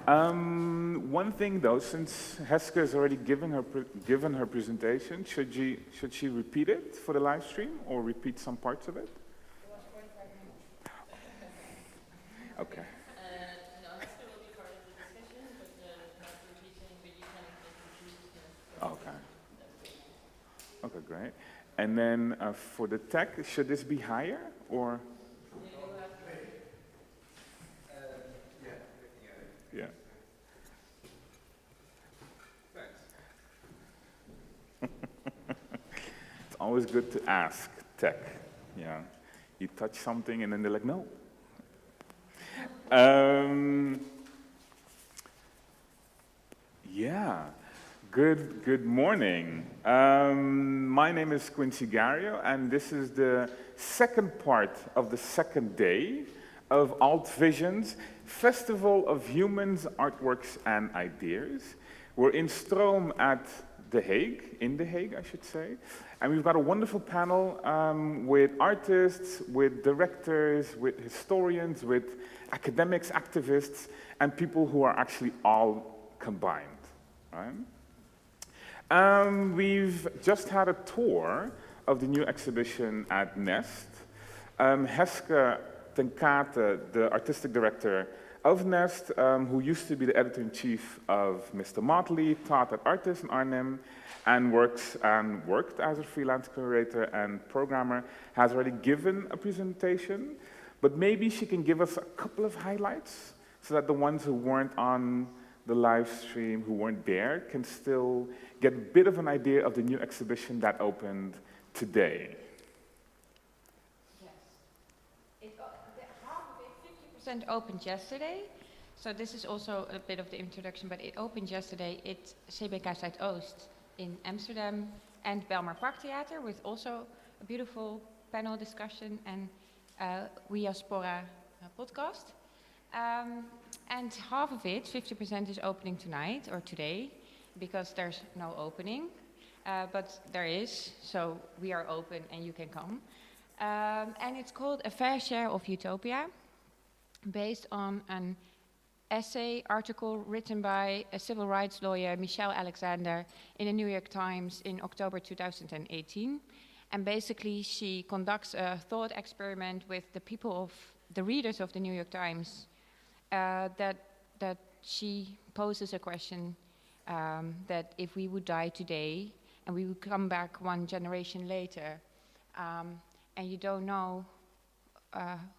One thing though, since Heske has already given her presentation, should she repeat it for the live stream or repeat some parts of it? It was 45 minutes. Okay. No, Heske will be part of the discussion, but not repeating, but you can introduce the. Okay, great. And then for the tech, should this be higher or? Yeah. It's always good to ask tech. Yeah. You touch something and then they're like, no. Yeah. Good morning. My name is Quincy Gario, and this is the second part of the second day of AltVisions Festival of Humans, Artworks and Ideas. We're in Stroom at The Hague, in The Hague, I should say. And we've got a wonderful panel with artists, with directors, with historians, with academics, activists, and people who are actually all combined. Right? We've just had a tour of the new exhibition at Nest. Heske ten Kate, the artistic director of Nest, who used to be the editor-in-chief of Mr. Motley, taught at Artis in Arnhem, and worked as a freelance curator and programmer, has already given a presentation, but maybe she can give us a couple of highlights so that the ones who weren't on the live stream, who weren't there, can still get a bit of an idea of the new exhibition that opened today. Yes. Half of it, 50% opened yesterday. So this is also a bit of the introduction, but it opened yesterday at CBK Zuidoost in Amsterdam and Belmar Parktheater with also a beautiful panel discussion and Diaspora podcast. And half of it, 50%, is opening tonight or today, because there's no opening, but there is, so we are open and you can come. And it's called A Fair Share of Utopia, based on an essay article written by a civil rights lawyer, Michelle Alexander, in the New York Times in October 2018. And basically she conducts a thought experiment with the people the readers of the New York Times, that she poses a question that if we would die today and we would come back one generation later, and you don't know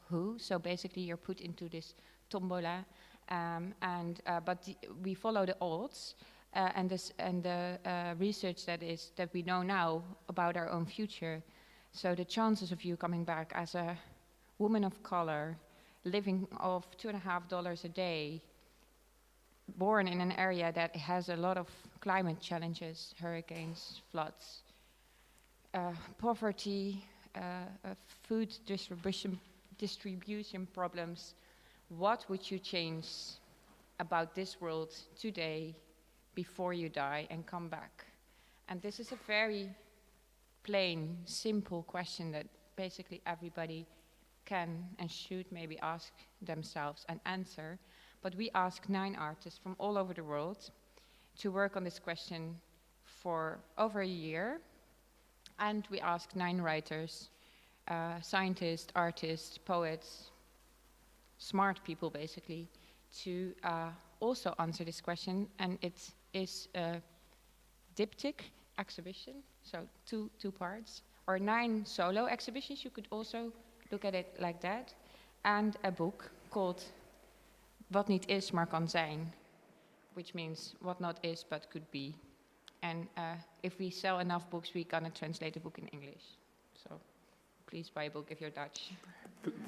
who, so basically you're put into this tombola, but we follow the odds and the research that we know now about our own future. So the chances of you coming back as a woman of color, living off $2.50 a day, born in an area that has a lot of climate challenges, hurricanes, floods, poverty, food distribution problems, what would you change about this world today before you die and come back? And this is a very plain, simple question that basically everybody can and should maybe ask themselves and answer. But we asked 9 artists from all over the world to work on this question for over a year. And we asked 9 writers, scientists, artists, poets, smart people basically, to also answer this question. And it is a diptych exhibition, so two parts, or 9 solo exhibitions, you could also look at it like that, and a book called Wat niet is, maar kan zijn, which means what not is, but could be. And if we sell enough books, we're gonna translate the book in English. So please buy a book if you're Dutch.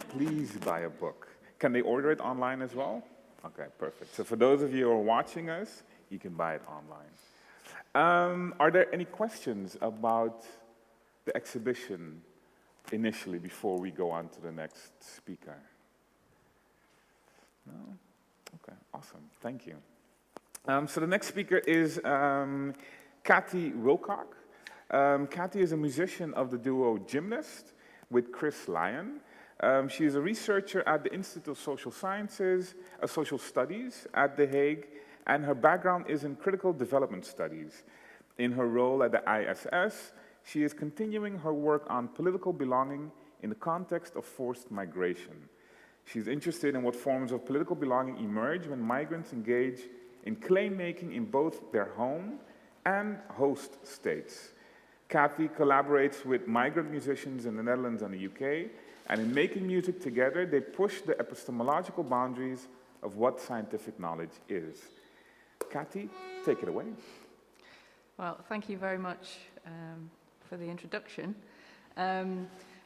Please buy a book. Can they order it online as well? Okay, perfect. So for those of you who are watching us, you can buy it online. Are there any questions about the exhibition initially before we go on to the next speaker? No? Okay, awesome. Thank you. So the next speaker is Cathy Wilcock. Cathy is a musician of the duo Gymnast with Chris Lyon. She is a researcher at the Institute of Social Sciences, Social Studies at The Hague, and her background is in critical development studies. In her role at the ISS, she is continuing her work on political belonging in the context of forced migration. She's interested in what forms of political belonging emerge when migrants engage in claim-making in both their home and host states. Kathy collaborates with migrant musicians in the Netherlands and the UK, and in making music together, they push the epistemological boundaries of what scientific knowledge is. Kathy, take it away. Well, thank you very much for the introduction.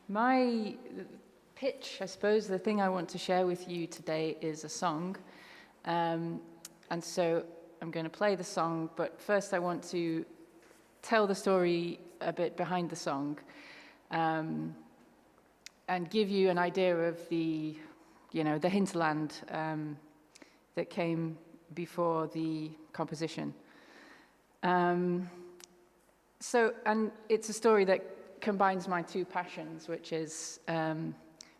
My pitch, I suppose, the thing I want to share with you today is a song. And so I'm going to play the song, but first I want to tell the story a bit behind the song and give you an idea of the hinterland that came before the composition. And it's a story that combines my two passions, which is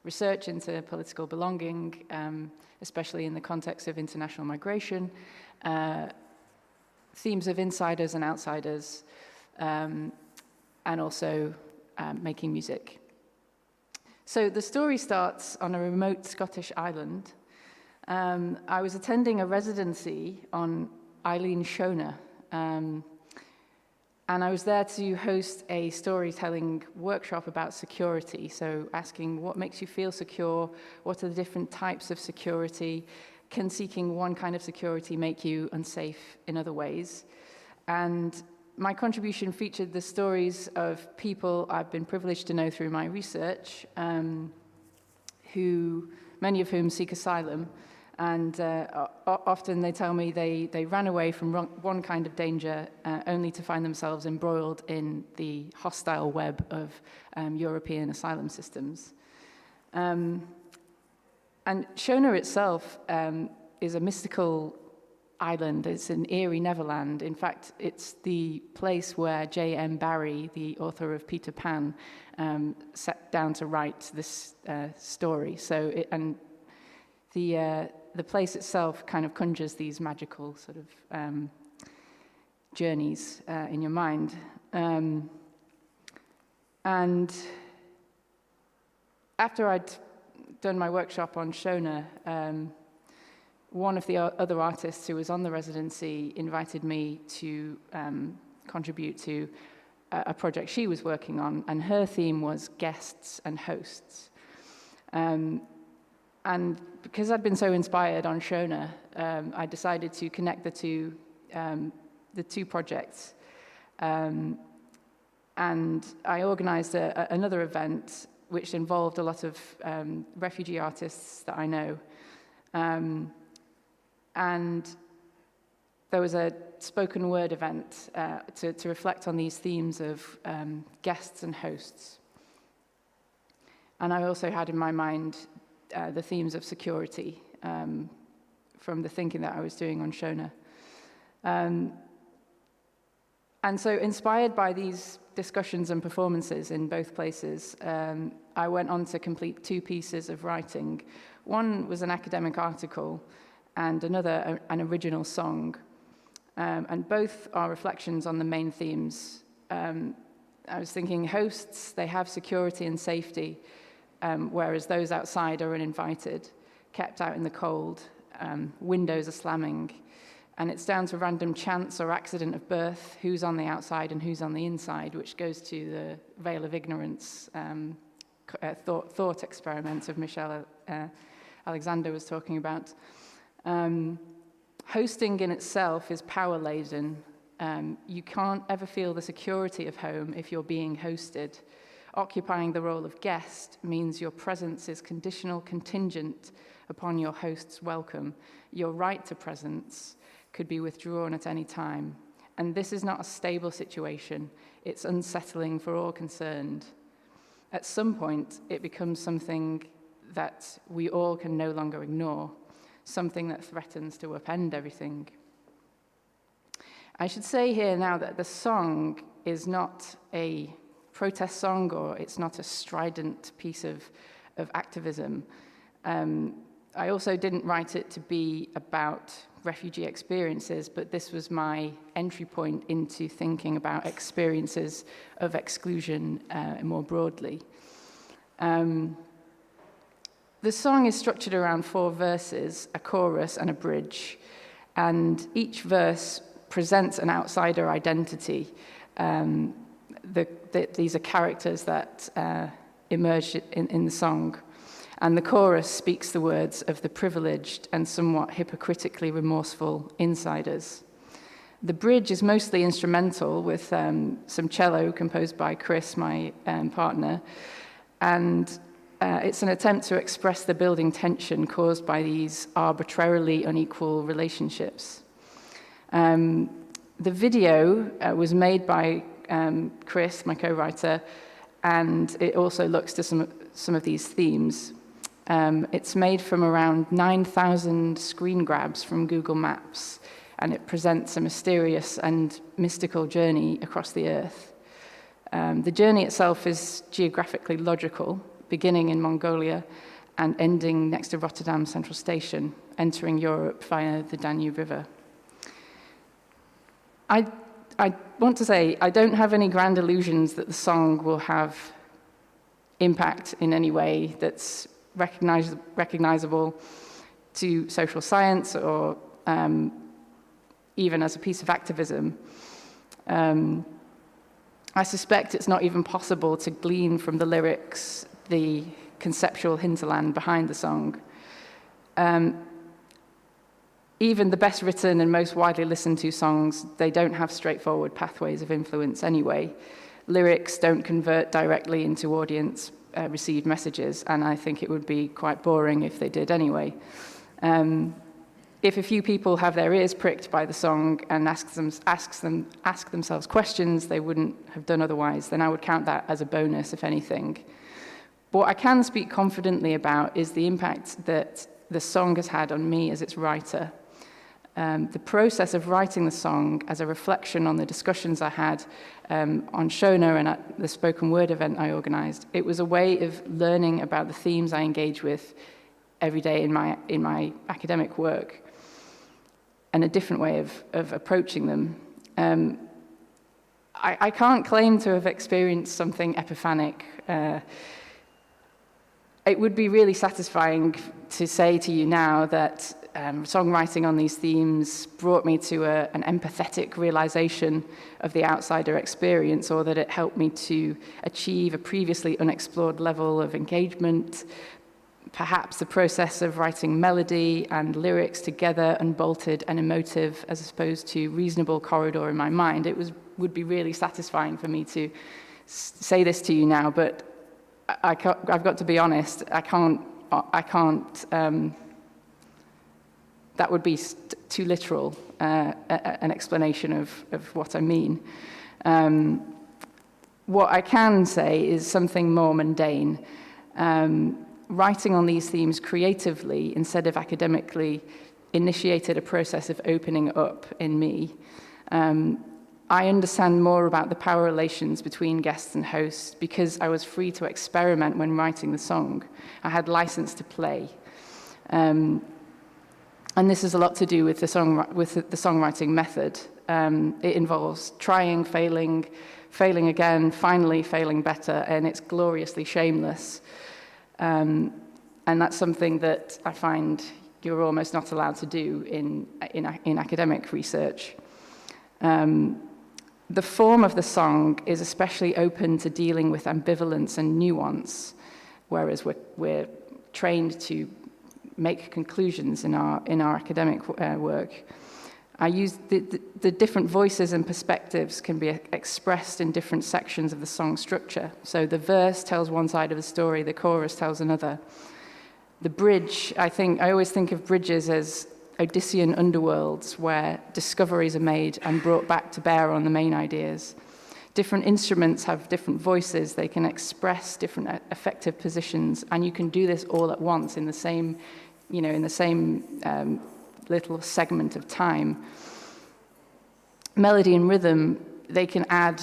research into political belonging, especially in the context of international migration, themes of insiders and outsiders, and also making music. So the story starts on a remote Scottish island. I was attending a residency on Eileen Shona, and I was there to host a storytelling workshop about security, so asking what makes you feel secure, what are the different types of security, can seeking one kind of security make you unsafe in other ways? And my contribution featured the stories of people I've been privileged to know through my research, many of whom seek asylum, and often they tell me they ran away from one kind of danger only to find themselves embroiled in the hostile web of European asylum systems. And Shona itself is a mystical island. It's an eerie Neverland. In fact, it's the place where J.M. Barrie, the author of Peter Pan, sat down to write this story. So, the place itself kind of conjures these magical sort of journeys in your mind. And after I'd done my workshop on Shona, one of the other artists who was on the residency invited me to contribute to a project she was working on, and her theme was guests and hosts. And because I'd been so inspired on Shona, I decided to connect the two projects. And I organized another event which involved a lot of refugee artists that I know. And there was a spoken word event to reflect on these themes of guests and hosts. And I also had in my mind the themes of security from the thinking that I was doing on Shona. And so inspired by these discussions and performances in both places, I went on to complete two pieces of writing. One was an academic article and another an original song. And both are reflections on the main themes. I was thinking hosts, they have security and safety, whereas those outside are uninvited, kept out in the cold, windows are slamming, and it's down to random chance or accident of birth who's on the outside and who's on the inside, which goes to the veil of ignorance thought experiment of Michelle Alexander was talking about. Hosting in itself is power-laden. You can't ever feel the security of home if you're being hosted. Occupying the role of guest means your presence is conditional, contingent upon your host's welcome. Your right to presence could be withdrawn at any time. And this is not a stable situation. It's unsettling for all concerned. At some point, it becomes something that we all can no longer ignore, something that threatens to upend everything. I should say here now that the song is not a protest song, or it's not a strident piece of of activism. I also didn't write it to be about refugee experiences, but this was my entry point into thinking about experiences of exclusion more broadly. The song is structured around 4 verses, a chorus and a bridge, and each verse presents an outsider identity. These are characters that emerge in the song. And the chorus speaks the words of the privileged and somewhat hypocritically remorseful insiders. The bridge is mostly instrumental with some cello composed by Chris, my partner, and it's an attempt to express the building tension caused by these arbitrarily unequal relationships. The video was made by Chris, my co-writer, and it also looks to some of these themes. It's made from around 9,000 screen grabs from Google Maps, and it presents a mysterious and mystical journey across the earth. The journey itself is geographically logical, beginning in Mongolia and ending next to Rotterdam Central Station, entering Europe via the Danube River. I want to say, I don't have any grand illusions that the song will have impact in any way that's recognizable to social science or even as a piece of activism. I suspect it's not even possible to glean from the lyrics the conceptual hinterland behind the song. Even the best written and most widely listened to songs, they don't have straightforward pathways of influence anyway. Lyrics don't convert directly into audience received messages, and I think it would be quite boring if they did anyway. If a few people have their ears pricked by the song and ask themselves questions they wouldn't have done otherwise, then I would count that as a bonus, if anything. What I can speak confidently about is the impact that the song has had on me as its writer. The process of writing the song as a reflection on the discussions I had on Shona and at the spoken word event I organized, it was a way of learning about the themes I engage with every day in my academic work, and a different way of approaching them. I can't claim to have experienced something epiphanic. It would be really satisfying to say to you now that songwriting on these themes brought me to an empathetic realization of the outsider experience, or that it helped me to achieve a previously unexplored level of engagement. Perhaps the process of writing melody and lyrics together unbolted an emotive as opposed to reasonable corridor in my mind. Would be really satisfying for me to say this to you now, but I've got to be honest, I can't, that would be too literal, an explanation of what I mean. What I can say is something more mundane. Writing on these themes creatively instead of academically initiated a process of opening up in me. I understand more about the power relations between guests and hosts because I was free to experiment when writing the song. I had license to play. And this has a lot to do with the songwriting method. It involves trying, failing again, finally failing better, and it's gloriously shameless. And that's something that I find you're almost not allowed to do in academic research. The form of the song is especially open to dealing with ambivalence and nuance, whereas we're trained to make conclusions in our academic work. I use the different voices and perspectives can be expressed in different sections of the song structure. So the verse tells one side of the story, the chorus tells another. The bridge, I always think of bridges as Odyssean underworlds where discoveries are made and brought back to bear on the main ideas. Different instruments have different voices, they can express different effective positions, and you can do this all at once in the same little segment of time. Melody and rhythm, they can add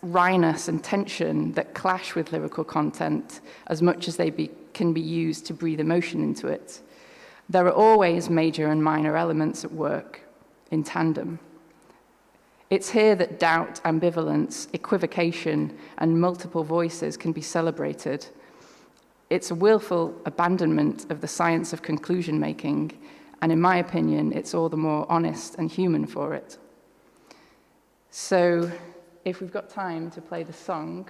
wryness and tension that clash with lyrical content as much as they can be used to breathe emotion into it. There are always major and minor elements at work in tandem. It's here that doubt, ambivalence, equivocation, and multiple voices can be celebrated. It's a willful abandonment of the science of conclusion making, and in my opinion, it's all the more honest and human for it. So, if we've got time to play the song.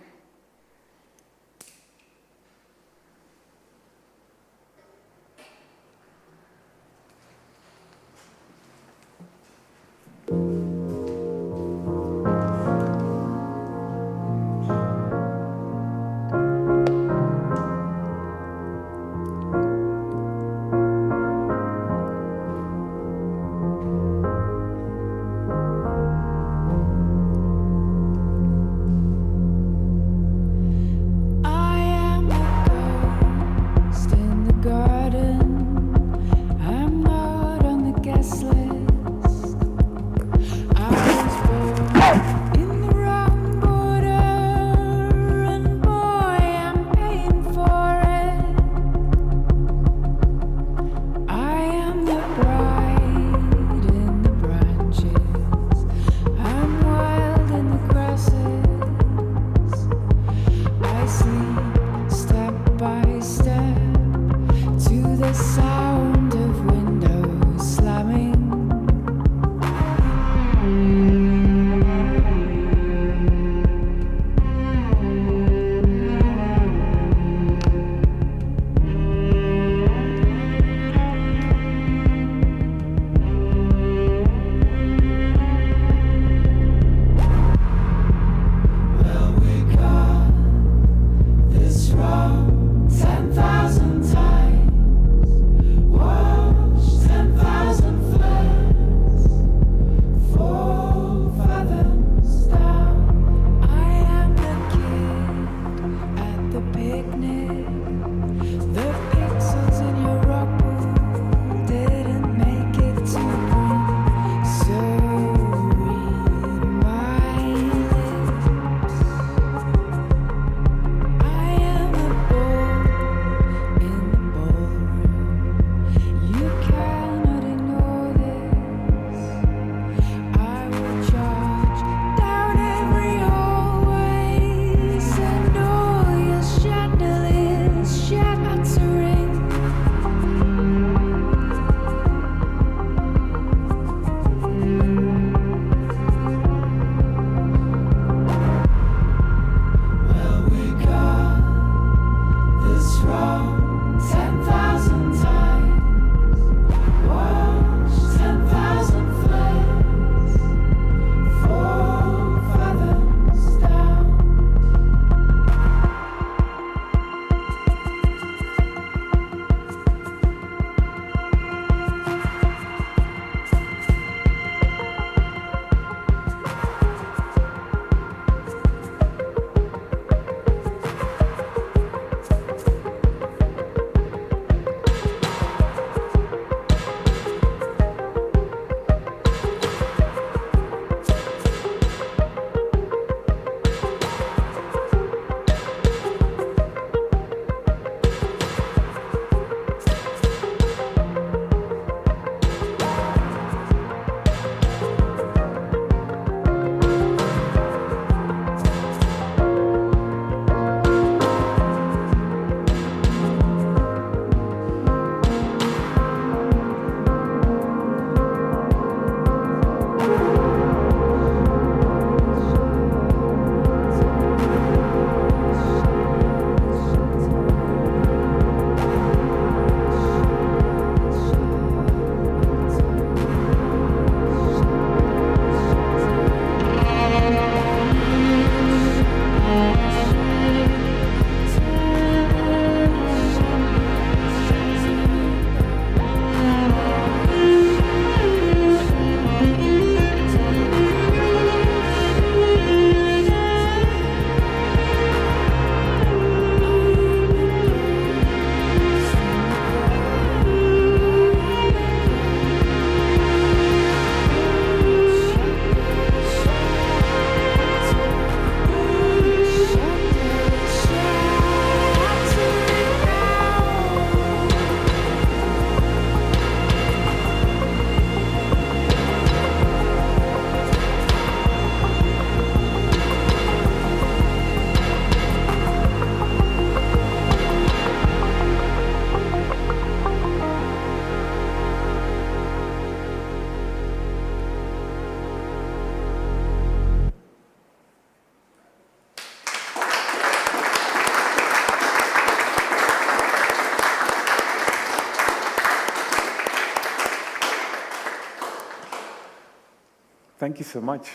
Thank you so much.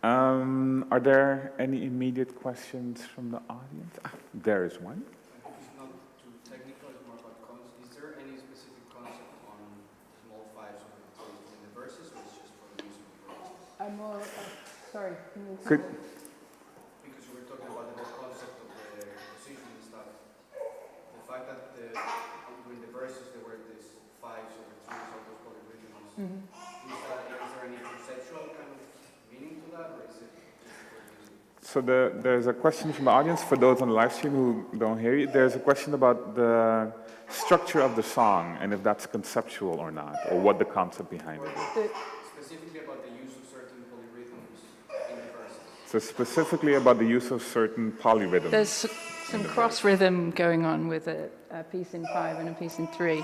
Are there any immediate questions from the audience? There is one. It's not too technical, it's more about concept. Is there any specific concept on small fives or the threes in the verses, or it's just for the use of the verses? I'm more, sorry. Could, Because we were talking about the whole concept of the position and stuff. The fact that during the verses there were these fives or the threes or those polyrhythms, is there any conceptual kind of meaning to that, or is it just for music? so there's a question from the audience for those on the live stream who don't hear you. There's a question about the structure of the song and if that's conceptual or not, or what the concept behind it is. Specifically about the use of certain polyrhythms in the verses. So specifically about the use of certain polyrhythms. There's some cross rhythm going on with a piece in 5 and a piece in 3.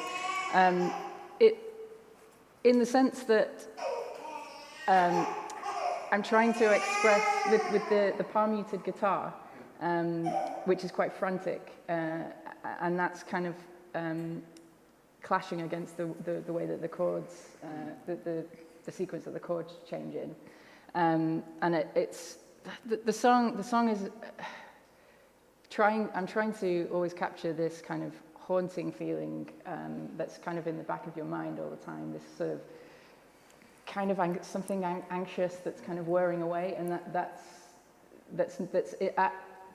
In the sense that I'm trying to express with the palm muted guitar, which is quite frantic, and that's kind of clashing against the way that the chords, the sequence of the chords change in, and it's the song is I'm trying to always capture this kind of haunting feeling that's kind of in the back of your mind all the time, this sort of kind of something anxious that's kind of whirring away, and that's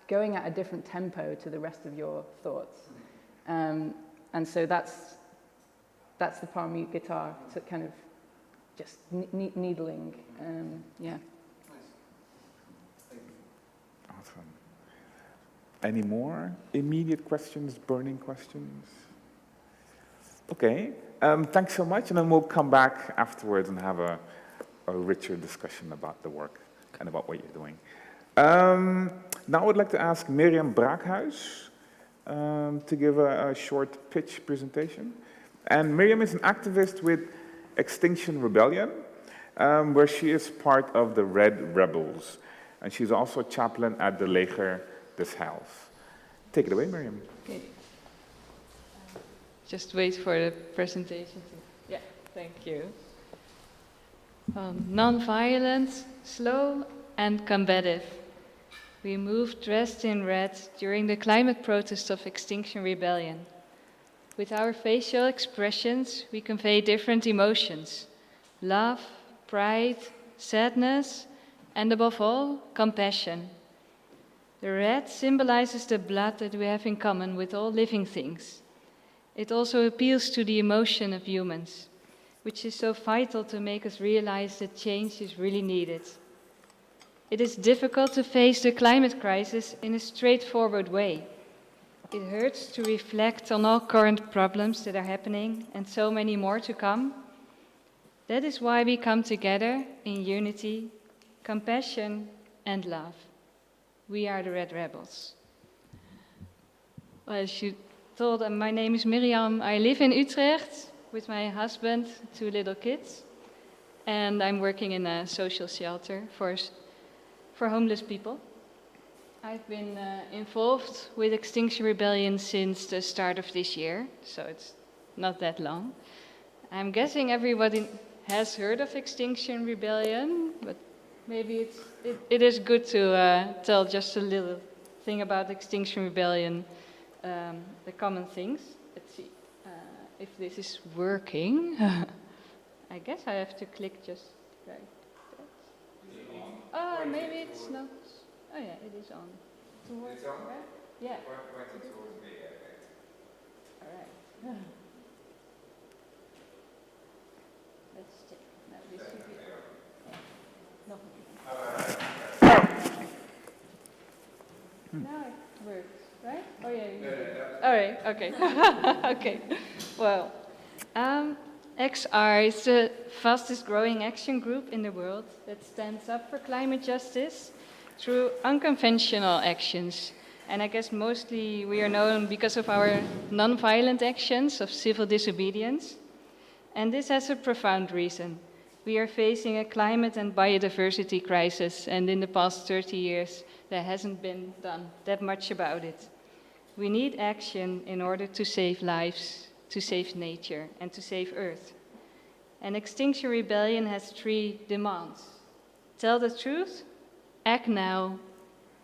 going at a different tempo to the rest of your thoughts, and so that's the palm mute guitar, so kind of just needling, yeah. Awesome. Any more immediate questions, burning questions? Okay, thanks so much, and then we'll come back afterwards and have a richer discussion about the work and about what you're doing. Now I would like to ask Mirjam Braakhuis to give a short pitch presentation. And Mirjam is an activist with Extinction Rebellion, where she is part of the Red Rebels. And she's also a chaplain at the Leger des Heils. Take it away, Mirjam. Okay. Just wait for the presentation. Yeah, thank you. Non-violent, slow and combative. We moved dressed in red during the climate protest of Extinction Rebellion. With our facial expressions, we convey different emotions: love, pride, sadness, and above all, compassion. The red symbolizes the blood that we have in common with all living things. It also appeals to the emotion of humans, which is so vital to make us realize that change is really needed. It is difficult to face the climate crisis in a straightforward way. It hurts to reflect on all current problems that are happening and so many more to come. That is why we come together in unity, compassion, and love. We are the Red Rebels. Well, as you told, my name is Mirjam. I live in Utrecht with my husband, 2 little kids, and I'm working in a social shelter for homeless people. I've been involved with Extinction Rebellion since the start of this year, so it's not that long. I'm guessing everybody has heard of Extinction Rebellion, but maybe it is good to tell just a little thing about Extinction Rebellion, the common things. Let's see if this is working. I guess I have to click just right there. Oh, maybe it's not. Oh yeah, it is on. It's on? Right? Yeah. Point it towards me, okay. All right. Let's check. Now this should be on. Now it works, right? Oh yeah. All right. Okay. Okay. Well, XR is the fastest growing action group in the world that stands up for climate justice through unconventional actions. And I guess mostly we are known because of our non-violent actions of civil disobedience. And this has a profound reason. We are facing a climate and biodiversity crisis, and in the past 30 years, there hasn't been done that much about it. We need action in order to save lives, to save nature, and to save Earth. And Extinction Rebellion has 3 demands. Tell the truth, act now,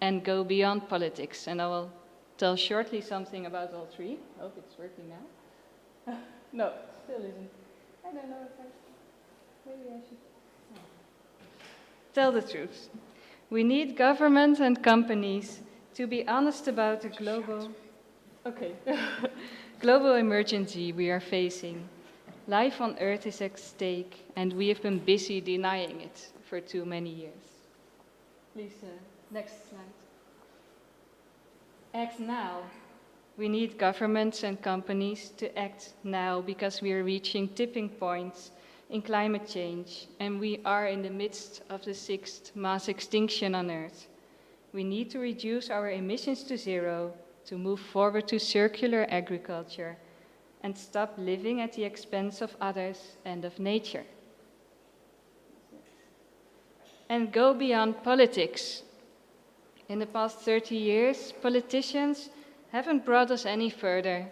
and go beyond politics. And I will tell shortly something about all three. Hope it's working now. No, still isn't. I don't know if maybe I should. No. Tell the truth. We need government and companies to be honest about the global emergency we are facing. Life on Earth is at stake, and we have been busy denying it for too many years. Please, next slide. Act now. We need governments and companies to act now because we are reaching tipping points in climate change, and we are in the midst of the 6th mass extinction on Earth. We need to reduce our emissions to zero, to move forward to circular agriculture, and stop living at the expense of others and of nature. And go beyond politics. In the past 30 years, politicians haven't brought us any further.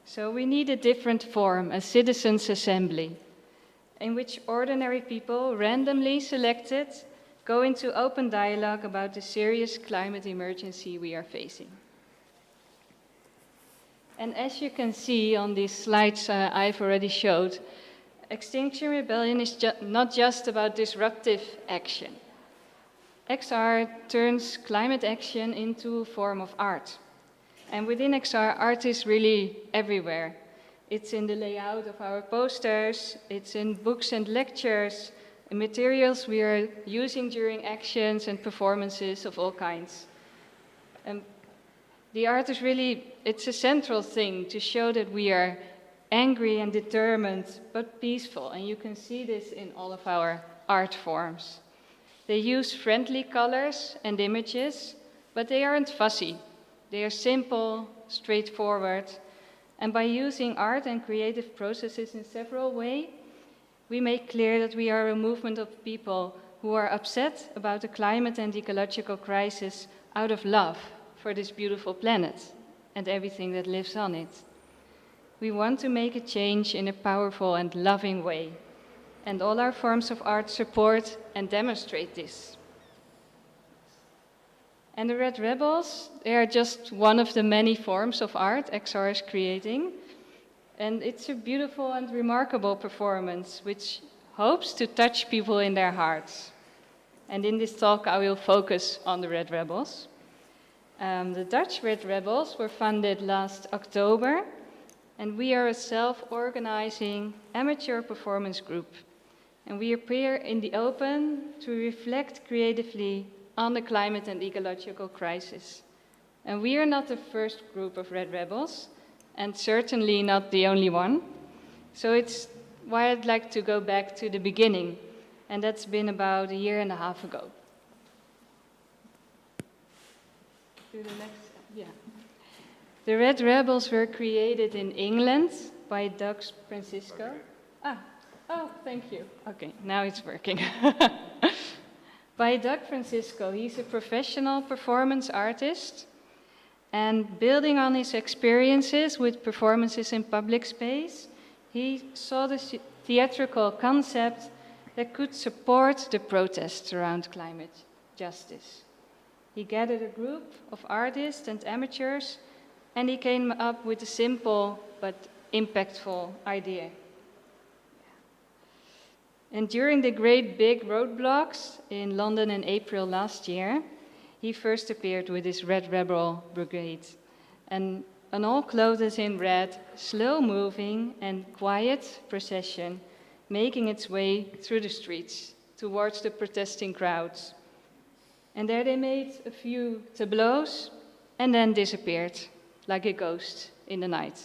So we need a different form, a citizens' assembly, in which ordinary people, randomly selected, go into open dialogue about the serious climate emergency we are facing. And as you can see on these slides I've already showed, Extinction Rebellion is not just about disruptive action. XR turns climate action into a form of art. And within XR, art is really everywhere. It's in the layout of our posters, it's in books and lectures, and materials we are using during actions and performances of all kinds. The art is really, it's a central thing to show that we are angry and determined, but peaceful. And you can see this in all of our art forms. They use friendly colors and images, but they aren't fussy. They are simple, straightforward. And by using art and creative processes in several ways, we make clear that we are a movement of people who are upset about the climate and ecological crisis out of love for this beautiful planet and everything that lives on it. We want to make a change in a powerful and loving way, and all our forms of art support and demonstrate this. And the Red Rebels, they are just one of the many forms of art XR is creating, and it's a beautiful and remarkable performance which hopes to touch people in their hearts. And in this talk I will focus on the Red Rebels. The Dutch Red Rebels were founded last October, and we are a self-organizing amateur performance group. And we appear in the open to reflect creatively on the climate and ecological crisis. And we are not the first group of Red Rebels, and certainly not the only one. So it's why I'd like to go back to the beginning, and that's been about 1.5 years ago. To the next, yeah. The Red Rebels were created in England by Doug Francisco. Oh, thank you. Okay, now it's working. By Doug Francisco. He's a professional performance artist, and building on his experiences with performances in public space, he saw the theatrical concept that could support the protests around climate justice. He gathered a group of artists and amateurs, and he came up with a simple but impactful idea. And during the great big roadblocks in London in April last year, he first appeared with his Red Rebel Brigade, and an all clothed in red, slow-moving and quiet procession, making its way through the streets towards the protesting crowds. And there they made a few tableaus and then disappeared like a ghost in the night.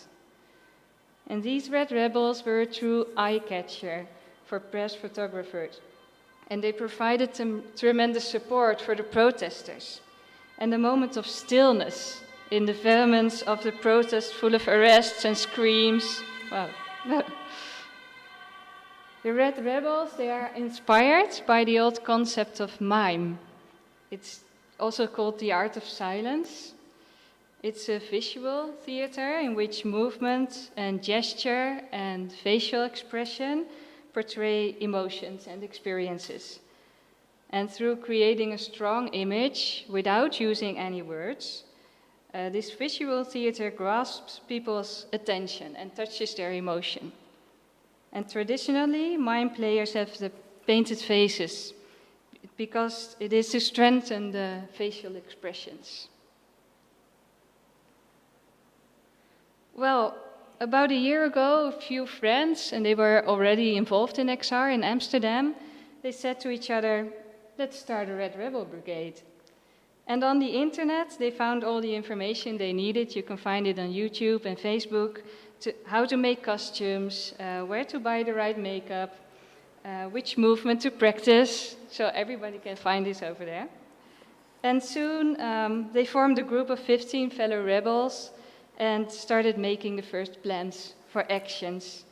And these Red Rebels were a true eye-catcher for press photographers, and they provided tremendous support for the protesters. And a moment of stillness in the vehemence of the protest, full of arrests and screams. Wow. The Red Rebels, they are inspired by the old concept of mime. It's also called the art of silence. It's a visual theater in which movement and gesture and facial expression portray emotions and experiences. And through creating a strong image without using any words, this visual theater grasps people's attention and touches their emotion. And traditionally, mime players have the painted faces because it is to strengthen the facial expressions. Well, about a year ago, a few friends, and they were already involved in XR in Amsterdam, they said to each other, let's start a Red Rebel Brigade. And on the internet, they found all the information they needed. You can find it on YouTube and Facebook, how to make costumes, where to buy the right makeup, which movement to practice. So everybody can find this over there. And soon they formed a group of 15 fellow rebels and started making the first plans for actions.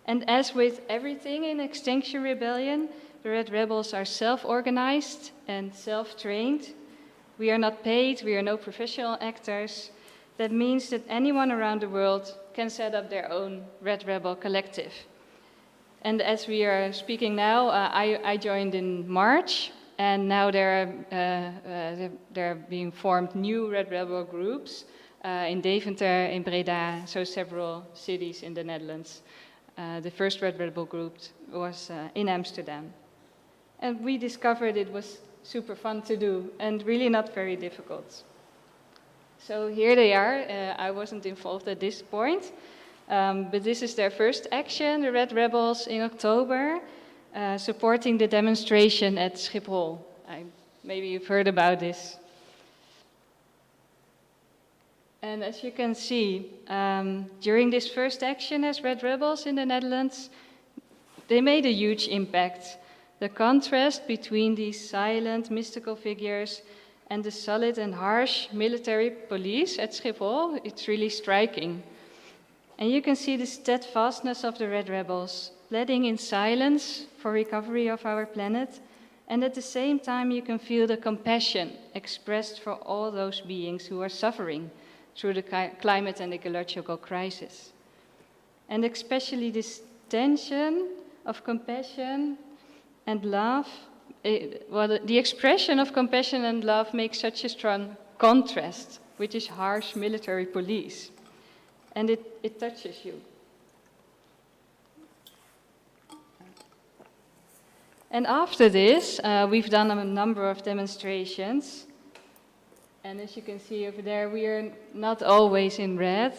And as with everything in Extinction Rebellion, the Red Rebels are self-organized and self-trained. We are not paid, we are no professional actors. That means that anyone around the world can set up their own Red Rebel collective. And as we are speaking now, I joined in March, and now there are being formed new Red Rebel groups in Deventer, in Breda, so several cities in the Netherlands. The first Red Rebel group was in Amsterdam. And we discovered it was super fun to do and really not very difficult. So here they are. I wasn't involved at this point, but this is their first action, the Red Rebels in October, supporting the demonstration at Schiphol. Maybe you've heard about this. And as you can see, during this first action as Red Rebels in the Netherlands, they made a huge impact. The contrast between these silent, mystical figures and the solid and harsh military police at Schiphol, it's really striking. And you can see the steadfastness of the Red Rebels, pleading in silence for recovery of our planet, and at the same time you can feel the compassion expressed for all those beings who are suffering through the climate and ecological crisis. And especially this tension of compassion and love, the expression of compassion and love makes such a strong contrast with this harsh military police. And it touches you. And after this, we've done a number of demonstrations. And as you can see over there, we are not always in red.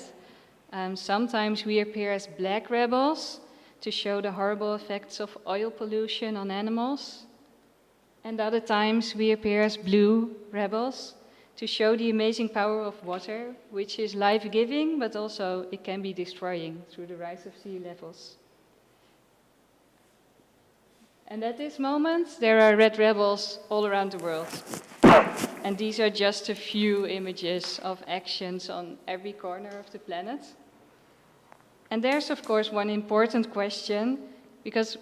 Sometimes we appear as black rebels to show the horrible effects of oil pollution on animals. And other times we appear as blue rebels to show the amazing power of water, which is life-giving, but also it can be destroying through the rise of sea levels. And at this moment, there are red rebels all around the world. And these are just a few images of actions on every corner of the planet. And there's, of course, one important question, because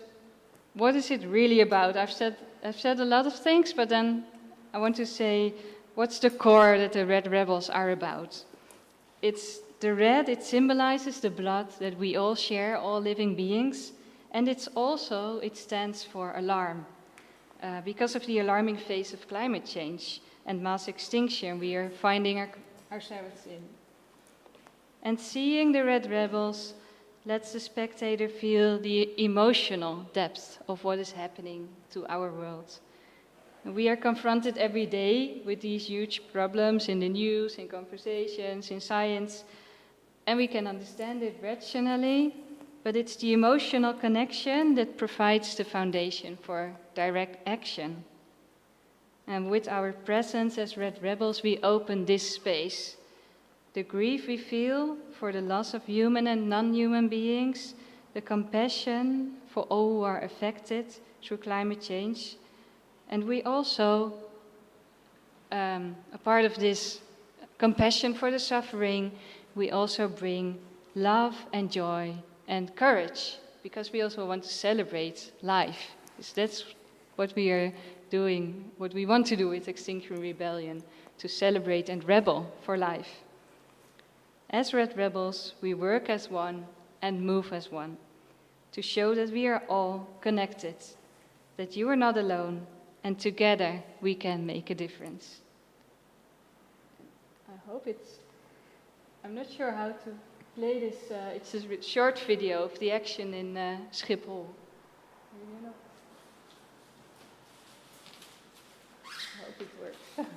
what is it really about? I've said a lot of things, but then I want to say, what's the core that the red rebels are about? It's the red, it symbolizes the blood that we all share, all living beings, and it stands for alarm. Because of the alarming phase of climate change and mass extinction we are finding ourselves in. And seeing the red rebels lets the spectator feel the emotional depth of what is happening to our world. And we are confronted every day with these huge problems in the news, in conversations, in science, and we can understand it rationally, but it's the emotional connection that provides the foundation for direct action. And with our presence as Red Rebels, we open this space. The grief we feel for the loss of human and non-human beings, the compassion for all who are affected through climate change. And we also, a part of this compassion for the suffering, we also bring love and joy and courage, because we also want to celebrate life. So that's what we are doing, what we want to do with Extinction Rebellion, to celebrate and rebel for life. As Red Rebels, we work as one and move as one, to show that we are all connected, that you are not alone, and together we can make a difference. I hope I'm not sure how to play this. It's a short video of the action in Schiphol. I hope it works.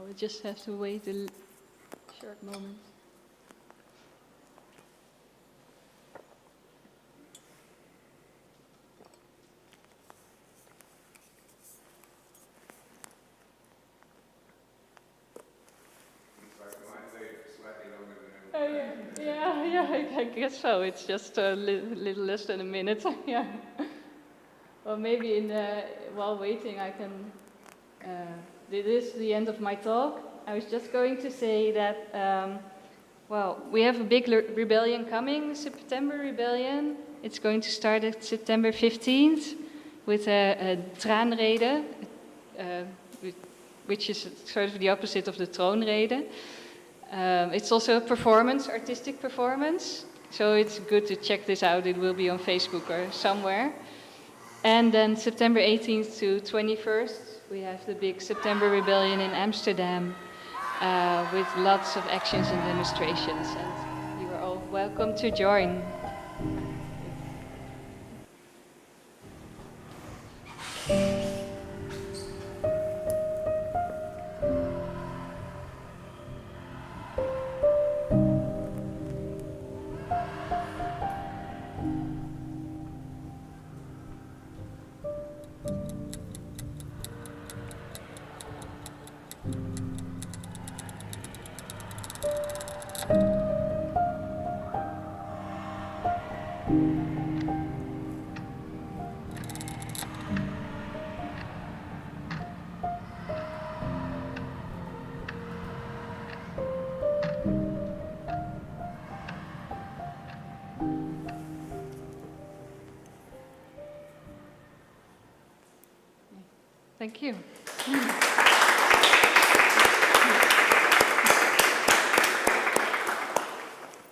We just have to wait a short moment. Yeah, I guess so. It's just a little less than a minute. Yeah. Well, maybe while waiting, I can. This is the end of my talk. I was just going to say that, we have a big rebellion coming, the September rebellion. It's going to start at September 15th with a traanrede, which is sort of the opposite of the troonrede. It's also a performance, artistic performance. So it's good to check this out. It will be on Facebook or somewhere. And then September 18th to 21st, we have the big September rebellion in Amsterdam with lots of actions and demonstrations. And you are all welcome to join. Thank you.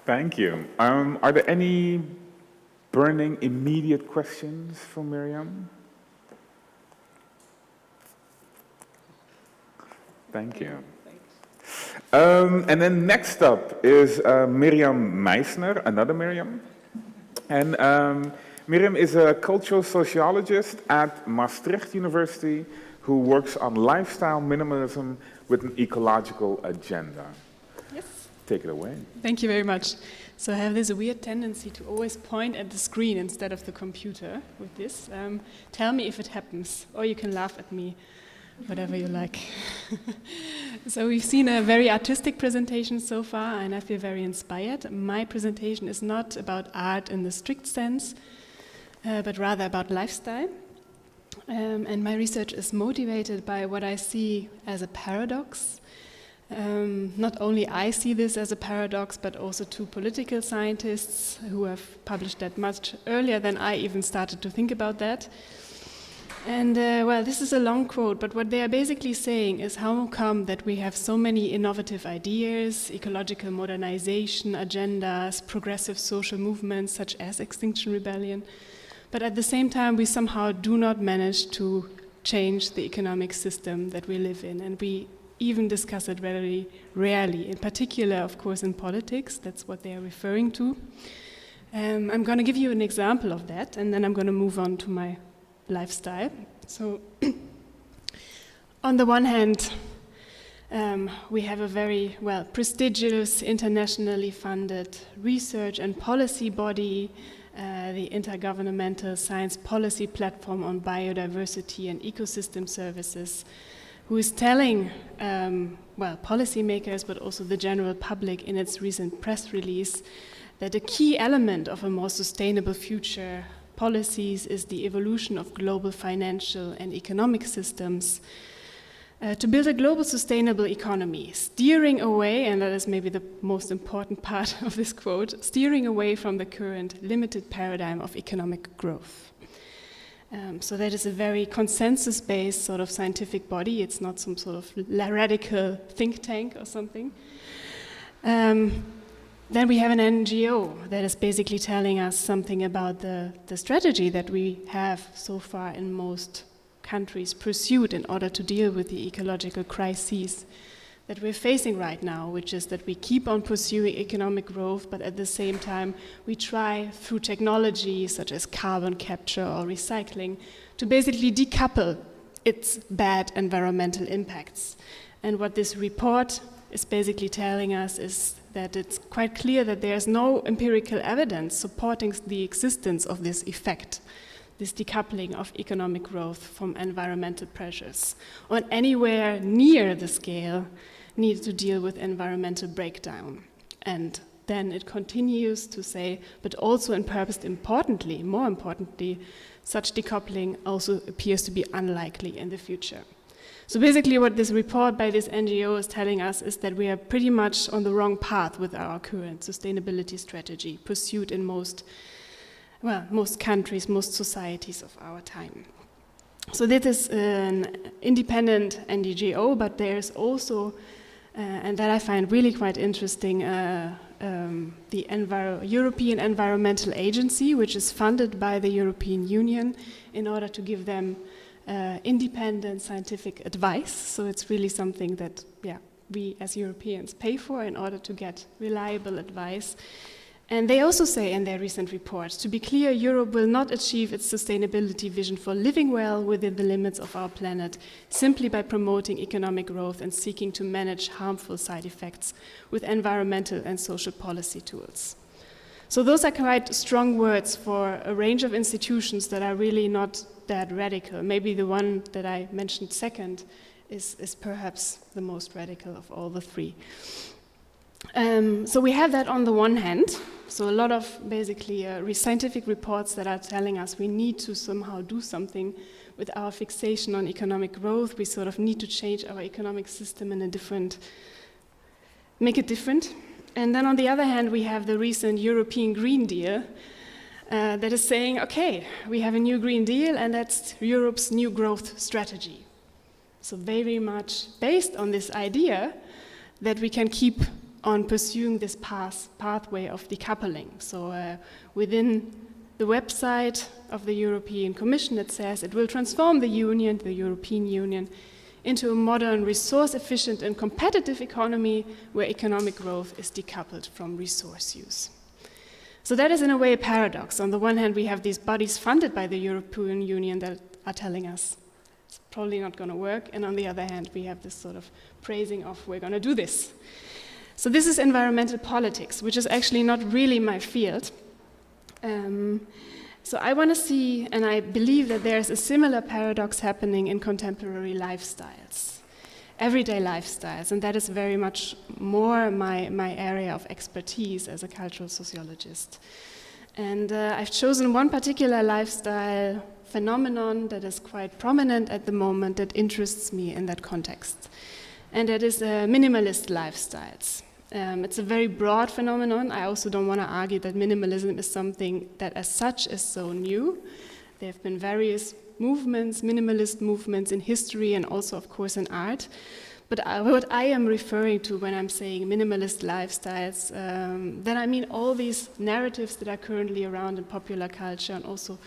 Thank you. Are there any burning immediate questions for Miriam? Thank you. And then next up is Miriam Meissner, another Miriam. And Miriam is a cultural sociologist at Maastricht University who works on lifestyle minimalism with an ecological agenda. Yes. Take it away. Thank you very much. So I have this weird tendency to always point at the screen instead of the computer with this. Tell me if it happens, or you can laugh at me, whatever you like. So we've seen a very artistic presentation so far, and I feel very inspired. My presentation is not about art in the strict sense, but rather about lifestyle. And my research is motivated by what I see as a paradox. Not only I see this as a paradox, but also two political scientists who have published that much earlier than I even started to think about that. And this is a long quote, but what they are basically saying is how come that we have so many innovative ideas, ecological modernization agendas, progressive social movements such as Extinction Rebellion, but at the same time we somehow do not manage to change the economic system that we live in, and we even discuss it very rarely, in particular, of course, in politics. That's what they are referring to. I'm going to give you an example of that, and then I'm going to move on to my lifestyle. So, on the one hand, we have a very prestigious, internationally funded research and policy body, the Intergovernmental Science Policy Platform on Biodiversity and Ecosystem Services, who is telling policymakers, but also the general public in its recent press release, that a key element of a more sustainable future policies is the evolution of global financial and economic systems to build a global sustainable economy, steering away, and that is maybe the most important part of this quote, steering away from the current limited paradigm of economic growth. So that is a very consensus-based sort of scientific body. It's not some sort of radical think tank or something. Then we have an NGO that is basically telling us something about the strategy that we have so far in most countries pursued in order to deal with the ecological crises that we're facing right now, which is that we keep on pursuing economic growth, but at the same time we try through technology such as carbon capture or recycling to basically decouple its bad environmental impacts. And what this report is basically telling us is that it's quite clear that there's no empirical evidence supporting the existence of this effect, this decoupling of economic growth from environmental pressures, or anywhere near the scale needed to deal with environmental breakdown. And then it continues to say, but also and perhaps importantly, more importantly, such decoupling also appears to be unlikely in the future. So basically what this report by this NGO is telling us is that we are pretty much on the wrong path with our current sustainability strategy pursued in most countries, most societies of our time. So this is an independent NGO, but there's also, and that I find really quite interesting, the European Environmental Agency, which is funded by the European Union in order to give them independent scientific advice. So it's really something that we as Europeans pay for in order to get reliable advice. And they also say in their recent report, to be clear, Europe will not achieve its sustainability vision for living well within the limits of our planet simply by promoting economic growth and seeking to manage harmful side effects with environmental and social policy tools. So those are quite strong words for a range of institutions that are really not that radical. Maybe the one that I mentioned second is perhaps the most radical of all the three. So we have that on the one hand, so a lot of basically scientific reports that are telling us we need to somehow do something with our fixation on economic growth. We sort of need to change our economic system in a make it different. And then on the other hand, we have the recent European Green Deal that is saying, okay, we have a new Green Deal and that's Europe's new growth strategy. So very much based on this idea that we can keep on pursuing this pathway of decoupling. So within the website of the European Commission, it says it will transform the European Union, into a modern, resource-efficient and competitive economy where economic growth is decoupled from resource use. So that is in a way a paradox. On the one hand, we have these bodies funded by the European Union that are telling us it's probably not going to work, and on the other hand, we have this sort of praising of we're going to do this. So this is environmental politics, which is actually not really my field. So I want to see, and I believe that there's a similar paradox happening in contemporary lifestyles, everyday lifestyles, and that is very much more my area of expertise as a cultural sociologist. And I've chosen one particular lifestyle phenomenon that is quite prominent at the moment that interests me in that context. And that is minimalist lifestyles. It's a very broad phenomenon. I also don't want to argue that minimalism is something that as such is so new. There have been various movements, minimalist movements in history and also of course in art. But what I am referring to when I'm saying minimalist lifestyles, then I mean all these narratives that are currently around in popular culture and also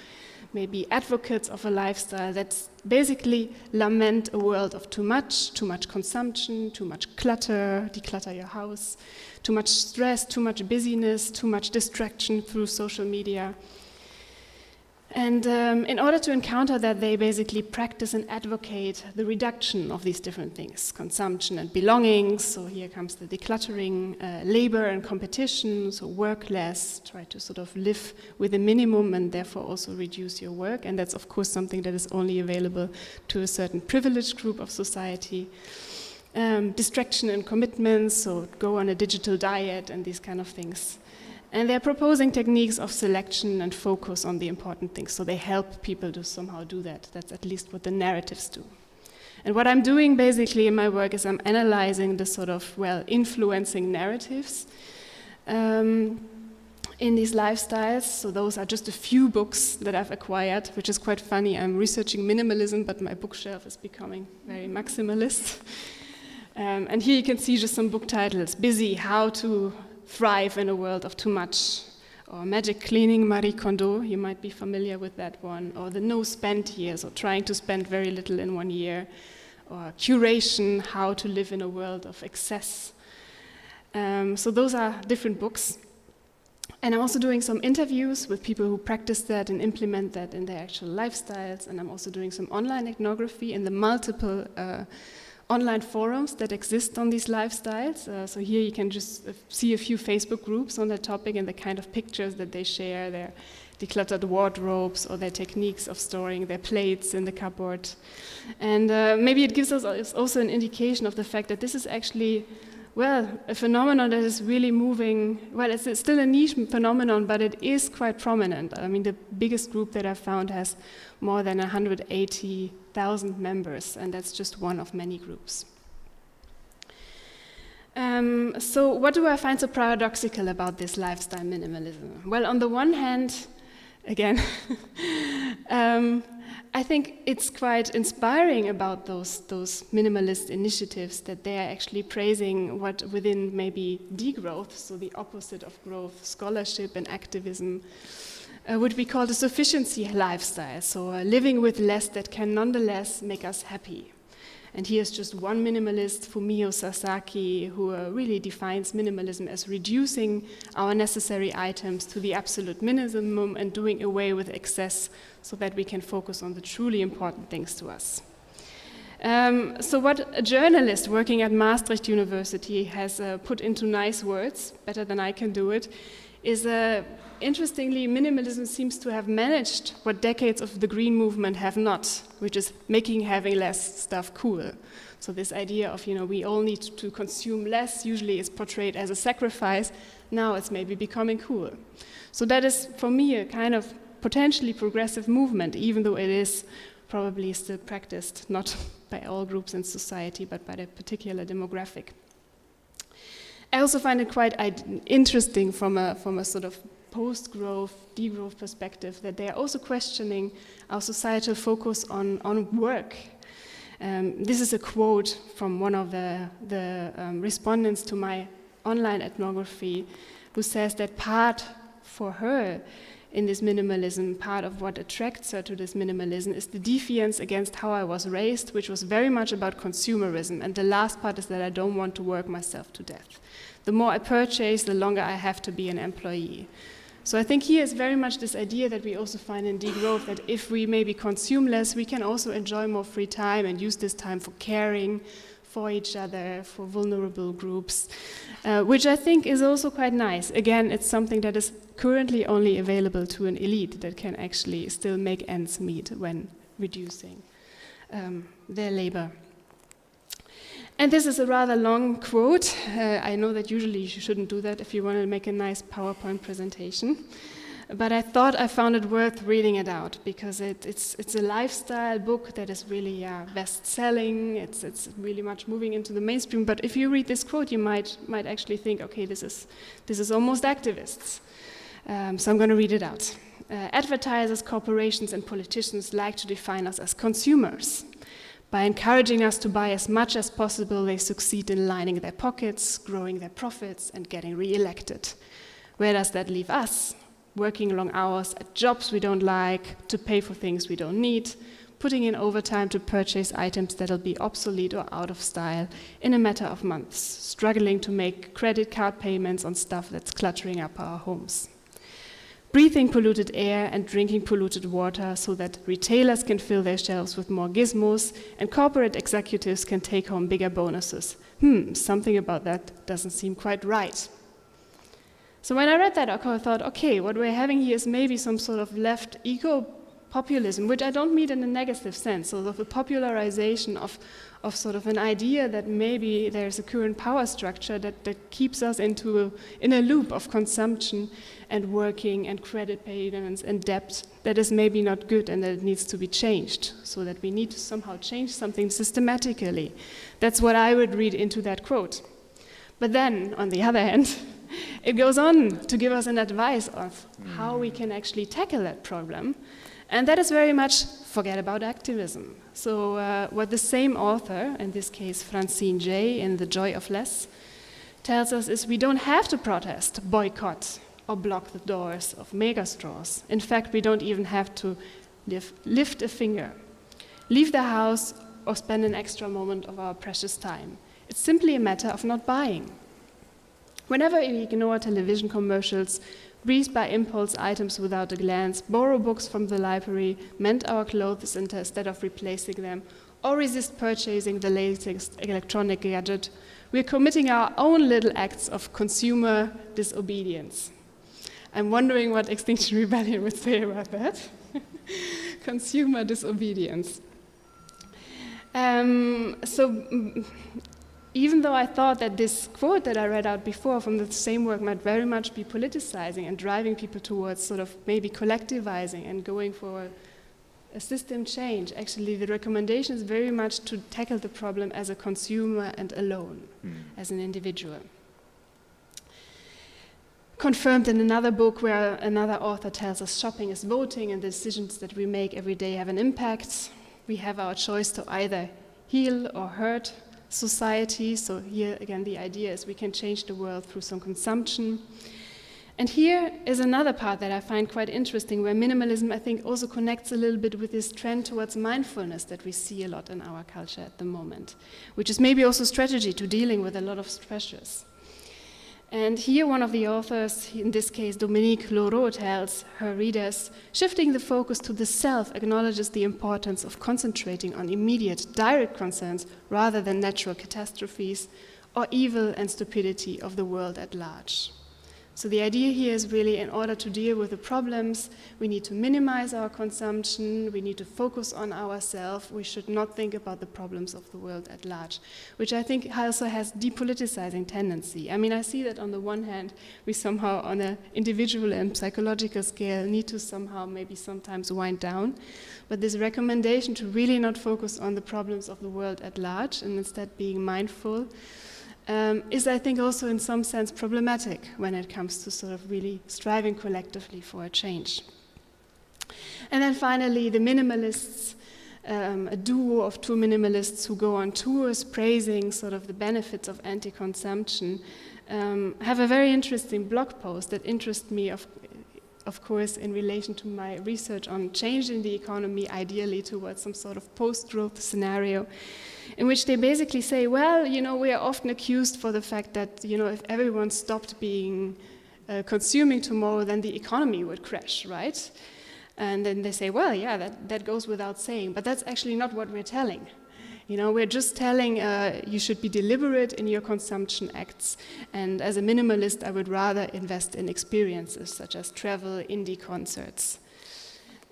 maybe advocates of a lifestyle that basically lament a world of too much consumption, too much clutter, declutter your house, too much stress, too much busyness, too much distraction through social media. And in order to encounter that, they basically practice and advocate the reduction of these different things, consumption and belongings, so here comes the decluttering, labor and competition, so work less, try to sort of live with a minimum and therefore also reduce your work, and that's of course something that is only available to a certain privileged group of society. Distraction and commitments, so go on a digital diet and these kind of things. And they're proposing techniques of selection and focus on the important things. So they help people to somehow do that. That's at least what the narratives do. And what I'm doing basically in my work is I'm analyzing the sort of, influencing narratives. in these lifestyles. So those are just a few books that I've acquired, which is quite funny. I'm researching minimalism, but my bookshelf is becoming very maximalist. And here you can see just some book titles. Busy, How to Thrive in a World of Too Much. Or Magic Cleaning, Marie Kondo, you might be familiar with that one. Or The No Spend Year, so trying to spend very little in 1 year. Or Curation, How to Live in a World of Excess. So those are different books. And I'm also doing some interviews with people who practice that and implement that in their actual lifestyles. And I'm also doing some online ethnography in the multiple online forums that exist on these lifestyles. So here you can just see a few Facebook groups on that topic and the kind of pictures that they share, their decluttered wardrobes or their techniques of storing their plates in the cupboard. And maybe it gives us also an indication of the fact that this is actually, well, a phenomenon that is really moving. Well, it's still a niche phenomenon, but it is quite prominent. I mean, the biggest group that I've found has more than 180,000 members, and that's just one of many groups. So what do I find so paradoxical about this lifestyle minimalism? Well, on the one hand, again, I think it's quite inspiring about those minimalist initiatives that they are actually praising what within maybe degrowth, so the opposite of growth, scholarship and activism, would be called a sufficiency lifestyle, so living with less that can nonetheless make us happy. And here's just one minimalist, Fumio Sasaki, who really defines minimalism as reducing our necessary items to the absolute minimum and doing away with excess so that we can focus on the truly important things to us. So what a journalist working at Maastricht University has put into nice words, better than I can do it, is interestingly, minimalism seems to have managed what decades of the green movement have not, which is making having less stuff cool. So this idea of, we all need to consume less usually is portrayed as a sacrifice. Now it's maybe becoming cool. So that is, for me, a kind of potentially progressive movement, even though it is probably still practiced not by all groups in society, but by a particular demographic. I also find it quite interesting from a sort of post-growth, degrowth perspective that they are also questioning our societal focus on work. This is a quote from one of the respondents to my online ethnography, who says that part for her in this minimalism, part of what attracts her to this minimalism is the defiance against how I was raised, which was very much about consumerism. And the last part is that I don't want to work myself to death. The more I purchase, the longer I have to be an employee. So I think here is very much this idea that we also find in degrowth, that if we maybe consume less, we can also enjoy more free time and use this time for caring for each other, for vulnerable groups, which I think is also quite nice. Again, it's something that is currently only available to an elite that can actually still make ends meet when reducing their labor. And this is a rather long quote. I know that usually you shouldn't do that if you want to make a nice PowerPoint presentation. But I thought I found it worth reading it out because it's a lifestyle book that is really best-selling. It's really much moving into the mainstream. But if you read this quote, you might actually think, okay, this is almost activists. So I'm going to read it out. Advertisers, corporations, and politicians like to define us as consumers. By encouraging us to buy as much as possible, they succeed in lining their pockets, growing their profits, and getting re-elected. Where does that leave us? Working long hours at jobs we don't like, to pay for things we don't need, putting in overtime to purchase items that'll be obsolete or out of style in a matter of months, struggling to make credit card payments on stuff that's cluttering up our homes. Breathing polluted air and drinking polluted water so that retailers can fill their shelves with more gizmos and corporate executives can take home bigger bonuses. Something about that doesn't seem quite right. So when I read that, I thought, okay, what we're having here is maybe some sort of left eco-populism, which I don't mean in a negative sense, sort of a popularization of sort of an idea that maybe there's a current power structure that keeps us in a loop of consumption and working and credit payments and debt that is maybe not good and that it needs to be changed, so that we need to somehow change something systematically. That's what I would read into that quote. But then, on the other hand, it goes on to give us an advice of how we can actually tackle that problem. And that is very much forget about activism. So what the same author, in this case Francine J. in The Joy of Less, tells us is we don't have to protest, boycott, or block the doors of megastraws. In fact, we don't even have to lift a finger, leave the house, or spend an extra moment of our precious time. It's simply a matter of not buying. Whenever we ignore television commercials, breeze by impulse items without a glance, borrow books from the library, mend our clothes instead of replacing them, or resist purchasing the latest electronic gadget, we're committing our own little acts of consumer disobedience. I'm wondering what Extinction Rebellion would say about that. Consumer disobedience. Even though I thought that this quote that I read out before from the same work might very much be politicizing and driving people towards sort of maybe collectivizing and going for a system change, actually the recommendation is very much to tackle the problem as a consumer and alone, as an individual. Confirmed in another book where another author tells us shopping is voting and the decisions that we make every day have an impact. We have our choice to either heal or hurt society. So here again the idea is we can change the world through some consumption. And here is another part that I find quite interesting, where minimalism, I think, also connects a little bit with this trend towards mindfulness that we see a lot in our culture at the moment, which is maybe also strategy to dealing with a lot of pressures. And here one of the authors, in this case Dominique Laureau, tells her readers, shifting the focus to the self acknowledges the importance of concentrating on immediate, direct concerns rather than natural catastrophes or evil and stupidity of the world at large. So the idea here is really, in order to deal with the problems, we need to minimize our consumption, we need to focus on ourselves, we should not think about the problems of the world at large, which I think also has depoliticizing tendency. I mean, I see that on the one hand, we somehow on an individual and psychological scale need to somehow maybe sometimes wind down, but this recommendation to really not focus on the problems of the world at large and instead being mindful, is, I think, also in some sense problematic when it comes to sort of really striving collectively for a change. And then finally, the minimalists, a duo of two minimalists who go on tours praising sort of the benefits of anti-consumption, have a very interesting blog post that interests me, of course, in relation to my research on changing the economy ideally towards some sort of post-growth scenario, in which they basically say, well, you know, we are often accused for the fact that, you know, if everyone stopped being consuming tomorrow, then the economy would crash, right? And then they say, well, yeah, that goes without saying, but that's actually not what we're telling. You know, we're just telling you should be deliberate in your consumption acts. And as a minimalist, I would rather invest in experiences such as travel, indie concerts.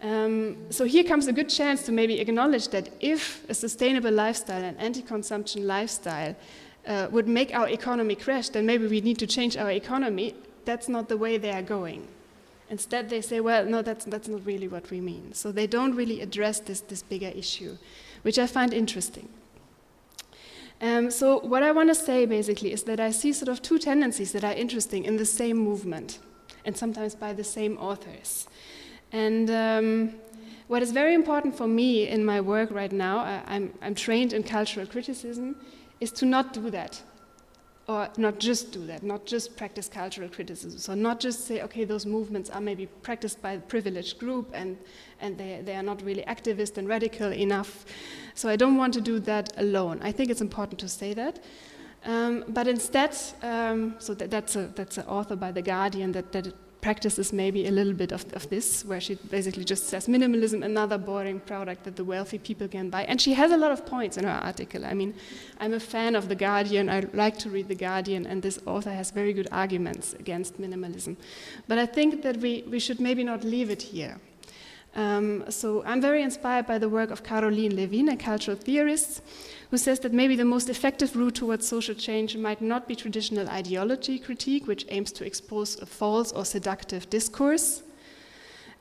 So here comes a good chance to maybe acknowledge that if a sustainable lifestyle, an anti-consumption lifestyle, would make our economy crash, then maybe we need to change our economy. That's not the way they are going. Instead, they say, well, no, that's not really what we mean. So they don't really address this bigger issue, which I find interesting. So what I want to say basically is that I see sort of two tendencies that are interesting in the same movement, and sometimes by the same authors. And what is very important for me in my work right now, I'm trained in cultural criticism, is to not do that. Or not just do that, not just practice cultural criticism. So not just say, okay, those movements are maybe practiced by a privileged group and they are not really activist and radical enough. So I don't want to do that alone. I think it's important to say that. But instead, so that's an author by The Guardian that practices maybe a little bit of this, where she basically just says minimalism, another boring product that the wealthy people can buy. And she has a lot of points in her article. I mean, I'm a fan of The Guardian. I like to read The Guardian, and this author has very good arguments against minimalism. But I think that we should maybe not leave it here. So I'm very inspired by the work of Caroline Levin, a cultural theorist, who says that maybe the most effective route towards social change might not be traditional ideology critique, which aims to expose a false or seductive discourse,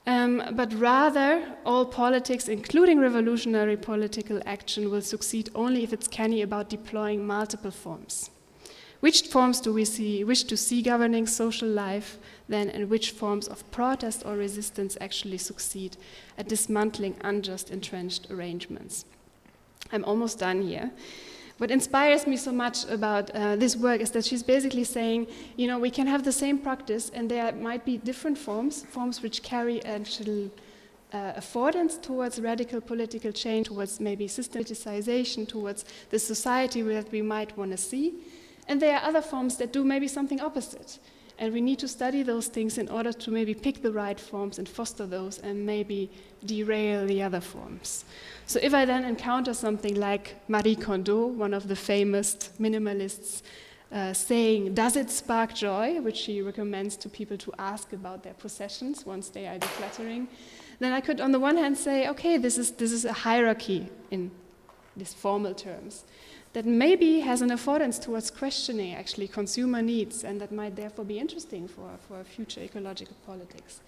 but rather all politics, including revolutionary political action, will succeed only if it's canny about deploying multiple forms. which forms do we wish to see governing social life then, and which forms of protest or resistance actually succeed at dismantling unjust entrenched arrangements. I'm almost done here. What inspires me so much about this work is that she's basically saying, you know, we can have the same practice and there might be different forms which carry actual affordance towards radical political change, towards maybe systematization, towards the society that we might want to see. And there are other forms that do maybe something opposite. And we need to study those things in order to maybe pick the right forms and foster those and maybe derail the other forms. So if I then encounter something like Marie Kondo, one of the famous minimalists, saying, does it spark joy, which she recommends to people to ask about their possessions once they are decluttering, then I could on the one hand say, okay, this is a hierarchy in these formal terms that maybe has an affordance towards questioning actually consumer needs, and that might therefore be interesting for future ecological politics.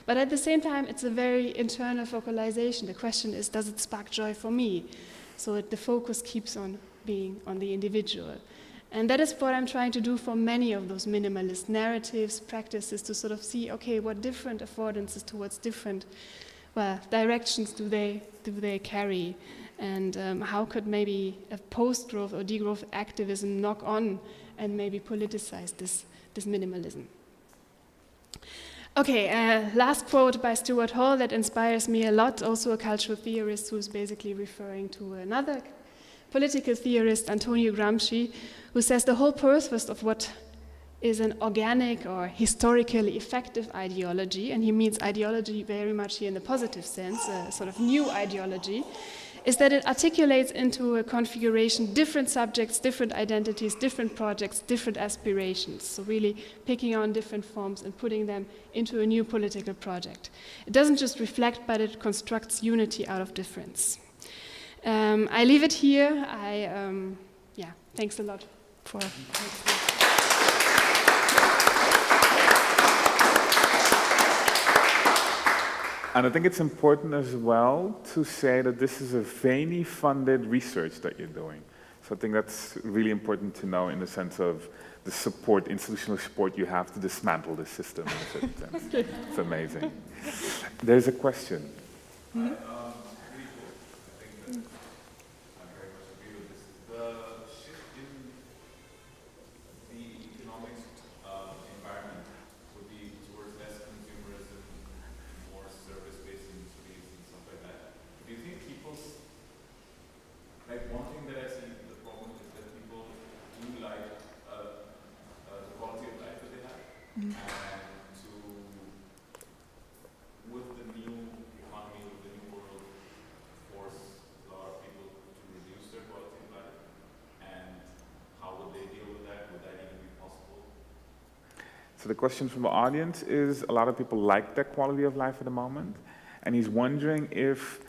But at the same time, it's a very internal focalization. The question is, does it spark joy for me? So that the focus keeps on being on the individual. And that is what I'm trying to do for many of those minimalist narratives, practices, to sort of see, okay, what different affordances towards different directions do they carry? And how could maybe a post-growth or degrowth activism knock on and maybe politicize this minimalism? Okay, last quote by Stuart Hall that inspires me a lot, also a cultural theorist who's basically referring to another political theorist, Antonio Gramsci, who says the whole purpose of what is an organic or historically effective ideology, and he means ideology very much here in the positive sense, a sort of new ideology, is that it articulates into a configuration different subjects, different identities, different projects, different aspirations. So really picking on different forms and putting them into a new political project. It doesn't just reflect, but it constructs unity out of difference. I leave it here. Thanks a lot for listening. And I think it's important as well to say that this is a Veni-funded research that you're doing. So I think that's really important to know in the sense of the support, institutional support you have to dismantle this system in a certain sense. It's amazing. There's a question. Really cool. I think that I very much agree with this. The shift in the economic environment would be towards less consumerism, more service-based industries and stuff like that. Do you think people's, like one thing that I see the problem is that people do like the quality of life that they have, and with the new economy, with the new world, force a lot of people to reduce their quality of life, and how would they deal with that? Would that even be possible? So the question from the audience is, a lot of people like their quality of life at the moment, and he's wondering if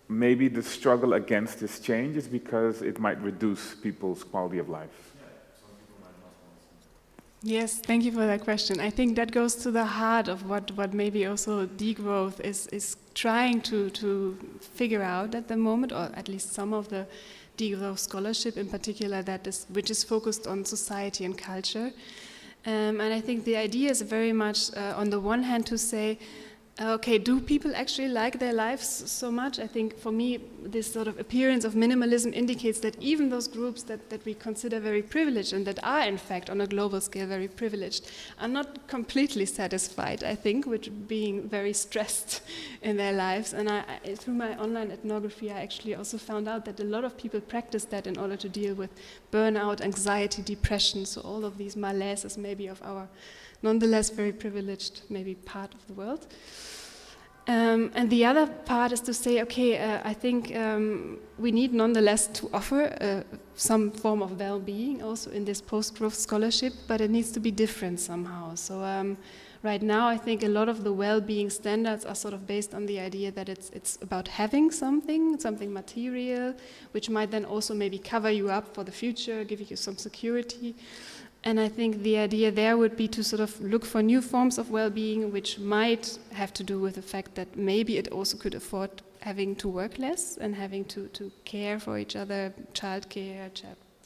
maybe the struggle against this change is because it might reduce people's quality of life. Some people might not want to. Yes, thank you for that question. I think that goes to the heart of what maybe also degrowth is trying to figure out at the moment, or at least some of the degrowth scholarship in particular, which is focused on society and culture. And I think the idea is very much, on the one hand, to say, okay, do people actually like their lives so much? I think for me, this sort of appearance of minimalism indicates that even those groups that we consider very privileged and that are in fact on a global scale very privileged are not completely satisfied, I think, with being very stressed in their lives. And through my online ethnography, I actually also found out that a lot of people practice that in order to deal with burnout, anxiety, depression, so all of these malaises maybe of our nonetheless very privileged maybe part of the world. And the other part is to say, okay, I think we need nonetheless to offer some form of well-being also in this post-growth scholarship, but it needs to be different somehow. So right now I think a lot of the well-being standards are sort of based on the idea that it's about having something material, which might then also maybe cover you up for the future, give you some security. And I think the idea there would be to sort of look for new forms of well-being, which might have to do with the fact that maybe it also could afford having to work less and having to care for each other, childcare,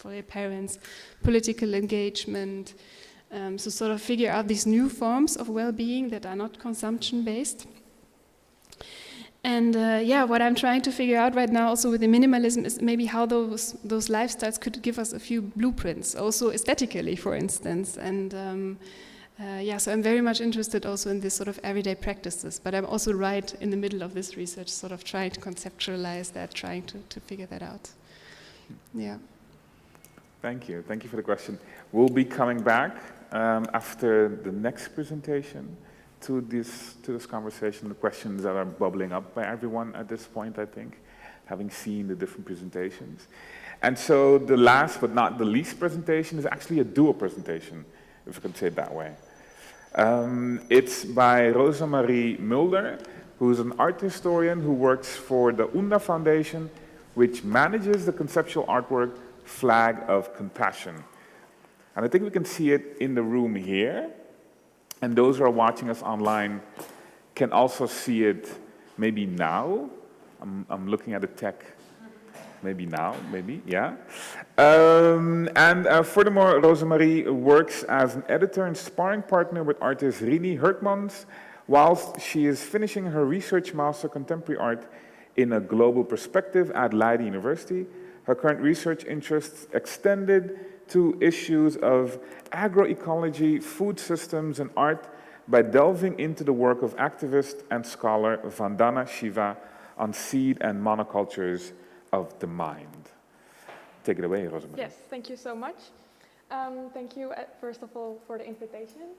for their parents, political engagement, so sort of figure out these new forms of well-being that are not consumption-based. And what I'm trying to figure out right now also with the minimalism is maybe how those lifestyles could give us a few blueprints, also aesthetically, for instance. And so I'm very much interested also in this sort of everyday practices, but I'm also right in the middle of this research, sort of trying to conceptualize that, trying to figure that out. Yeah. Thank you. Thank you for the question. We'll be coming back after the next presentation to this conversation, the questions that are bubbling up by everyone at this point, I think, having seen the different presentations. And so the last but not the least presentation is actually a dual presentation, if I can say it that way. It's by Rosa Marie Mulder, who's an art historian who works for the UNDA Foundation, which manages the conceptual artwork Flag of Compassion. And I think we can see it in the room here. And those who are watching us online can also see it maybe now. I'm looking at the tech. Maybe now, maybe, yeah. Furthermore, Rosemarie works as an editor and sparring partner with artist Rini Hertmans, whilst she is finishing her research master contemporary art in a global perspective at Leiden University. Her current research interests extended to issues of agroecology, food systems, and art by delving into the work of activist and scholar Vandana Shiva on seed and monocultures of the mind. Take it away, Rosemarie. Yes, thank you so much. Thank you, first of all, for the invitation.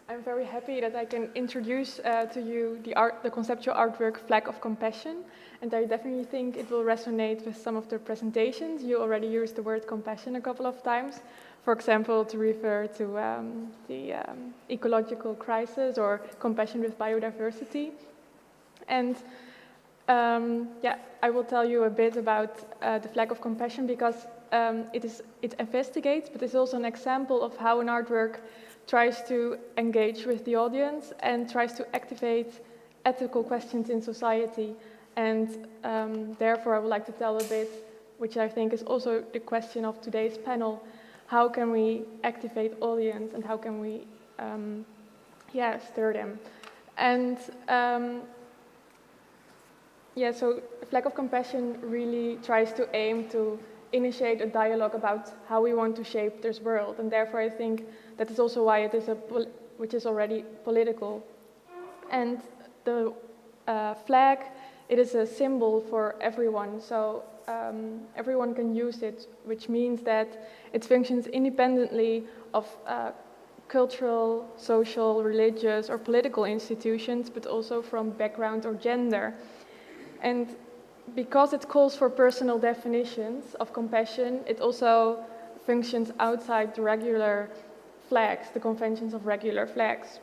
I'm very happy that I can introduce to you the conceptual artwork Flag of Compassion, and I definitely think it will resonate with some of the presentations. You already used the word compassion a couple of times, for example, to refer to the ecological crisis or compassion with biodiversity. And I will tell you a bit about the Flag of Compassion because it investigates, but it's also an example of how an artwork tries to engage with the audience and tries to activate ethical questions in society. And therefore, I would like to tell a bit, which I think is also the question of today's panel, how can we activate audience and how can we stir them? And so Flag of Compassion really tries to aim to initiate a dialogue about how we want to shape this world, and therefore I think that is also why it is which is already political. And the flag, it is a symbol for everyone, so everyone can use it, which means that it functions independently of cultural, social, religious, or political institutions, but also from background or gender. And because it calls for personal definitions of compassion, it also functions outside the regular flags, the conventions of regular flags.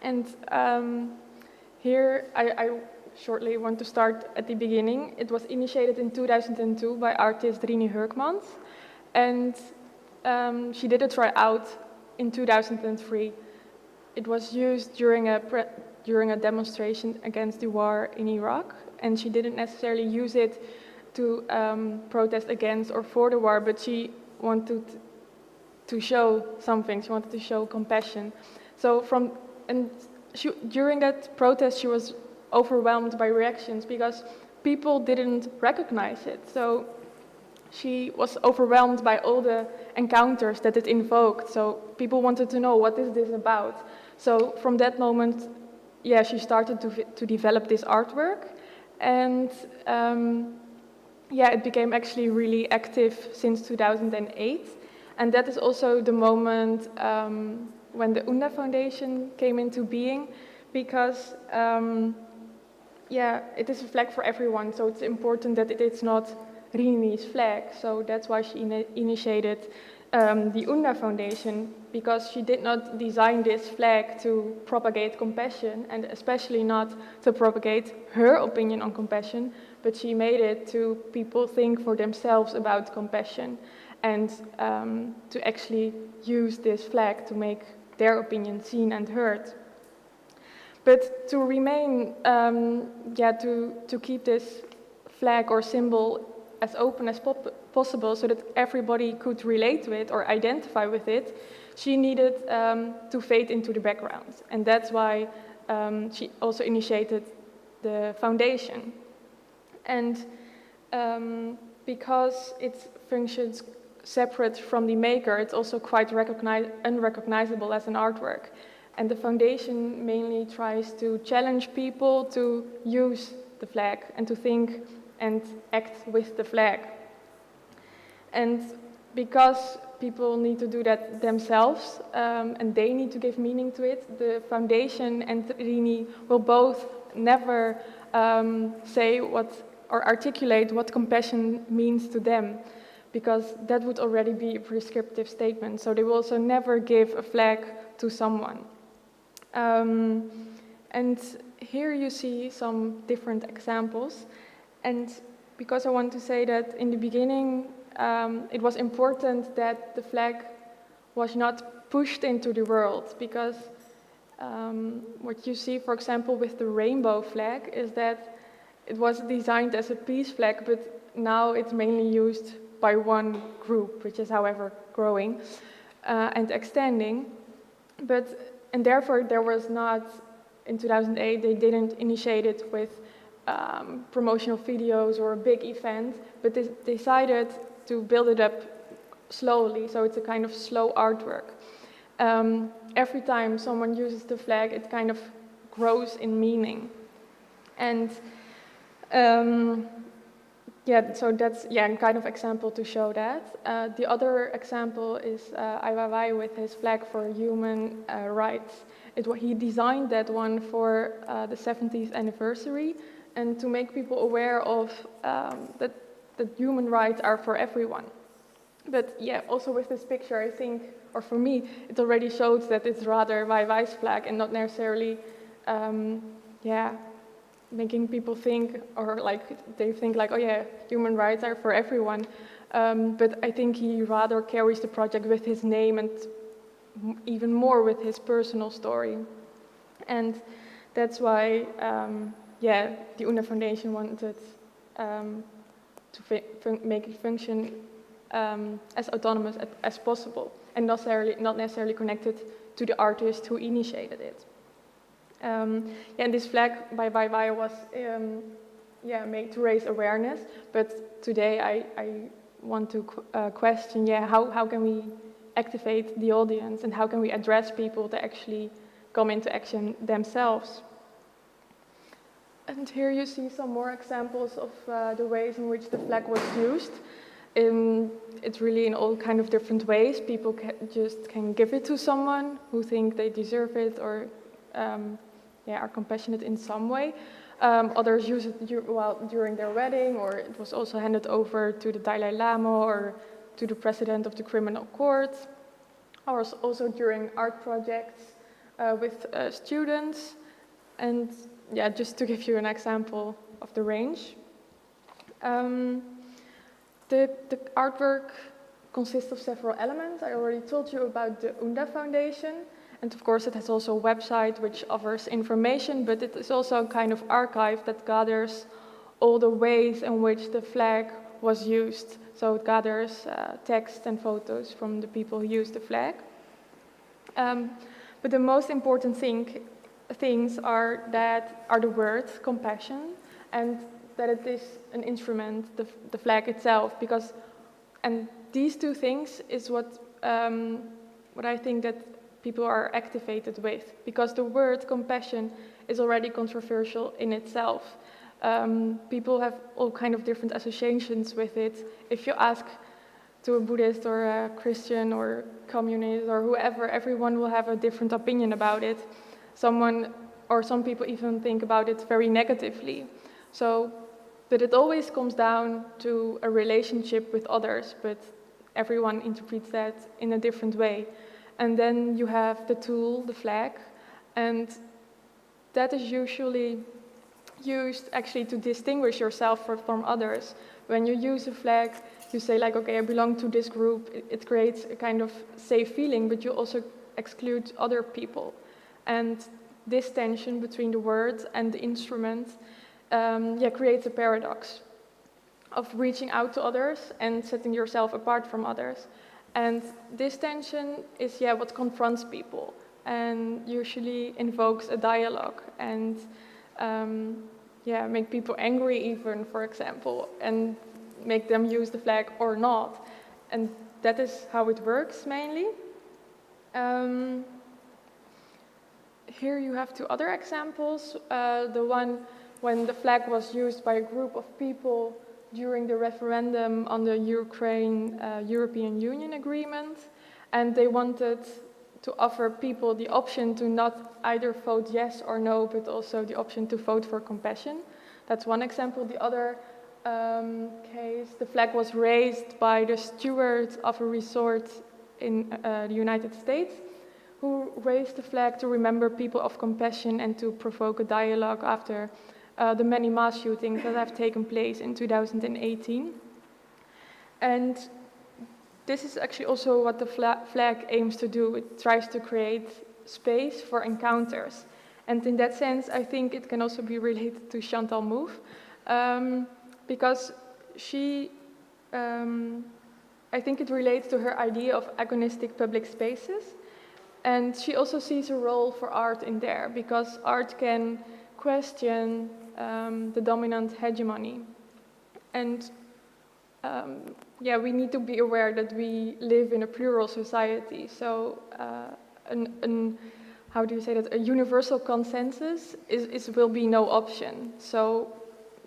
And here I shortly want to start at the beginning. It was initiated in 2002 by artist Rini Hertmans, and she did a tryout in 2003. It was used during a demonstration against the war in Iraq, and she didn't necessarily use it to protest against or for the war, but she wanted to show something. She wanted to show compassion. So during that protest, she was overwhelmed by reactions because people didn't recognize it. So she was overwhelmed by all the encounters that it invoked. So people wanted to know, what is this about? So from that moment, she started to develop this artwork. And it became actually really active since 2008. And that is also the moment when the UNDA Foundation came into being, because it is a flag for everyone, so it's important that it's not Rini's flag. So that's why she initiated the UNDA Foundation, because she did not design this flag to propagate compassion, and especially not to propagate her opinion on compassion, but she made it to people think for themselves about compassion, and to actually use this flag to make their opinion seen and heard. But to remain, to keep this flag or symbol as open as possible so that everybody could relate to it or identify with it, she needed to fade into the background. And that's why she also initiated the foundation. And because it functions separate from the maker, it's also quite unrecognizable as an artwork. And the foundation mainly tries to challenge people to use the flag and to think and act with the flag. And because people need to do that themselves and they need to give meaning to it, the foundation and Rini will both never say what or articulate what compassion means to them, because that would already be a prescriptive statement. So they will also never give a flag to someone. And here you see some different examples. And because I want to say that in the beginning, it was important that the flag was not pushed into the world, because what you see, for example, with the rainbow flag is that it was designed as a peace flag, but now it's mainly used by one group, which is, however, growing and extending. And therefore, there was not, in 2008, they didn't initiate it with promotional videos or a big event, but they decided to build it up slowly, so it's a kind of slow artwork. Every time someone uses the flag, it kind of grows in meaning. And so that's a kind of example to show that. The other example is Ai Weiwei with his flag for human rights. He designed that one for the 70th anniversary, and to make people aware of that human rights are for everyone. But yeah, also with this picture, I think, or for me, it already shows that it's rather Weiwei's flag and not necessarily, making people think, or like they think like, oh yeah, human rights are for everyone. But I think he rather carries the project with his name and even more with his personal story. And that's why, the UNA Foundation wanted to make it function as autonomous as possible, and not necessarily connected to the artist who initiated it. And this flag by Weiwei was made to raise awareness, but today I want to question, how can we activate the audience, and how can we address people to actually come into action themselves? And here you see some more examples of the ways in which the flag was used. It's really in all kind of different ways. People can give it to someone who think they deserve it, or are compassionate in some way. Others use it during their wedding, or it was also handed over to the Dalai Lama or to the president of the criminal court, or also during art projects with students. And just to give you an example of the range. The artwork consists of several elements. I already told you about the UNDA Foundation. And of course, it has also a website which offers information, but it is also a kind of archive that gathers all the ways in which the flag was used. So it gathers text and photos from the people who use the flag. But the most important things are the word compassion, and that it is an instrument, the flag itself, and these two things is what I think that people are activated with, because the word compassion is already controversial in itself. People have all kind of different associations with it. If you ask to a Buddhist or a Christian or communist or whoever, everyone will have a different opinion about it. Some people even think about it very negatively. But it always comes down to a relationship with others, but everyone interprets that in a different way. And then you have the tool, the flag, and that is usually used actually to distinguish yourself from others. When you use a flag, you say like, okay, I belong to this group. It creates a kind of safe feeling, but you also exclude other people. And this tension between the words and the instrument creates a paradox. of reaching out to others and setting yourself apart from others. And this tension is, yeah, what confronts people and usually invokes a dialogue and, yeah, make people angry even, for example, and make them use the flag or not. And that is how it works mainly. Here you have two other examples. The one when the flag was used by a group of people during the referendum on the Ukraine-European Union agreement, and they wanted to offer people the option to not either vote yes or no, but also the option to vote for compassion. That's one example. The other case, the flag was raised by the steward of a resort in the United States, who raised the flag to remember people of compassion and to provoke a dialogue after the many mass shootings that have taken place in 2018. And this is actually also what the flag aims to do. It tries to create space for encounters. And in that sense, I think it can also be related to Chantal Mouffe, because she, I think it relates to her idea of agonistic public spaces. And she also sees a role for art in there, because art can question the dominant hegemony. And yeah, we need to be aware that we live in a plural society. So how do you say that? A universal consensus will be no option. So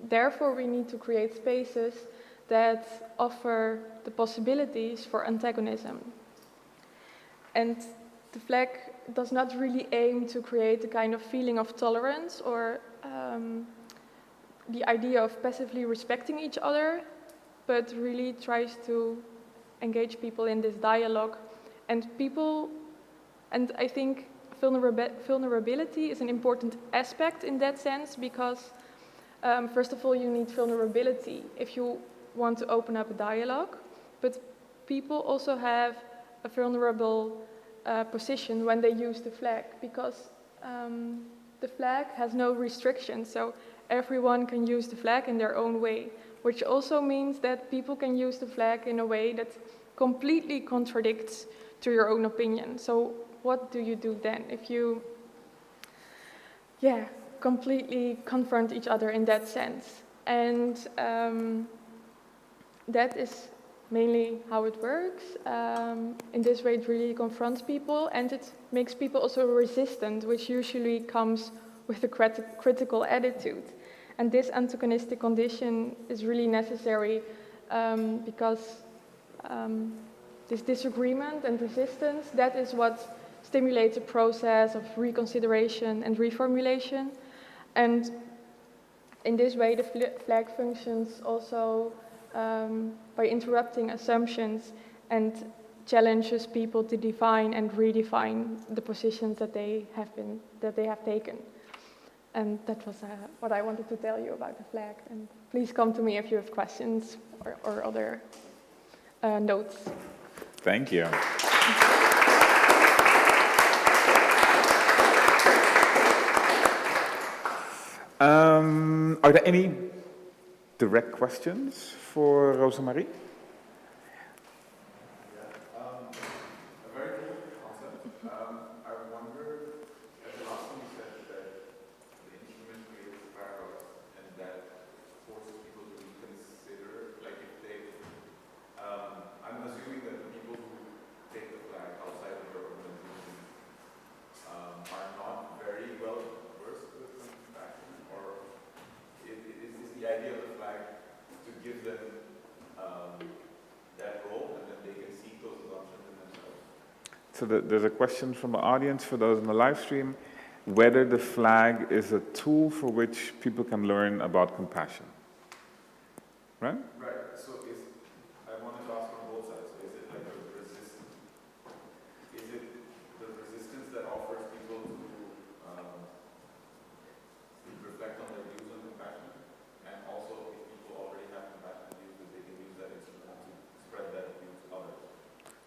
therefore, we need to create spaces that offer the possibilities for antagonism. And the flag does not really aim to create a kind of feeling of tolerance or the idea of passively respecting each other, but really tries to engage people in this dialogue. And I think vulnerability is an important aspect in that sense, because first of all, you need vulnerability if you want to open up a dialogue, but people also have a vulnerable position when they use the flag, because the flag has no restrictions, so everyone can use the flag in their own way, which also means that people can use the flag in a way that completely contradicts to your own opinion. So what do you do then if you, yeah, completely confront each other in that sense? And that is mainly how it works. In this way, it really confronts people, and it makes people also resistant, which usually comes with a critical attitude. And this antagonistic condition is really necessary because this disagreement and resistance, that is what stimulates a process of reconsideration and reformulation. And in this way, the flag functions also by interrupting assumptions and challenges people to define and redefine the positions that they have taken. And that was what I wanted to tell you about the flag. And please come to me if you have questions or other notes. Thank you. Are there any direct questions for Rosemarie? A very cool concept. I wonder, at the last one you said that the instrument creates a paradox and that forces people to reconsider, like if they, I'm assuming that the people who take the flag outside of their organization are not very well versed with compassion, or is the idea of the flag to give them that role, and then they can seek those assumptions in themselves? So there's a question from the audience for those in the live stream, whether the flag is a tool for which people can learn about compassion. Right? Right. So I wanted to ask on both sides. So is it like a resistance? Is it the resistance that offers people to reflect on their views on compassion? And also, if people already have compassion views, that they can use that instrument to spread that view to others?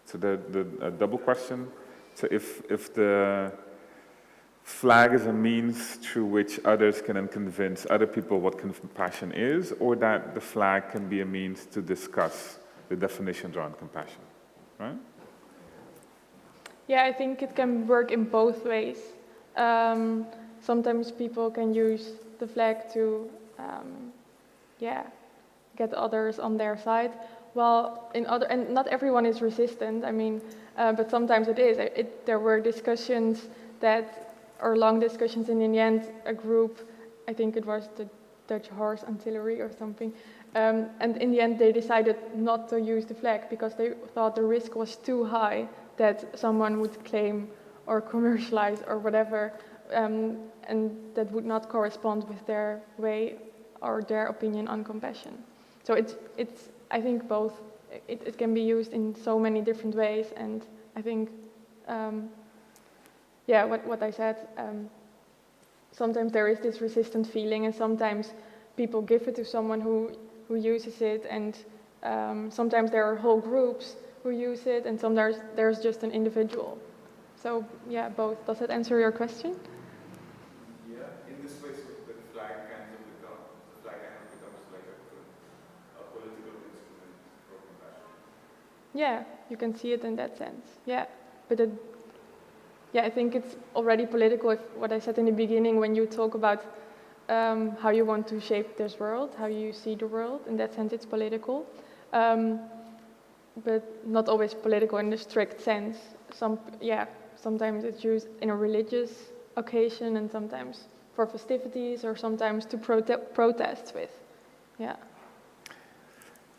So the double question. So if the flag is a means through which others can then convince other people what compassion is, or that the flag can be a means to discuss the definitions around compassion, right? Yeah, I think it can work in both ways. Sometimes people can use the flag to, get others on their side. Well, and not everyone is resistant. I mean, but sometimes it is. There were discussions or long discussions, and in the end, a group, I think it was the Dutch Horse Artillery or something, and in the end, they decided not to use the flag because they thought the risk was too high that someone would claim or commercialize or whatever, and that would not correspond with their way or their opinion on compassion. So it's I think both. It can be used in so many different ways, and I think, what I said. Sometimes there is this resistant feeling, and sometimes people give it to someone who uses it, and sometimes there are whole groups who use it, and sometimes there's just an individual. So yeah, both. Does that answer your question? Yeah, in this way, so the flag kind of becomes like a political instrument for compassion. Yeah, you can see it in that sense. Yeah, but I think it's already political. If what I said in the beginning, when you talk about how you want to shape this world, how you see the world, in that sense, it's political. But not always political in the strict sense. Sometimes it's used in a religious occasion, and sometimes for festivities, or sometimes to protest with. Yeah.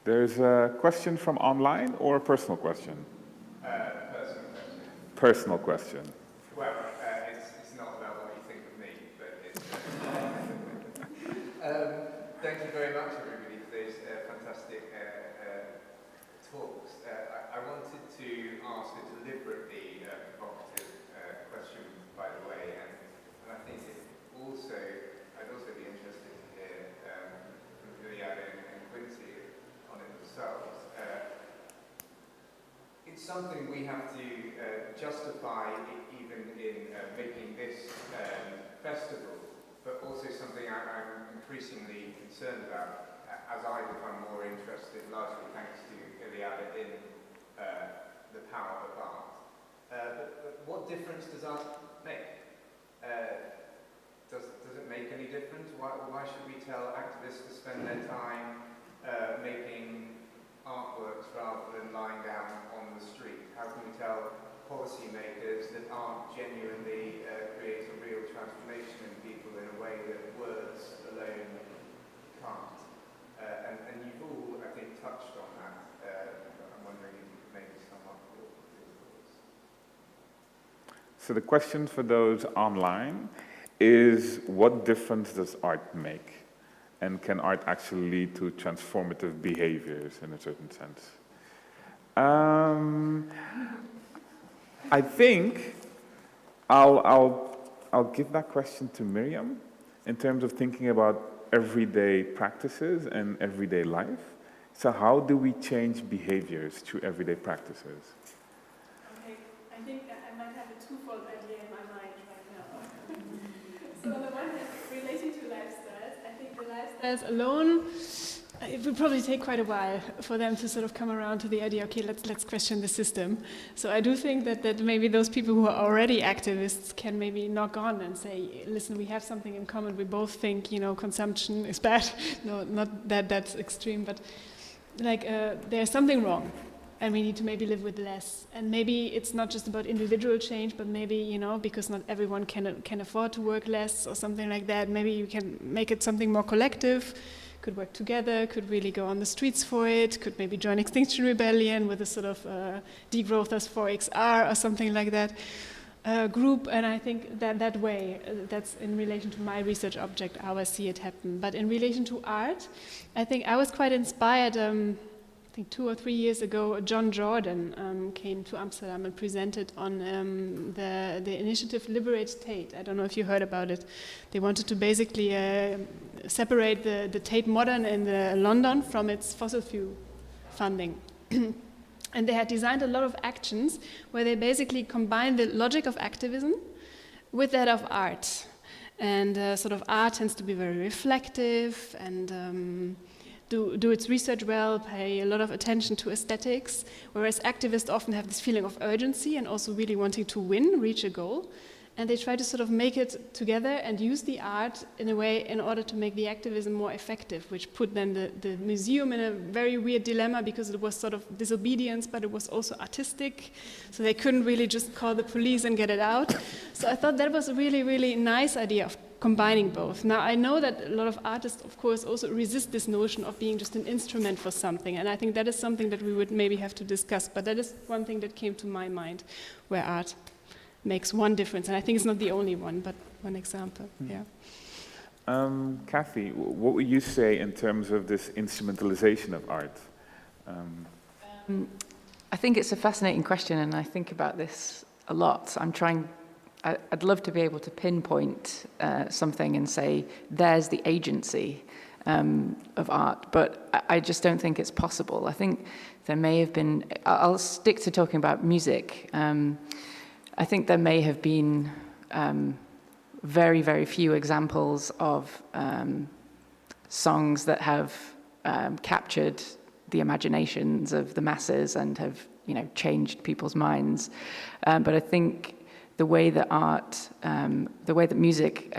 There's a question from online or a personal question? Personal question. Personal question. Well, it's not about what you think of me, but it's... thank you very much, everybody, for those fantastic talks. I wanted to ask a deliberately provocative question, by the way, and I think I'd also be interested to hear from Juliana and Quincy on it themselves. It's something we have to justify even in making this festival, but also something I'm increasingly concerned about as I become more interested, largely thanks to Iliada, in the power of art. But what difference does art make? Does it make any difference? Why should we tell activists to spend their time making artworks rather than lying down on the street? How can we tell policymakers that art genuinely creates a real transformation in people in a way that words alone can't? And you've all, I think, touched on that. I'm wondering if you could maybe sum up your thoughts. So the question for those online is, what difference does art make? And can art actually lead to transformative behaviors in a certain sense? I think I'll give that question to Miriam in terms of thinking about everyday practices and everyday life. So how do we change behaviors through everyday practices? Okay, I think I might have a twofold idea in my mind right now. So on the one hand, relating to lifestyles, I think the lifestyles alone, it will probably take quite a while for them to sort of come around to the idea, okay, let's question the system. So I do think that maybe those people who are already activists can maybe knock on and say, listen, we have something in common. We both think, consumption is bad. No, not that's extreme, but like there's something wrong. And we need to maybe live with less. And maybe it's not just about individual change, but maybe, because not everyone can afford to work less or something like that. Maybe you can make it something more collective. Could work together, could really go on the streets for it, could maybe join Extinction Rebellion with a sort of degrowthers for XR or something like that group. And I think that way, that's in relation to my research object, how I see it happen. But in relation to art, I think I was quite inspired. I think 2 or 3 years ago, John Jordan came to Amsterdam and presented on the initiative Liberate Tate. I don't know if you heard about it. They wanted to basically separate the Tate Modern in London from its fossil fuel funding. And they had designed a lot of actions where they basically combined the logic of activism with that of art. And sort of art tends to be very reflective and do its research well, pay a lot of attention to aesthetics, whereas activists often have this feeling of urgency and also really wanting to win, reach a goal. And they try to sort of make it together and use the art in a way in order to make the activism more effective, which put then the museum in a very weird dilemma because it was sort of disobedience, but it was also artistic. So they couldn't really just call the police and get it out. So I thought that was a really, really nice idea of combining both. Now, I know that a lot of artists, of course, also resist this notion of being just an instrument for something. And I think that is something that we would maybe have to discuss. But that is one thing that came to my mind, where art makes one difference, and I think it's not the only one, but one example. Yeah. Kathy, what would you say in terms of this instrumentalization of art? I think it's a fascinating question, and I think about this a lot. I'd love to be able to pinpoint something and say, there's the agency of art, but I just don't think it's possible. I think there may have been, I'll stick to talking about music. I think there may have been very, very few examples of songs that have captured the imaginations of the masses and have, changed people's minds. But I think the way that art, the way that music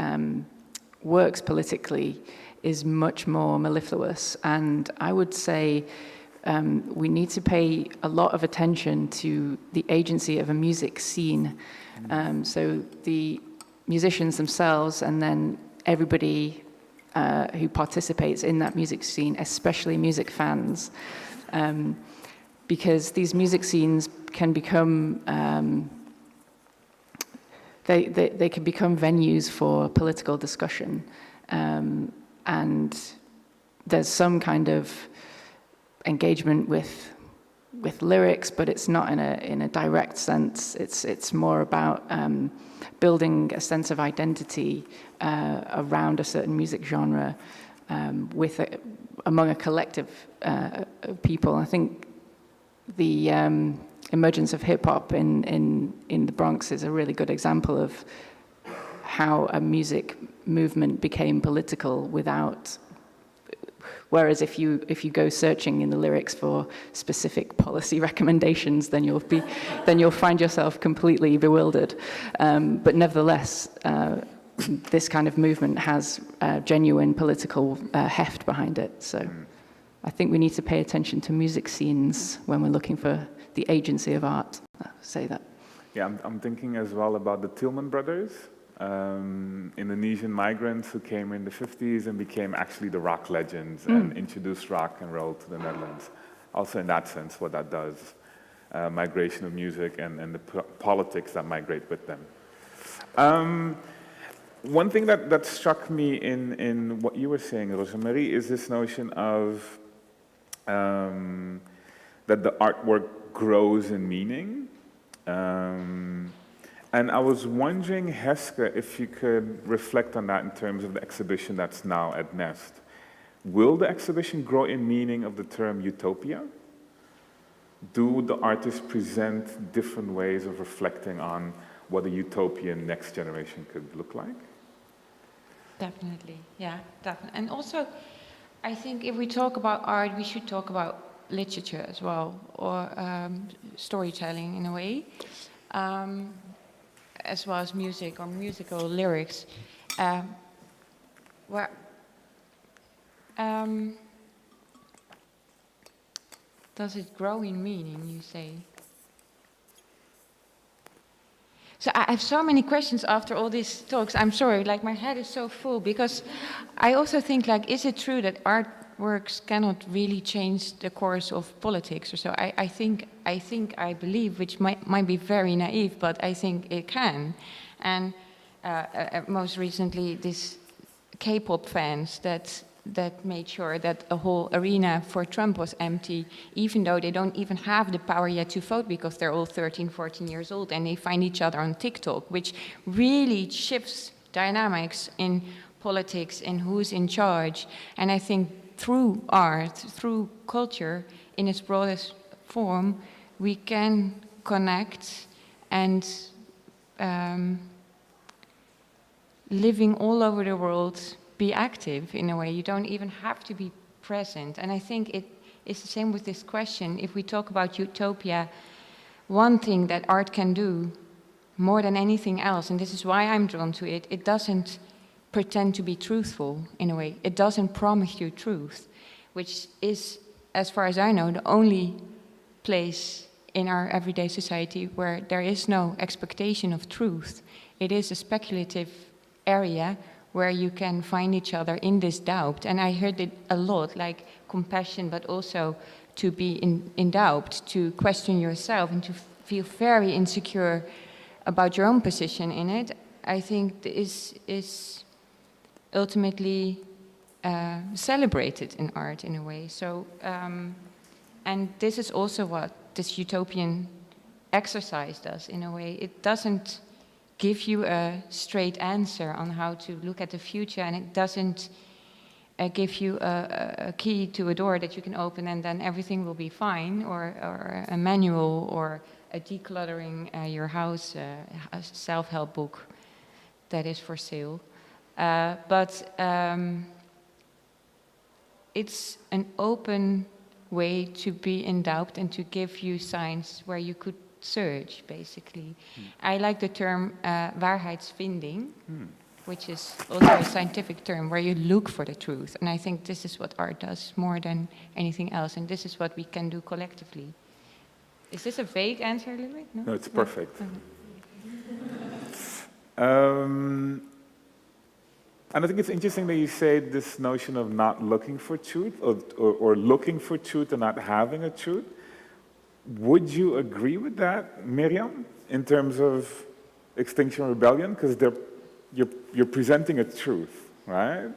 works politically is much more mellifluous. And I would say we need to pay a lot of attention to the agency of a music scene. So the musicians themselves and then everybody who participates in that music scene, especially music fans, because these music scenes can become, they can become venues for political discussion. And there's some kind of engagement with lyrics, but it's not in a direct sense. It's more about building a sense of identity around a certain music genre among a collective of people. I think the emergence of hip hop in the Bronx is a really good example of how a music movement became political without. Whereas if you go searching in the lyrics for specific policy recommendations, then you'll find yourself completely bewildered. But nevertheless, this kind of movement has genuine political heft behind it. So I think we need to pay attention to music scenes when we're looking for the agency of art. I'll say that. Yeah, I'm thinking as well about the Tillman brothers. Indonesian migrants who came in the 50s and became actually the rock legends and introduced rock and roll to the Netherlands. Also in that sense, what that does, migration of music and the politics that migrate with them. One thing that struck me in what you were saying, Rosemarie, is this notion of that the artwork grows in meaning. And I was wondering, Heske, if you could reflect on that in terms of the exhibition that's now at Nest. Will the exhibition grow in meaning of the term utopia? Do the artists present different ways of reflecting on what a utopian next generation could look like? Definitely, yeah, definitely. And also, I think if we talk about art, we should talk about literature as well, or storytelling in a way. As well as music or musical lyrics, where does it grow in meaning, you say? So I have so many questions after all these talks. I'm sorry, like my head is so full, because I also think, like, is it true that artworks cannot really change the course of politics or so? I believe, which might be very naive, but I think it can. And most recently, these K-pop fans that made sure that a whole arena for Trump was empty, even though they don't even have the power yet to vote because they're all 13, 14 years old and they find each other on TikTok, which really shifts dynamics in politics and who's in charge. And I think through art, through culture, in its broadest form, we can connect and living all over the world, be active in a way. You don't even have to be present. And I think it is the same with this question. If we talk about utopia, one thing that art can do more than anything else, and this is why I'm drawn to it, it doesn't pretend to be truthful in a way. It doesn't promise you truth, which is, as far as I know, the only place in our everyday society where there is no expectation of truth. It is a speculative area where you can find each other in this doubt. And I heard it a lot, like compassion, but also to be in doubt, to question yourself and to feel very insecure about your own position in it. I think is ultimately celebrated in art in a way. So, and this is also what this utopian exercise does in a way. It doesn't give you a straight answer on how to look at the future, and it doesn't give you a key to a door that you can open and then everything will be fine, or a manual, or a decluttering your house, a self-help book that is for sale. But it's an open way to be in doubt and to give you signs where you could search, basically. I like the term waarheidsvinding, which is also a scientific term where you look for the truth. And I think this is what art does more than anything else. And this is what we can do collectively. Is this a vague answer, a little bit? No, it's perfect. And I think it's interesting that you say this notion of not looking for truth, or looking for truth and not having a truth. Would you agree with that, Miriam, in terms of Extinction Rebellion? Because you're presenting a truth, right? Of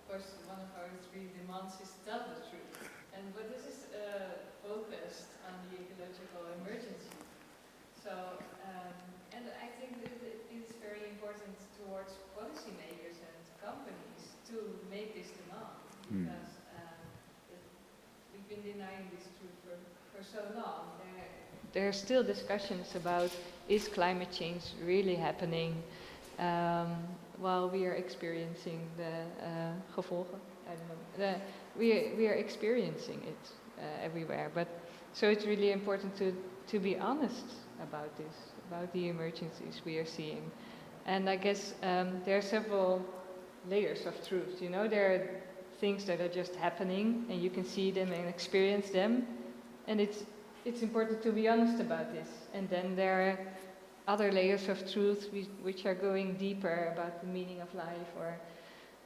course, one of our three demands is tell the truth. But this is focused on the ecological emergency. So, and I think that it is very important towards policymakers and companies to make this demand, because we've been denying this truth for so long. There are still discussions about, is climate change really happening while we are experiencing the gevolgen? I don't know. We are experiencing it everywhere. But so it's really important to be honest about this, about the emergencies we are seeing. And I guess there are several layers of truth. You know, there are things that are just happening, and you can see them and experience them, and it's important to be honest about this. And then there are other layers of truth which are going deeper about the meaning of life, or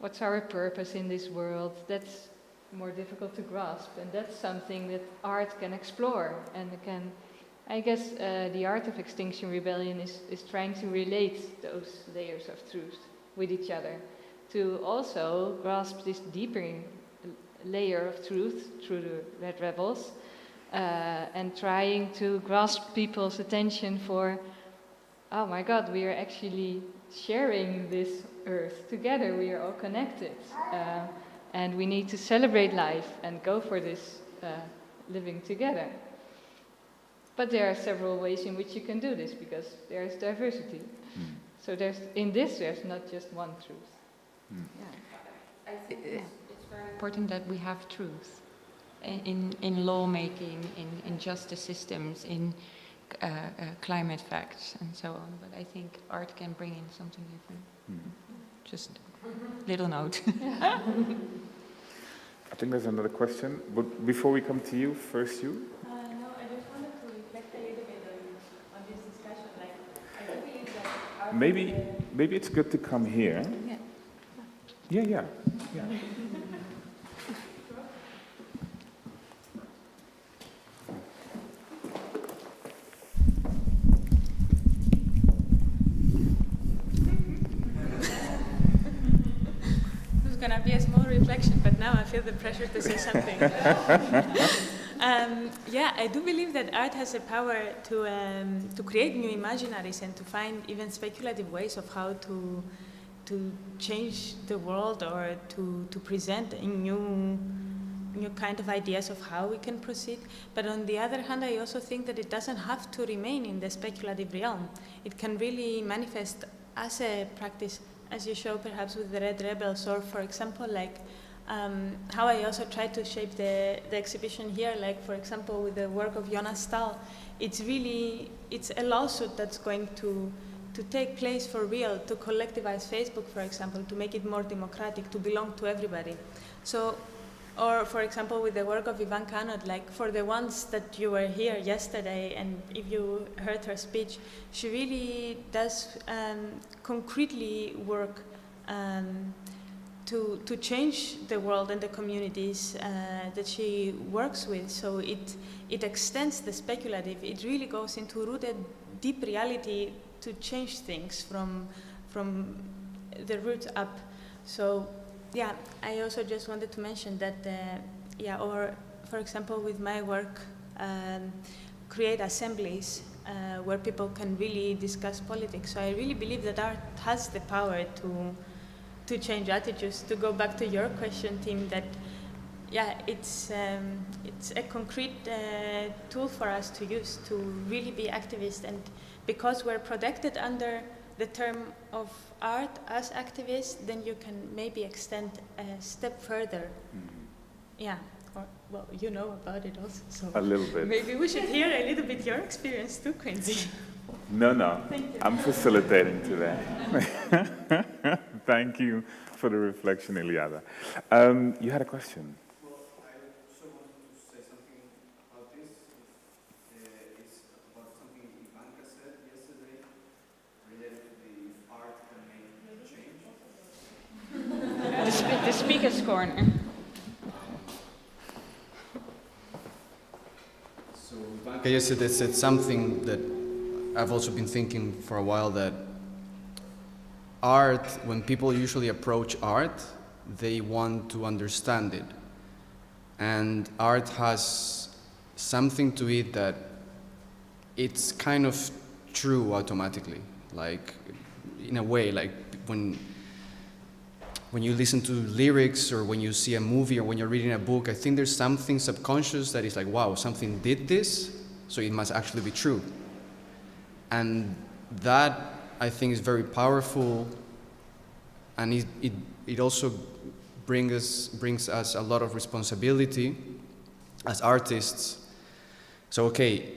what's our purpose in this world. That's more difficult to grasp, and that's something that art can explore and can. I guess the art of Extinction Rebellion is trying to relate those layers of truth with each other, to also grasp this deeper layer of truth through the Red Rebels, and trying to grasp people's attention for, oh my God, we are actually sharing this earth together, we are all connected, and we need to celebrate life and go for this living together. But there are several ways in which you can do this, because there is diversity. So there's not just one truth. Yeah. I think it's very important that we have truth in lawmaking, in justice systems, in climate facts, and so on. But I think art can bring in something different. Just little note. I think there's another question. But before we come to you, first you. No, I just wanted to reflect a little bit on this discussion. Like, I do believe that art Maybe it's good to come here. Yeah. Gonna be a small reflection, but now I feel the pressure to say something. I do believe that art has a power to create new imaginaries and to find even speculative ways of how to change the world, or to present new kind of ideas of how we can proceed. But on the other hand, I also think that it doesn't have to remain in the speculative realm. It can really manifest as a practice, as you show perhaps with the Red Rebels, or for example, like how I also try to shape the exhibition here, like for example with the work of Jonas Stahl, it's a lawsuit that's going to take place for real, to collectivize Facebook, for example, to make it more democratic, to belong to everybody. So, or for example with the work of Ivan Kanot, like for the ones that you were here yesterday, and if you heard her speech, she really does concretely work to change the world and the communities that she works with. So it extends the speculative. It really goes into rooted, deep reality to change things from the roots up. So yeah, I also just wanted to mention that, or for example with my work, create assemblies where people can really discuss politics. So I really believe that art has the power to change attitudes. To go back to your question, Tim, that it's a concrete tool for us to use to really be activists, and because we're protected under the term of art as activists, then you can maybe extend a step further. Yeah, or, well, you know about it also, so A little bit. maybe we should hear a little bit your experience too, Quincy. No, Thank you. I'm facilitating today. Thank you for the reflection, Iliada. You had a question. Well, I also wanted to say something about this. It's about something Ivanka said yesterday related to the art can make change. The speaker's corner. So Ivanka yesterday said something that I've also been thinking for a while, that art, when people usually approach art, they want to understand it. And art has something to it that it's kind of true automatically. Like, in a way, like when you listen to lyrics, or when you see a movie, or when you're reading a book, I think there's something subconscious that is like, wow, something did this, so it must actually be true. And that, I think, is very powerful, and it also brings us a lot of responsibility as artists. So, okay,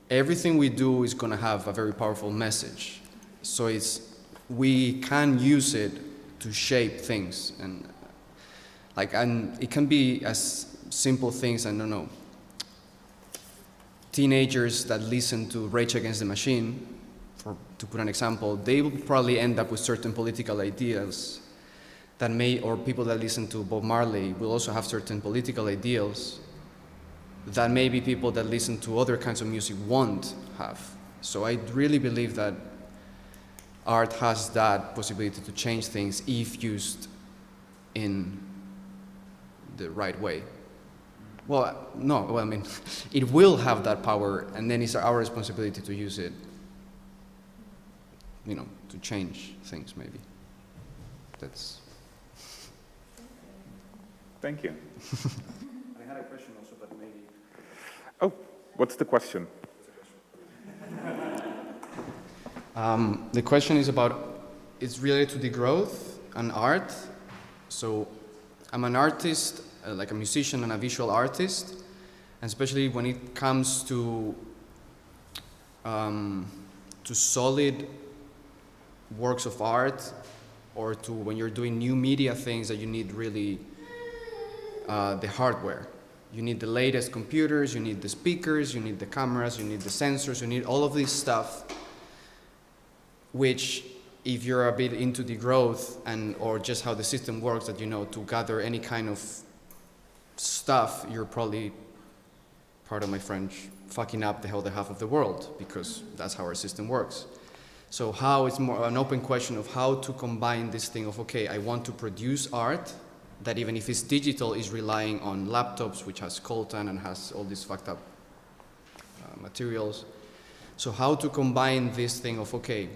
everything we do is going to have a very powerful message. So we can use it to shape things, and it can be as simple things, I don't know, teenagers that listen to Rage Against the Machine, to put an example, they will probably end up with certain political ideas that or people that listen to Bob Marley will also have certain political ideals that maybe people that listen to other kinds of music won't have. So I really believe that art has that possibility to change things if used in the right way. Well, no, well, I mean, it will have that power, and then it's our responsibility to use it, to change things, maybe. That's... Thank you. I had a question also, but maybe... Oh, what's the question? The question is it's related to degrowth and art. So I'm an artist, like a musician and a visual artist, and especially when it comes to solid works of art, or to when you're doing new media things that you need really the hardware. You need the latest computers, you need the speakers, you need the cameras, you need the sensors, you need all of this stuff, which if you're a bit into degrowth or just how the system works, that to gather any kind of stuff, you're probably, pardon my French, fucking up the other half of the world, because that's how our system works. So it's more an open question of how to combine this thing of, okay, I want to produce art that even if it's digital is relying on laptops, which has coltan and has all these fucked up materials. So how to combine this thing of, okay,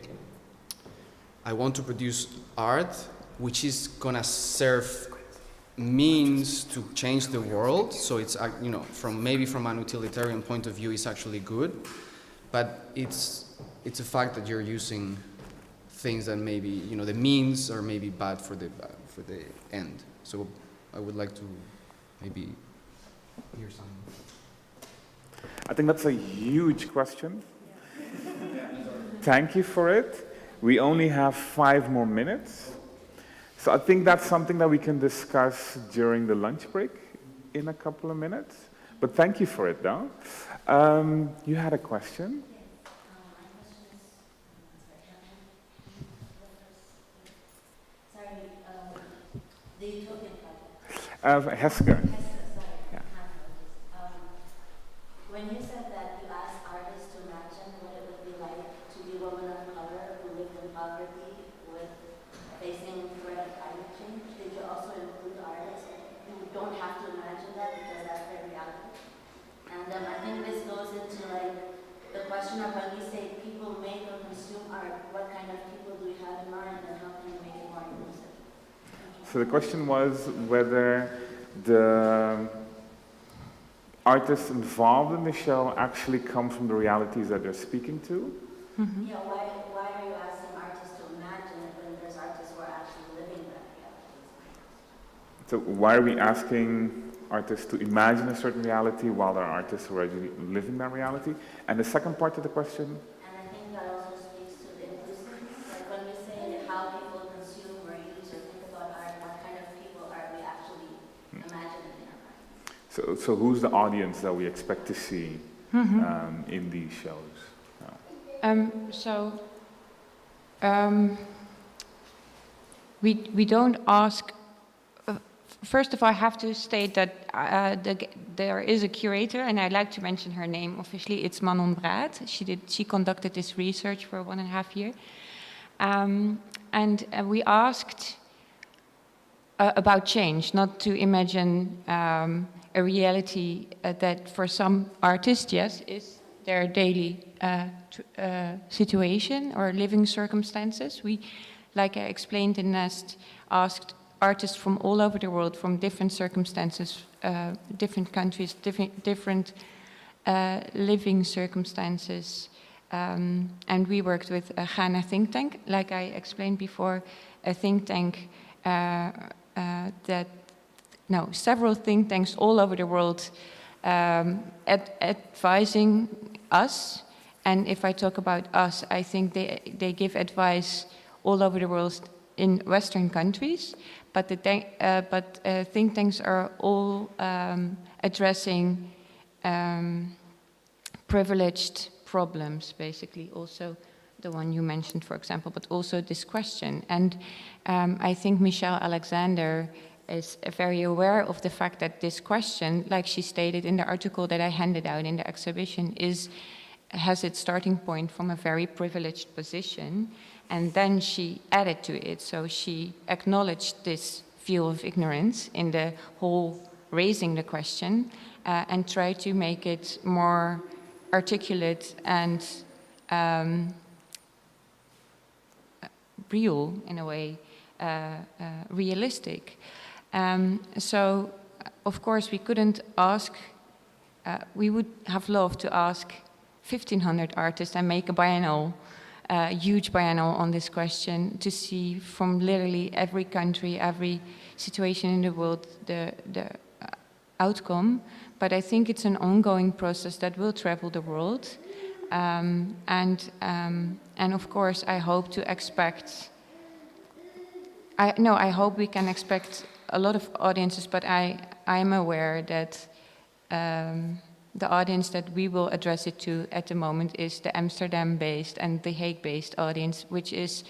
I want to produce art which is gonna serve means to change the world. So it's, from an utilitarian point of view, it's actually good, but it's a fact that you're using things that maybe, you know, the means are maybe bad for the end. So I would like to maybe hear some. I think that's a huge question. Thank you for it. We only have 5 more minutes. So I think that's something that we can discuss during the lunch break in a couple of minutes. But thank you for it, though. You had a question? The Utopian project. Hesker. Yeah. When you said that you asked artists to imagine what it would be like to be a woman of color who lived in poverty with facing threat of climate change, did you also include artists who don't have to imagine that because that's their reality? And I think this goes into like the question of when we say people make or consume art, what kind of people do we have in mind and how can we make it more inclusive? So the question was whether the artists involved in the show actually come from the realities that they're speaking to. Mm-hmm. Yeah, why are you asking artists to imagine it when there's artists who are actually living that reality? So why are we asking artists to imagine a certain reality while there are artists who are already living that reality? And the second part of the question? And I think that also speaks to the inclusiveness. Like when we say how people consume or use or think about art, what kind of people are we actually imagining in our mind? So who's the audience that we expect to see in these shows? We don't ask. First of all, I have to state that there is a curator, and I'd like to mention her name officially. It's Manon Braat. She conducted this research for 1.5 years, and we asked about change, not to imagine a reality that for some artists, yes, is their daily situation or living circumstances. We, like I explained in Nest, asked artists from all over the world, from different circumstances, different countries, different living circumstances. And we worked with a Ghana think tank, like I explained before, a think tank several think tanks all over the world advising us. And if I talk about us, I think they give advice all over the world in Western countries, but think tanks are all addressing privileged problems, basically, also the one you mentioned, for example, but also this question. And I think Michelle Alexander is very aware of the fact that this question, like she stated in the article that I handed out in the exhibition, has its starting point from a very privileged position, and then she added to it. So she acknowledged this view of ignorance in the whole raising the question and tried to make it more articulate and real, in a way, realistic. So, of course, we couldn't ask, we would have loved to ask 1,500 artists and make a biennial, huge biennial on this question to see from literally every country, every situation in the world, the outcome. But I think it's an ongoing process that will travel the world. And of course, I hope to expect, I hope we can expect a lot of audiences, but I'm aware that the audience that we will address it to at the moment is the Amsterdam-based and the Hague-based audience, which is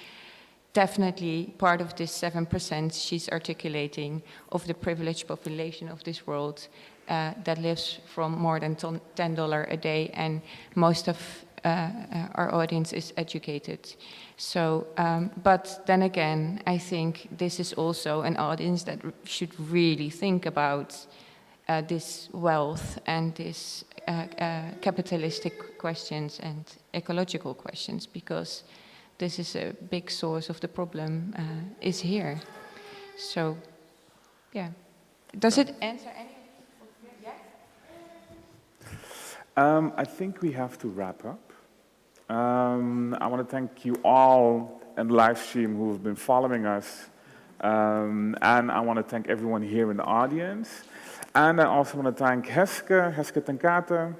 definitely part of this 7% she's articulating of the privileged population of this world that lives from more than $10 a day, and most of our audience is educated. So, but then again, I think this is also an audience that should really think about this wealth and this capitalistic questions and ecological questions, because this is a big source of the problem is here. So, yeah. Does it answer any? Yeah? I think we have to wrap up. I want to thank you all and live stream who have been following us. And I want to thank everyone here in the audience. And I also want to thank Heske ten Kate.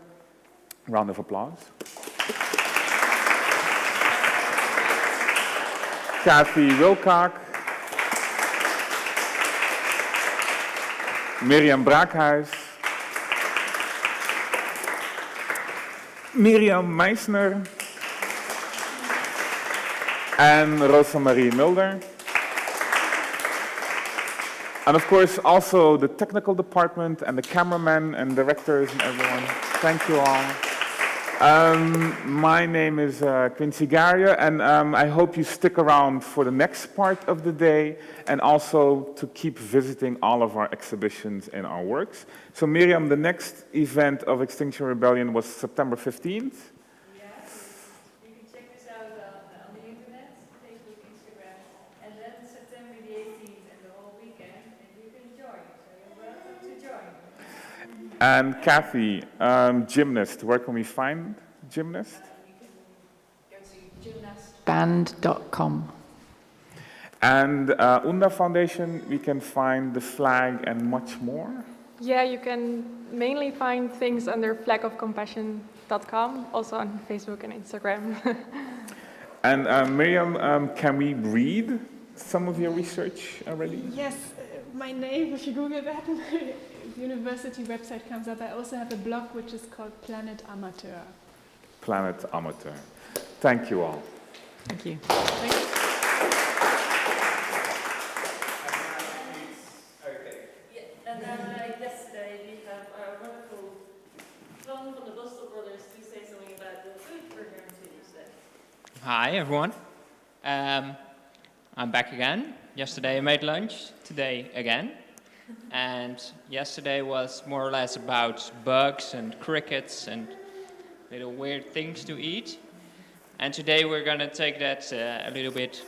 Round of applause. Kathy Wilcock. Mirjam Braakhuis. Mirjam Meisner. And Rosa Marie Mulder. And of course, also the technical department and the cameramen and directors and everyone. Thank you all. My name is Quincy Garia, and I hope you stick around for the next part of the day and also to keep visiting all of our exhibitions and our works. So Miriam, the next event of Extinction Rebellion was September 15th. Yes, you can check this out on the internet, Facebook, Instagram, and then September the 18th and the whole weekend, and you can join, so you're welcome to join. And Kathy, gymnast, where can we find gymnast? You can go to gymnastband.com. And Unda Foundation, we can find the flag and much more. Yeah, you can mainly find things under flagofcompassion.com, also on Facebook and Instagram. And Miriam, can we read some of your research already? Yes, my name, if you Google that, the university website comes up. I also have a blog which is called Planet Amateur. Planet Amateur. Thank you all. Thank you. Thank you. And then yesterday we have our wonderful Tom from the Boston Brothers to say something about the food we're going to use today. Hi everyone. I'm back again. Yesterday I made lunch, today again. And yesterday was more or less about bugs and crickets and little weird things to eat. And today we're going to take that a little bit,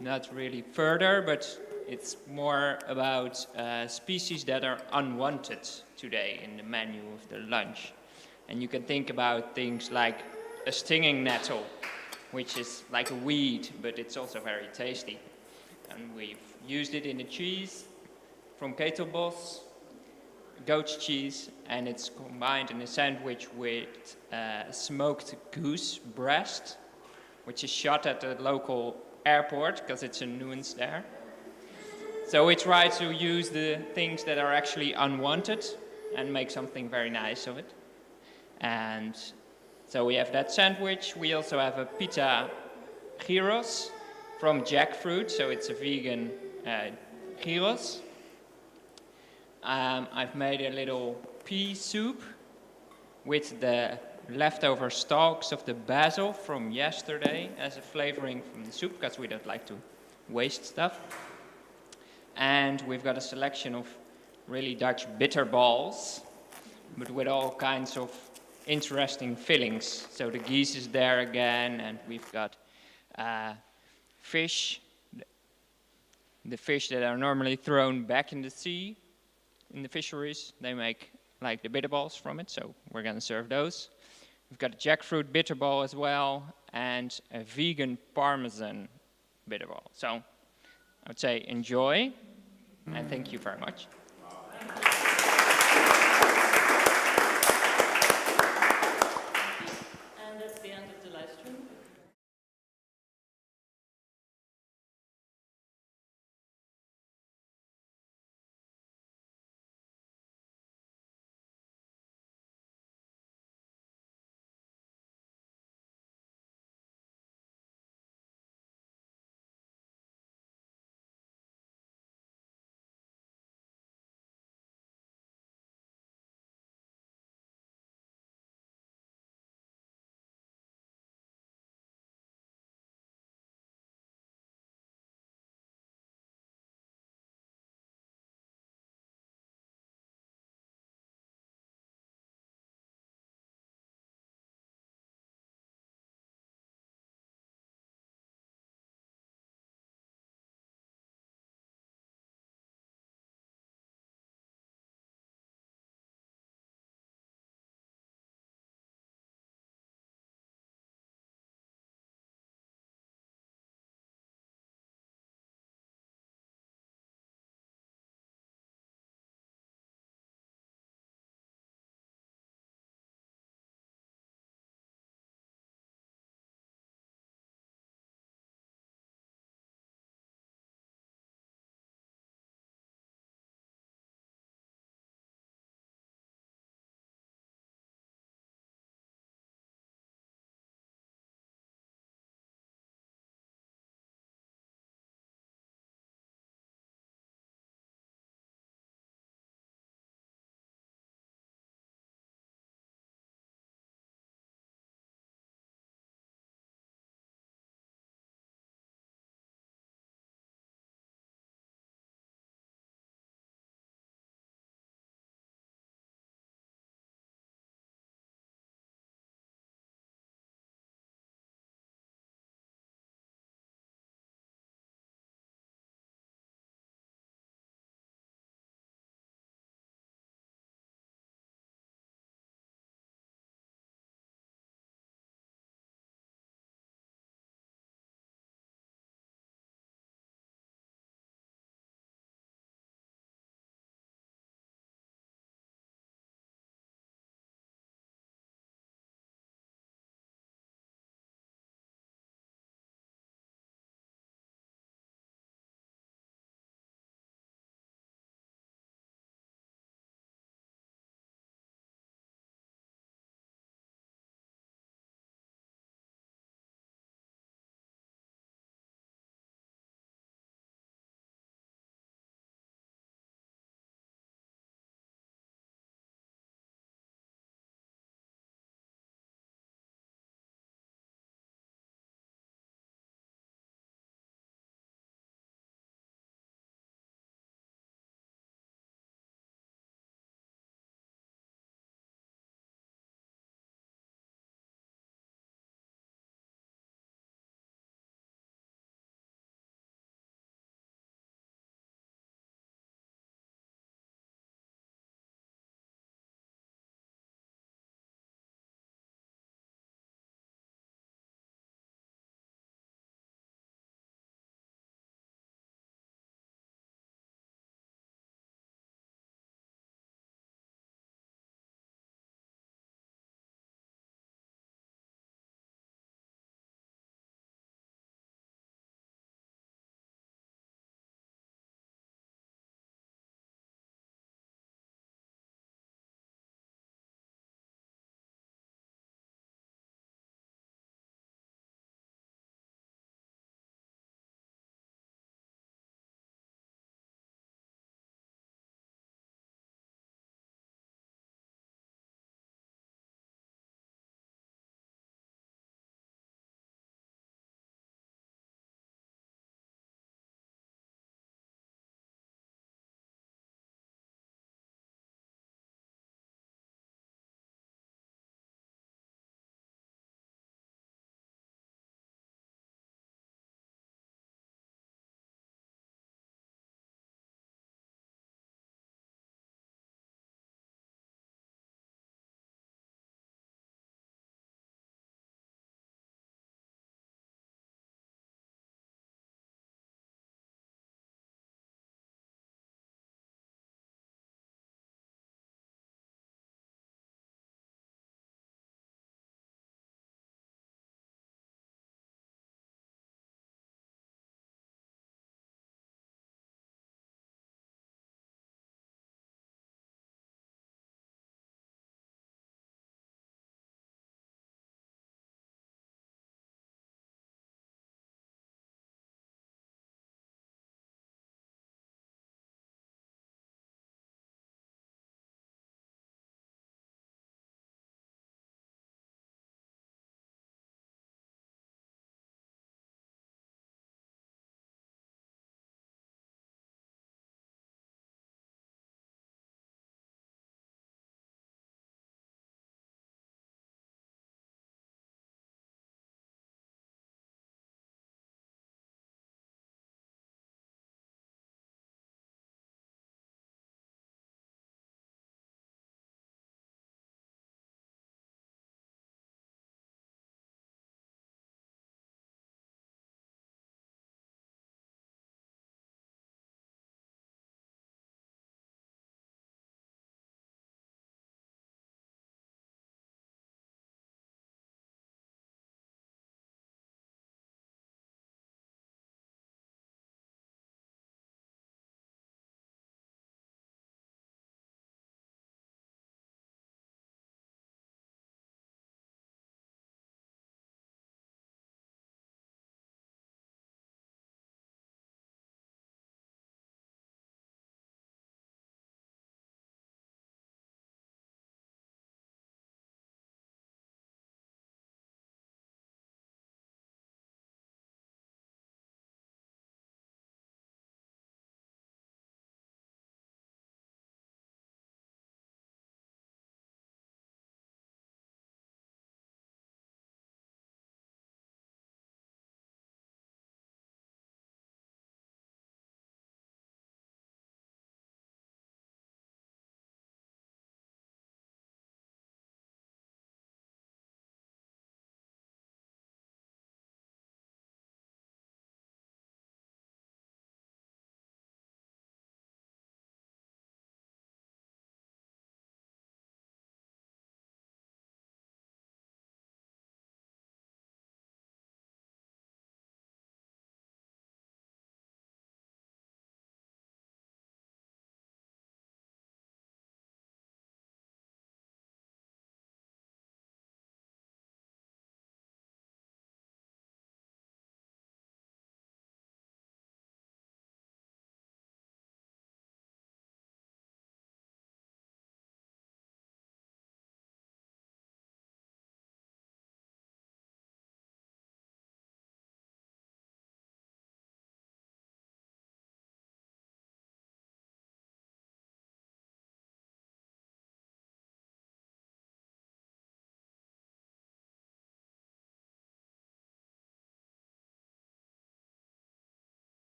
not really further, but it's more about species that are unwanted today in the menu of the lunch. And you can think about things like a stinging nettle, which is like a weed, but it's also very tasty. And we've used it in the cheese from Ketelbos, goat's cheese, and it's combined in a sandwich with smoked goose breast, which is shot at the local airport because it's a nuance there. So we try to use the things that are actually unwanted and make something very nice of it. And so we have that sandwich. We also have a pita gyros from jackfruit, so it's a vegan gyros. I've made a little pea soup with the leftover stalks of the basil from yesterday as a flavoring from the soup, because we don't like to waste stuff. And we've got a selection of really Dutch bitter balls, but with all kinds of interesting fillings. So the geese is there again, and we've got fish, the fish that are normally thrown back in the sea, in the fisheries. They make like the bitter balls from it, so we're going to serve those. We've got a jackfruit bitter ball as well, and a vegan parmesan bitter ball. So I would say enjoy, and thank you very much. And that's the end of the live stream.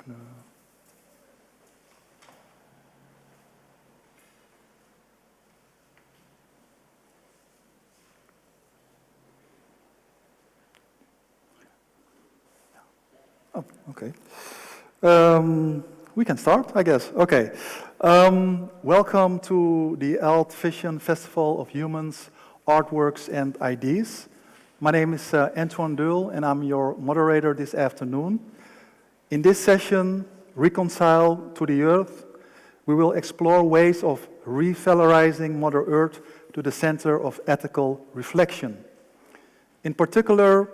Oh, okay. We can start, I guess. Okay. Welcome to the AltVisions Festival of Humans, Artworks and Ideas. My name is Antoine Deul, and I'm your moderator this afternoon. In this session, Reconcile to the Earth, we will explore ways of revalorizing Mother Earth to the center of ethical reflection. In particular,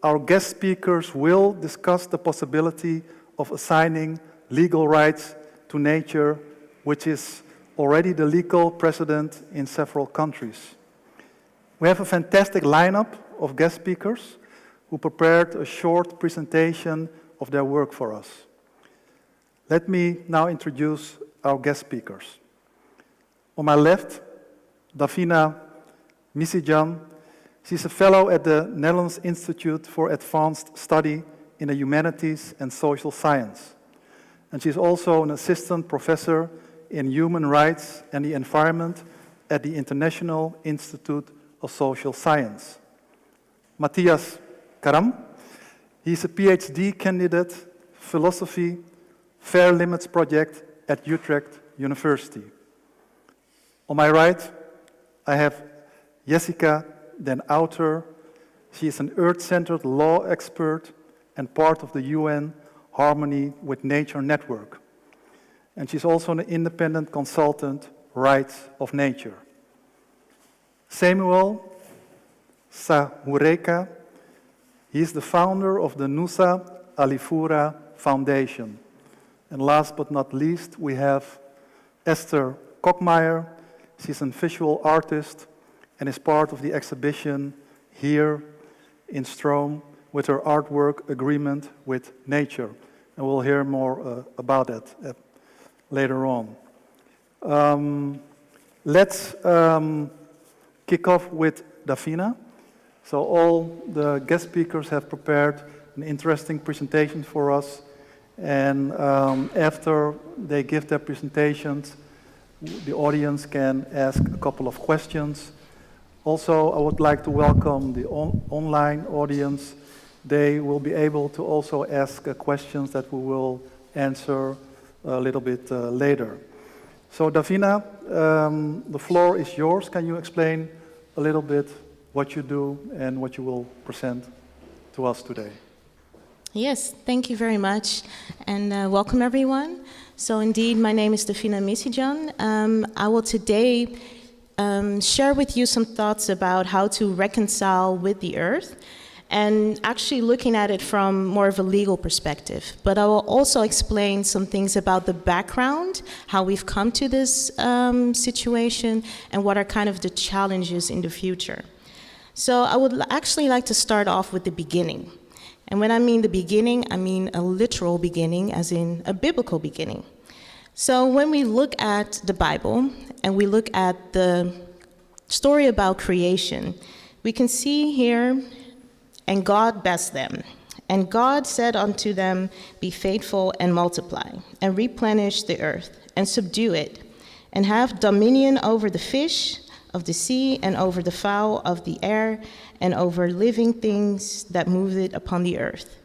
our guest speakers will discuss the possibility of assigning legal rights to nature, which is already the legal precedent in several countries. We have a fantastic lineup of guest speakers who prepared a short presentation of their work for us. Let me now introduce our guest speakers. On my left, Davina Misijan. She's a fellow at the Netherlands Institute for Advanced Study in the Humanities and Social Science. And she's also an assistant professor in human rights and the environment at the International Institute of Social Science. Matthias Karam. He's a PhD candidate, philosophy, Fair Limits Project at Utrecht University. On my right, I have Jessica Den Outer. She is an Earth-centered law expert and part of the UN Harmony with Nature Network. And she's also an independent consultant, Rights of Nature. Samuel Sahureka. He is the founder of the Nusa Alifura Foundation. And last but not least, we have Esther Kokmeijer. She's a visual artist and is part of the exhibition here in Stroom with her artwork Agreement with Nature. And we'll hear more about that later on. Let's kick off with Davina. So all the guest speakers have prepared an interesting presentation for us. And after they give their presentations, the audience can ask a couple of questions. Also, I would like to welcome the online audience. They will be able to also ask questions that we will answer a little bit later. So Davina, the floor is yours. Can you explain a little bit what you do and what you will present to us today? Yes, thank you very much, and welcome everyone. So indeed, my name is Davina Misijan. I will today share with you some thoughts about how to reconcile with the earth, and actually looking at it from more of a legal perspective. But I will also explain some things about the background, how we've come to this situation, and what are kind of the challenges in the future. So I would actually like to start off with the beginning. And when I mean the beginning, I mean a literal beginning, as in a biblical beginning. So when we look at the Bible and we look at the story about creation, we can see here, and God blessed them. And God said unto them, be faithful and multiply, and replenish the earth, and subdue it, and have dominion over the fish of the sea, and over the fowl of the air, and over living things that move it upon the earth.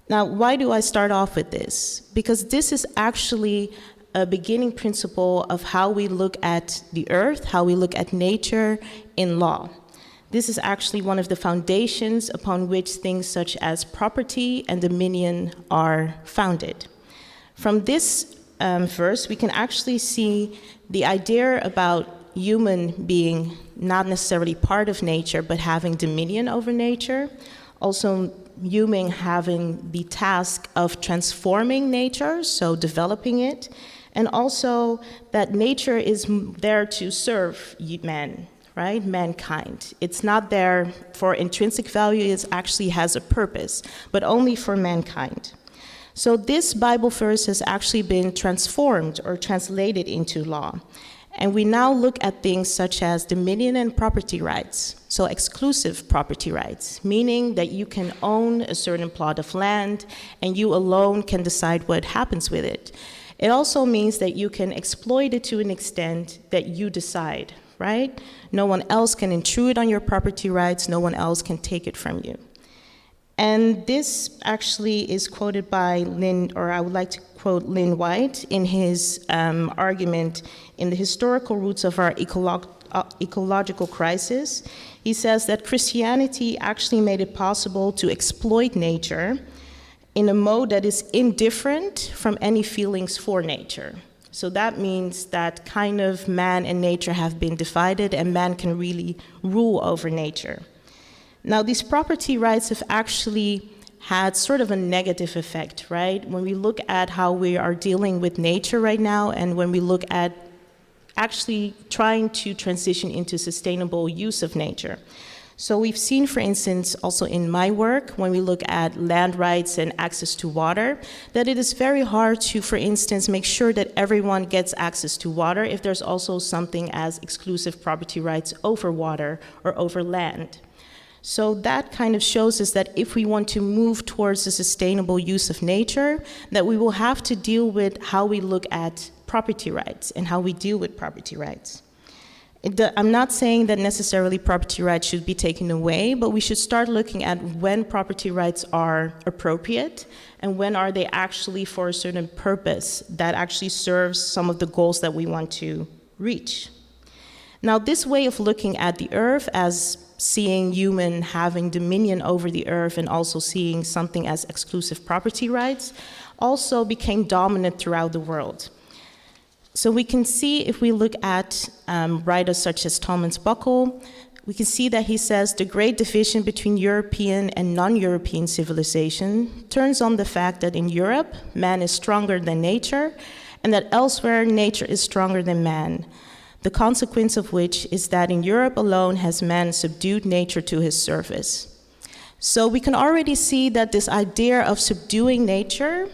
Now, why do I start off with this? Because this is actually a beginning principle of how we look at the earth, how we look at nature in law. This is actually one of the foundations upon which things such as property and dominion are founded. From this verse, we can actually see the idea about human being not necessarily part of nature, but having dominion over nature. Also, human having the task of transforming nature, so developing it. And also that nature is there to serve man, right? Mankind. It's not there for intrinsic value, it actually has a purpose, but only for mankind. So this Bible verse has actually been transformed or translated into law. And we now look at things such as dominion and property rights, so exclusive property rights, meaning that you can own a certain plot of land and you alone can decide what happens with it. It also means that you can exploit it to an extent that you decide, right? No one else can intrude on your property rights, no one else can take it from you. And this actually is quoted by Lynn, or I would like to quote Lynn White in his argument in The Historical Roots of Our Ecological Crisis. He says that Christianity actually made it possible to exploit nature in a mode that is indifferent from any feelings for nature. So that means that kind of man and nature have been divided and man can really rule over nature. Now, these property rights have actually had sort of a negative effect, right? When we look at how we are dealing with nature right now, and when we look at actually trying to transition into sustainable use of nature. So we've seen, for instance, also in my work, when we look at land rights and access to water, that it is very hard to, for instance, make sure that everyone gets access to water if there's also something as exclusive property rights over water or over land. So that kind of shows us that if we want to move towards a sustainable use of nature, that we will have to deal with how we look at property rights and how we deal with property rights. I'm not saying that necessarily property rights should be taken away, but we should start looking at when property rights are appropriate and when are they actually for a certain purpose that actually serves some of the goals that we want to reach. Now, this way of looking at the earth as seeing human having dominion over the earth and also seeing something as exclusive property rights also became dominant throughout the world. So we can see, if we look at writers such as Thomas Buckle, we can see that he says the great division between European and non-European civilization turns on the fact that in Europe, man is stronger than nature, and that elsewhere, nature is stronger than man. The consequence of which is that in Europe alone has man subdued nature to his service. So we can already see that this idea of subduing nature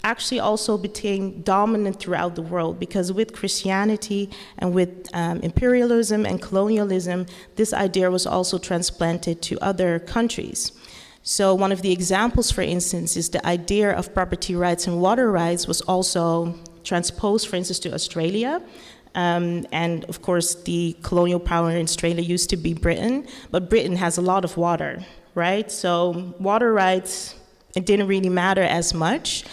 actually also became dominant throughout the world, because with Christianity and with imperialism and colonialism, this idea was also transplanted to other countries. So one of the examples, for instance, is the idea of property rights and water rights was also transposed, for instance, to Australia. And of course, the colonial power in Australia used to be Britain, but Britain has a lot of water, right? So water rights, it didn't really matter as much.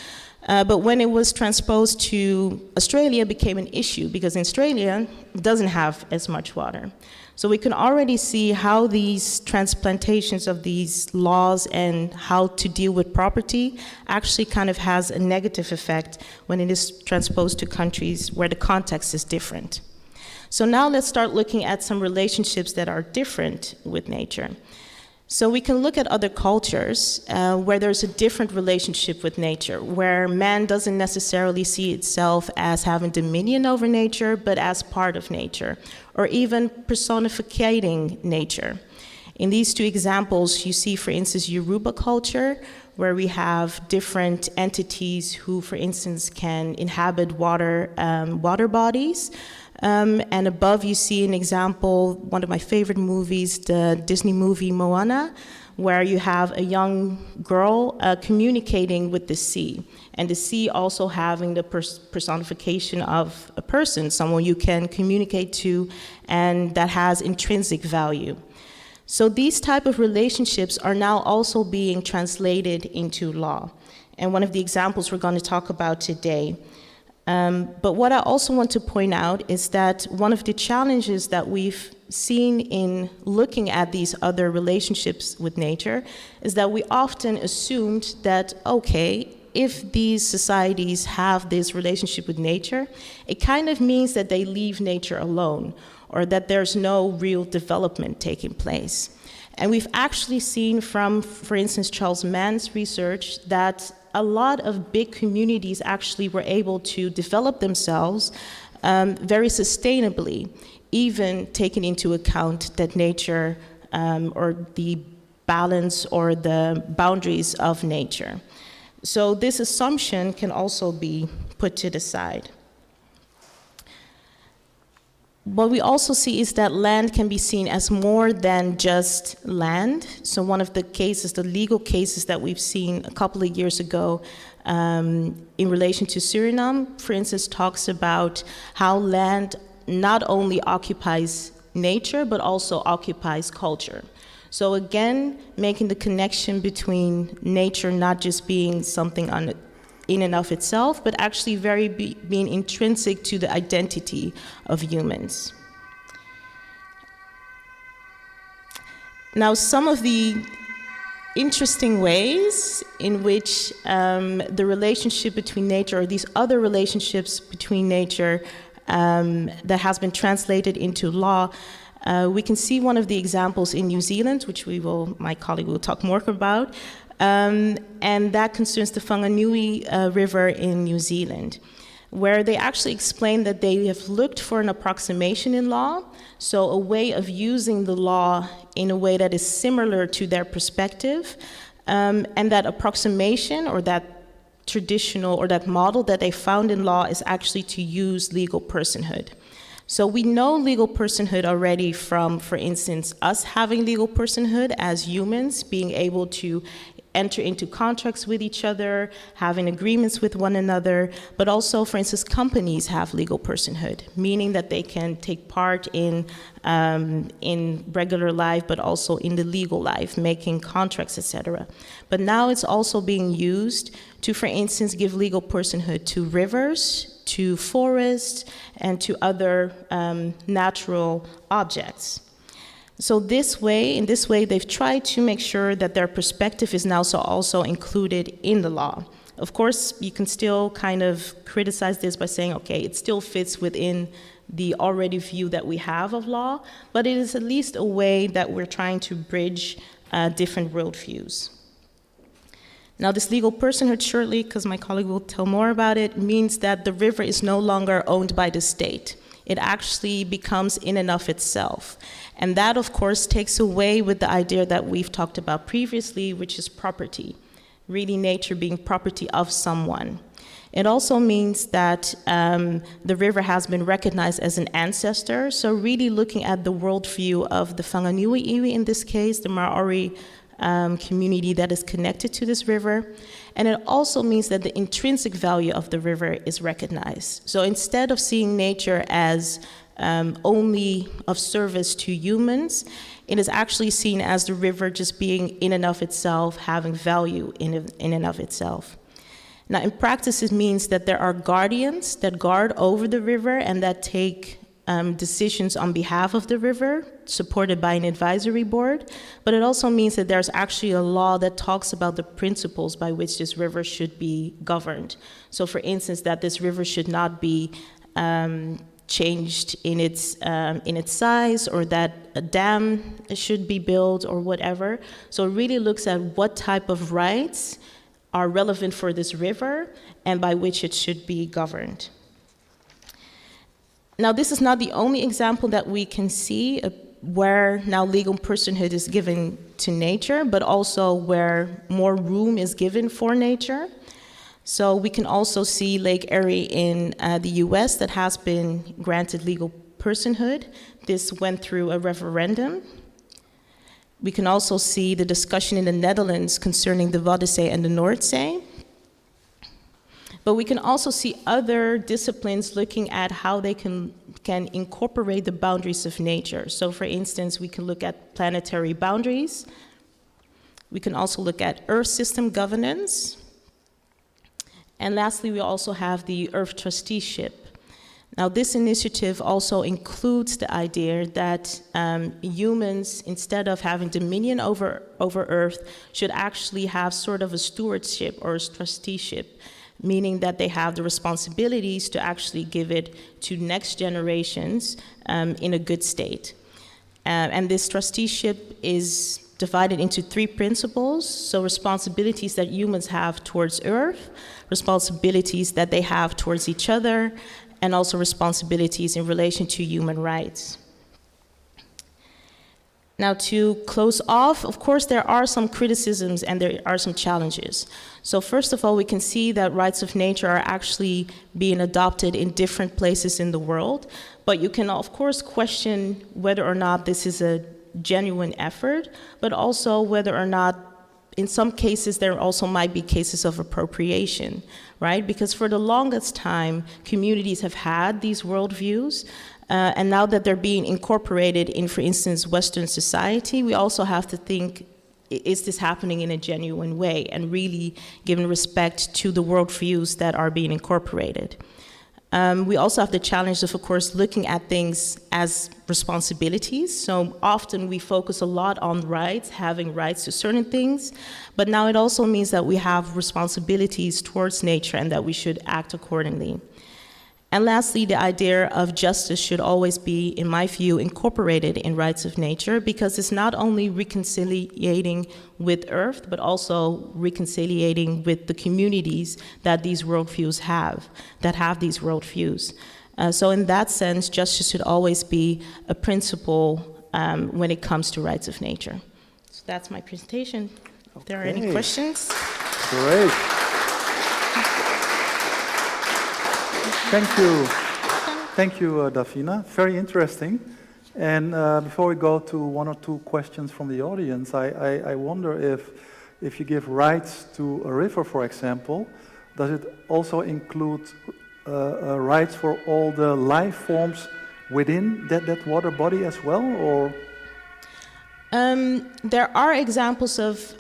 But when it was transposed to Australia, it became an issue because Australia doesn't have as much water. So we can already see how these transplantations of these laws and how to deal with property actually kind of has a negative effect when it is transposed to countries where the context is different. So now let's start looking at some relationships that are different with nature. So we can look at other cultures where there's a different relationship with nature, where man doesn't necessarily see itself as having dominion over nature, but as part of nature, or even personificating nature. In these two examples, you see, for instance, Yoruba culture, where we have different entities who, for instance, can inhabit water bodies. And above you see an example, one of my favorite movies, the Disney movie Moana, where you have a young girl communicating with the sea, and the sea also having the personification of a person, someone you can communicate to, and that has intrinsic value. So these type of relationships are now also being translated into law. And one of the examples we're going to talk about today. But what I also want to point out is that one of the challenges that we've seen in looking at these other relationships with nature is that we often assumed that, okay, if these societies have this relationship with nature, it kind of means that they leave nature alone, or that there's no real development taking place. And we've actually seen from, for instance, Charles Mann's research that a lot of big communities actually were able to develop themselves very sustainably, even taking into account that nature or the balance or the boundaries of nature. So this assumption can also be put to the side. what we also see is that land can be seen as more than just land. So one of the cases, the legal cases that we've seen a couple of years ago in relation to Suriname, for instance, talks about how land not only occupies nature, but also occupies culture. So again, making the connection between nature not just being something in and of itself, but actually being intrinsic to the identity of humans. Now, some of the interesting ways in which the relationship between nature, or these other relationships between nature that has been translated into law, we can see one of the examples in New Zealand, which my colleague will talk more about, and that concerns the Whanganui River in New Zealand, where they actually explain that they have looked for an approximation in law, so a way of using the law in a way that is similar to their perspective, and that approximation or that traditional or that model that they found in law is actually to use legal personhood. So we know legal personhood already from, for instance, us having legal personhood as humans, being able to enter into contracts with each other, having agreements with one another, but also, for instance, companies have legal personhood, meaning that they can take part in regular life, but also in the legal life, making contracts, etc. But now it's also being used to, for instance, give legal personhood to rivers, to forests, and to other natural objects. So in this way, they've tried to make sure that their perspective is now also included in the law. Of course, you can still kind of criticize this by saying, okay, it still fits within the already view that we have of law, but it is at least a way that we're trying to bridge different worldviews. Now, this legal personhood, shortly, because my colleague will tell more about it, means that the river is no longer owned by the state. It actually becomes in and of itself. And that, of course, takes away with the idea that we've talked about previously, which is property, really nature being property of someone. It also means that the river has been recognized as an ancestor, so really looking at the worldview of the Whanganui iwi in this case, the Maori community that is connected to this river. And it also means that the intrinsic value of the river is recognized. So instead of seeing nature as only of service to humans, it is actually seen as the river just being in and of itself, having value in and of itself. Now, in practice, it means that there are guardians that guard over the river and that take decisions on behalf of the river, supported by an advisory board, but it also means that there's actually a law that talks about the principles by which this river should be governed. So, for instance, that this river should not be changed in its size, or that a dam should be built, or whatever. So it really looks at what type of rights are relevant for this river and by which it should be governed. Now, this is not the only example that we can see where now legal personhood is given to nature, but also where more room is given for nature. So we can also see Lake Erie in the US that has been granted legal personhood. This went through a referendum. We can also see the discussion in the Netherlands concerning the Waddenzee and the Noordzee. But we can also see other disciplines looking at how they can incorporate the boundaries of nature. So for instance, we can look at planetary boundaries. We can also look at Earth system governance. And lastly, we also have the Earth trusteeship. Now, this initiative also includes the idea that humans, instead of having dominion over Earth, should actually have sort of a stewardship or a trusteeship, meaning that they have the responsibilities to actually give it to next generations in a good state. And this trusteeship is divided into 3 principles. So responsibilities that humans have towards Earth, responsibilities that they have towards each other, and also responsibilities in relation to human rights. Now, to close off, of course, there are some criticisms and there are some challenges. So first of all, we can see that rights of nature are actually being adopted in different places in the world, but you can, of course, question whether or not this is a genuine effort, but also whether or not, in some cases, there also might be cases of appropriation, right? Because for the longest time, communities have had these worldviews, and now that they're being incorporated in, for instance, Western society, we also have to think, is this happening in a genuine way and really giving respect to the worldviews that are being incorporated? We also have the challenge of course, looking at things as responsibilities. So often we focus a lot on rights, having rights to certain things, but now it also means that we have responsibilities towards nature and that we should act accordingly. And lastly, the idea of justice should always be, in my view, incorporated in rights of nature, because it's not only reconciliating with Earth, but also reconciliating with the communities that these worldviews have, these worldviews. So in that sense, justice should always be a principle when it comes to rights of nature. So that's my presentation. If there are any questions. Great. Thank you. Thank you, Davina. Very interesting. And before we go to one or two questions from the audience, I wonder if you give rights to a river, for example, does it also include rights for all the life forms within that water body as well, or? There are examples of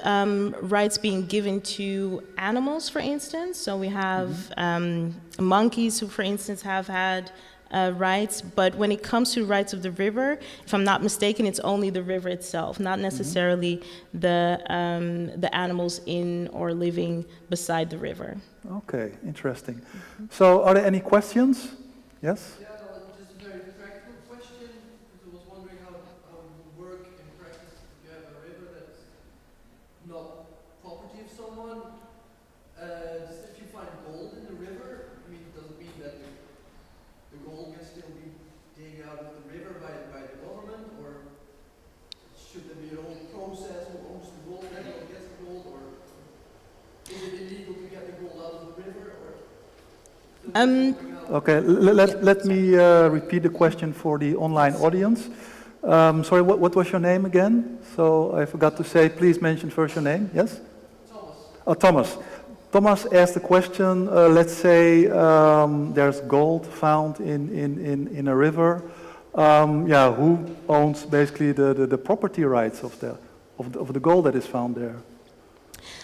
rights being given to animals, for instance. So we have monkeys who, for instance, have had rights. But when it comes to rights of the river, if I'm not mistaken, it's only the river itself, not necessarily the animals in or living beside the river. Okay, interesting. So are there any questions? Yes? Okay, let me repeat the question for the online audience. Sorry, what was your name again? So I forgot to say, please mention first your name. Yes? Thomas. Oh, Thomas. Thomas asked the question, let's say there's gold found in a river. Yeah, who owns basically the property rights of the gold that is found there?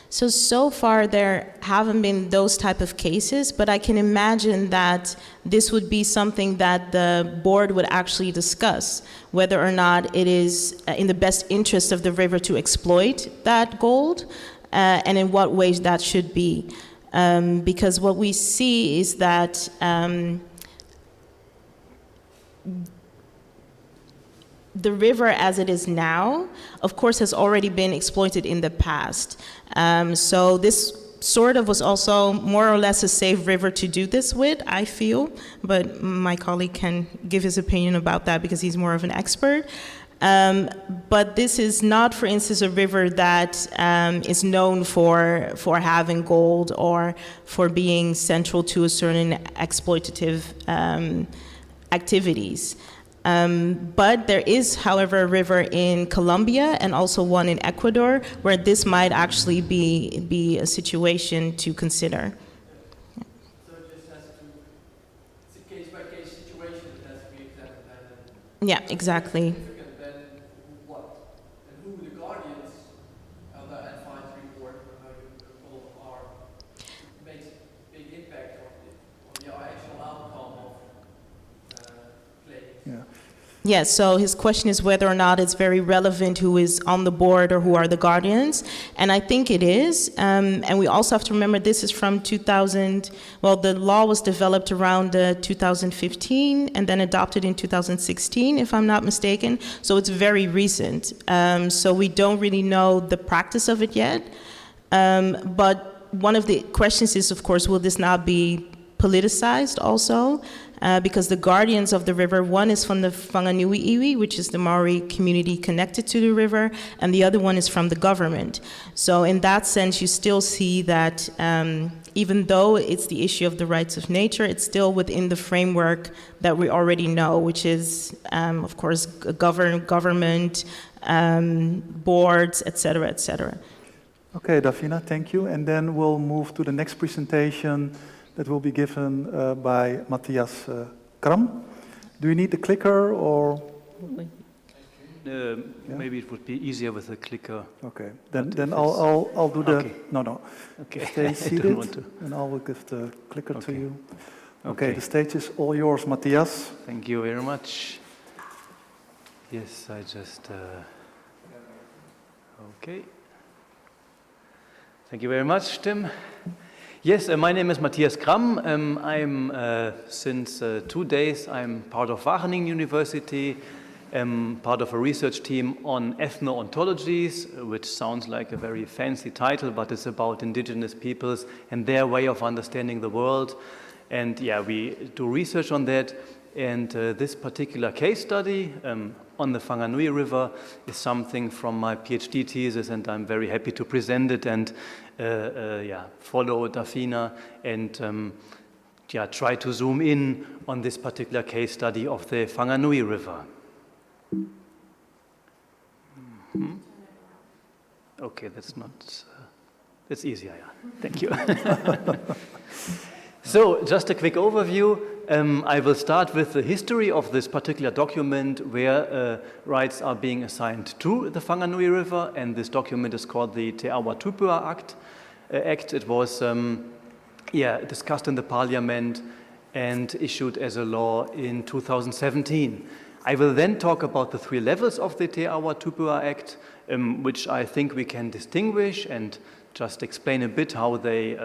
So far there haven't been those type of cases, but I can imagine that this would be something that the board would actually discuss, whether or not it is in the best interest of the river to exploit that gold, and in what ways that should be. Because what we see is that the river as it is now, of course, has already been exploited in the past. So this sort of was also more or less a safe river to do this with, I feel, but my colleague can give his opinion about that because he's more of an expert. But this is not, for instance, a river that is known for having gold or for being central to a certain exploitative activities. But there is, however, a river in Colombia and also one in Ecuador where this might actually be a situation to consider. So it just has to, it's a case-by-case situation that has to be examined. Yeah, exactly. Then what? And who the guardians of the advisory board, how you call them, are, makes a big impact on the actual outcome of claims. Yeah. Yes, so his question is whether or not it's very relevant who is on the board or who are the guardians, and I think it is. And we also have to remember this is from 2000, well, the law was developed around 2015 and then adopted in 2016, if I'm not mistaken, so it's very recent. So we don't really know the practice of it yet, but one of the questions is, of course, will this not be politicized also? because the guardians of the river, one is from the Whanganui iwi, which is the Maori community connected to the river, and the other one is from the government. So in that sense, you still see that even though it's the issue of the rights of nature, it's still within the framework that we already know, which is, of course, government, boards, etc., etc. Okay, Davina, thank you. And then we'll move to the next presentation that will be given by Matthias Kram. Do you need the clicker or? Maybe it would be easier with a clicker. Okay, then I'll do the. Okay. No. Okay. Stay seated, I don't want to. and I will give the clicker to you. Okay, the stage is all yours, Matthias. Thank you very much. Yes, I just. Okay. Thank you very much, Tim. Yes, my name is Matthias Kram. I'm since 2 days. I'm part of Wageningen University. Part of a research team on ethno-ontologies, which sounds like a very fancy title, but it's about indigenous peoples and their way of understanding the world. And yeah, we do research on that. And this particular case study on the Whanganui River is something from my PhD thesis, and I'm very happy to present it and follow Davina and try to zoom in on this particular case study of the Whanganui River. Okay, that's not, that's easier, yeah. Thank you. So, just a quick overview. I will start with the history of this particular document where rights are being assigned to the Whanganui River, and this document is called the Te Awa Tupua Act. It was discussed in the Parliament and issued as a law in 2017. I will then talk about the 3 levels of the Te Awa Tupua Act, which I think we can distinguish and just explain a bit how they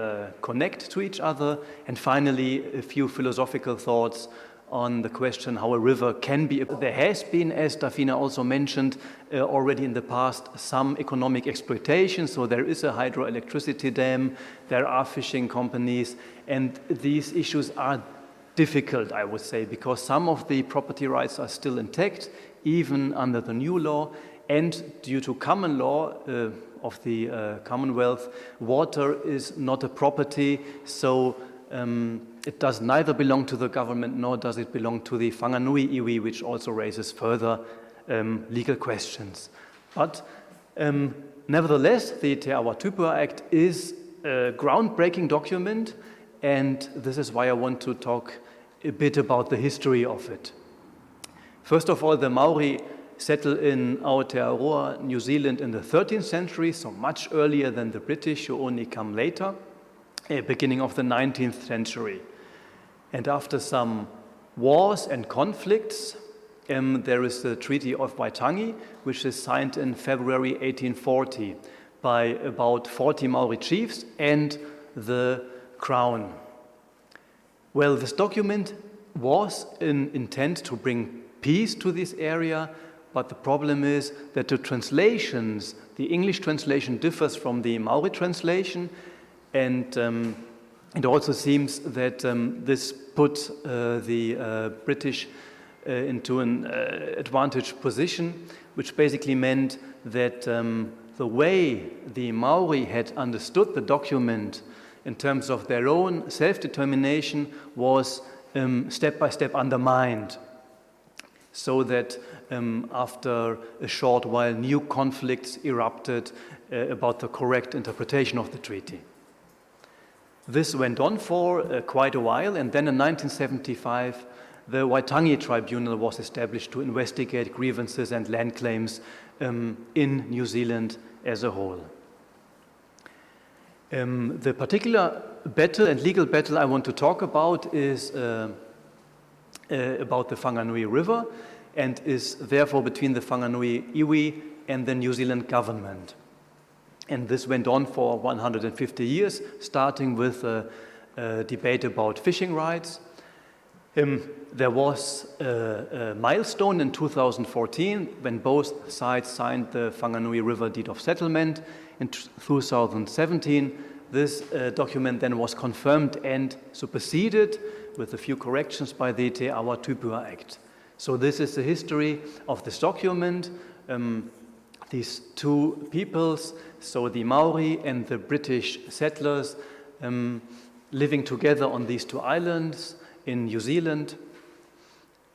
connect to each other. And finally, a few philosophical thoughts on the question how a river can be. There has been, as Davina also mentioned, already in the past, some economic exploitation. So there is a hydroelectricity dam, there are fishing companies, and these issues are difficult, I would say, because some of the property rights are still intact, even under the new law, and due to common law of the Commonwealth, water is not a property, so it does neither belong to the government nor does it belong to the Whanganui iwi, which also raises further legal questions. But nevertheless, the Te Awa Tupua Act is a groundbreaking document, and this is why I want to talk a bit about the history of it. First of all, the Maori settled in Aotearoa, New Zealand in the 13th century, so much earlier than the British, who only come later, beginning of the 19th century. And after some wars and conflicts, there is the Treaty of Waitangi, which is signed in February 1840 by about 40 Maori chiefs and the Crown. Well, this document was in intent to bring peace to this area, but the problem is that the translations, the English translation differs from the Maori translation, and it also seems that this put the British into an advantaged position, which basically meant that the way the Maori had understood the document in terms of their own self-determination was step by step undermined, so that after a short while new conflicts erupted about the correct interpretation of the treaty. This went on for quite a while, and then in 1975 the Waitangi Tribunal was established to investigate grievances and land claims in New Zealand as a whole. The particular battle and legal battle I want to talk about is about the Whanganui River, and is therefore between the Whanganui iwi and the New Zealand government. And this went on for 150 years, starting with a debate about fishing rights. There was a milestone in 2014 when both sides signed the Whanganui River Deed of Settlement. In 2017, this document then was confirmed and superseded with a few corrections by the Te Awa Tupua Act. So this is the history of this document. These two peoples, so the Maori and the British settlers, living together on these two islands in New Zealand,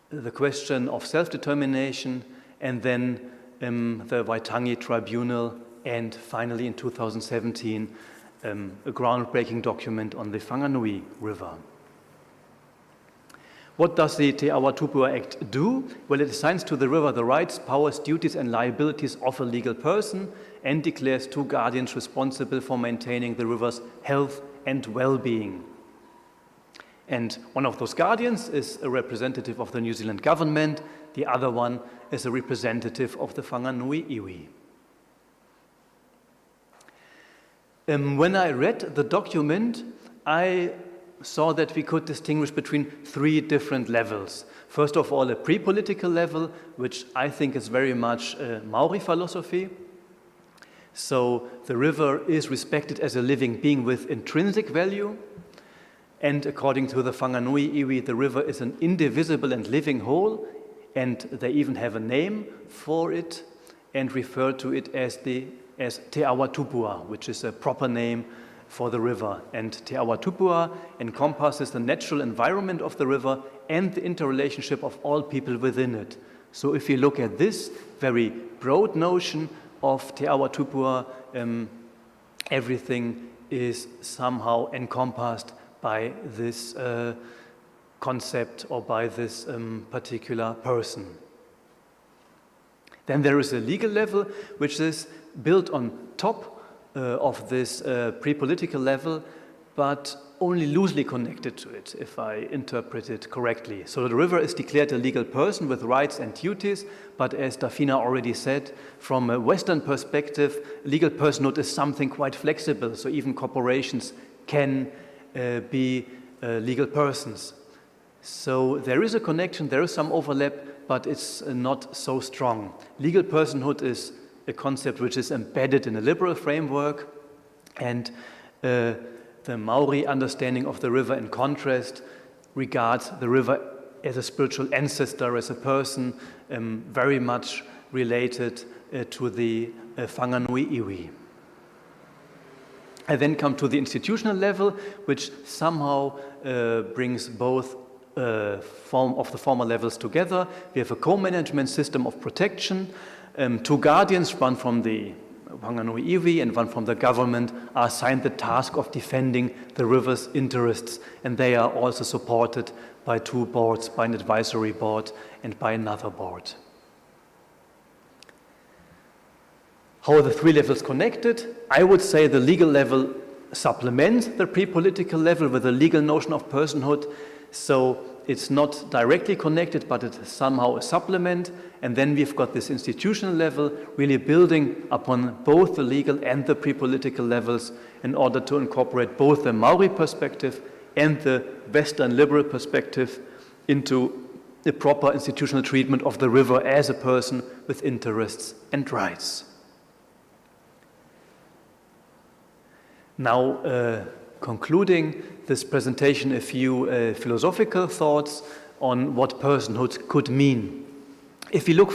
the question of self-determination, and then the Waitangi Tribunal, and finally in 2017, a groundbreaking document on the Whanganui River. What does the Te Awa Tupua Act do? Well, it assigns to the river the rights, powers, duties and liabilities of a legal person and declares two guardians responsible for maintaining the river's health and well-being. And one of those guardians is a representative of the New Zealand government, the other one is a representative of the Whanganui iwi. When I read the document, I saw that we could distinguish between three different levels. First of all, a pre-political level, which I think is very much Maori philosophy. So the river is respected as a living being with intrinsic value. And according to the Whanganui iwi, the river is an indivisible and living whole, and they even have a name for it and refer to it as Te Awa Tupua, which is a proper name for the river. And Te Awa Tupua encompasses the natural environment of the river and the interrelationship of all people within it. So if you look at this very broad notion of Te Awa Tupua, everything is somehow encompassed by this concept or by this particular person. Then there is a legal level, which is built on top of this pre-political level, but only loosely connected to it, if I interpret it correctly. So the river is declared a legal person with rights and duties, but as Dafina already said, from a Western perspective, legal personhood is something quite flexible, so even corporations can be legal persons. So there is a connection, there is some overlap, but it's not so strong. Legal personhood is a concept which is embedded in a liberal framework, and the Maori understanding of the river, in contrast, regards the river as a spiritual ancestor, as a person very much related to the Whanganui iwi. I then come to the institutional level, which somehow brings both form of the former levels together. We have a co-management system of protection. Two guardians, one from the Whanganui iwi and one from the government, are assigned the task of defending the river's interests, and they are also supported by two boards, by an advisory board and by another board. How are the three levels connected? I would say the legal level supplements the pre-political level with a legal notion of personhood, so it's not directly connected, but it is somehow a supplement. And then we've got this institutional level, really building upon both the legal and the pre-political levels in order to incorporate both the Maori perspective and the Western liberal perspective into the proper institutional treatment of the river as a person with interests and rights. Now, concluding this presentation, a few philosophical thoughts on what personhood could mean. If you look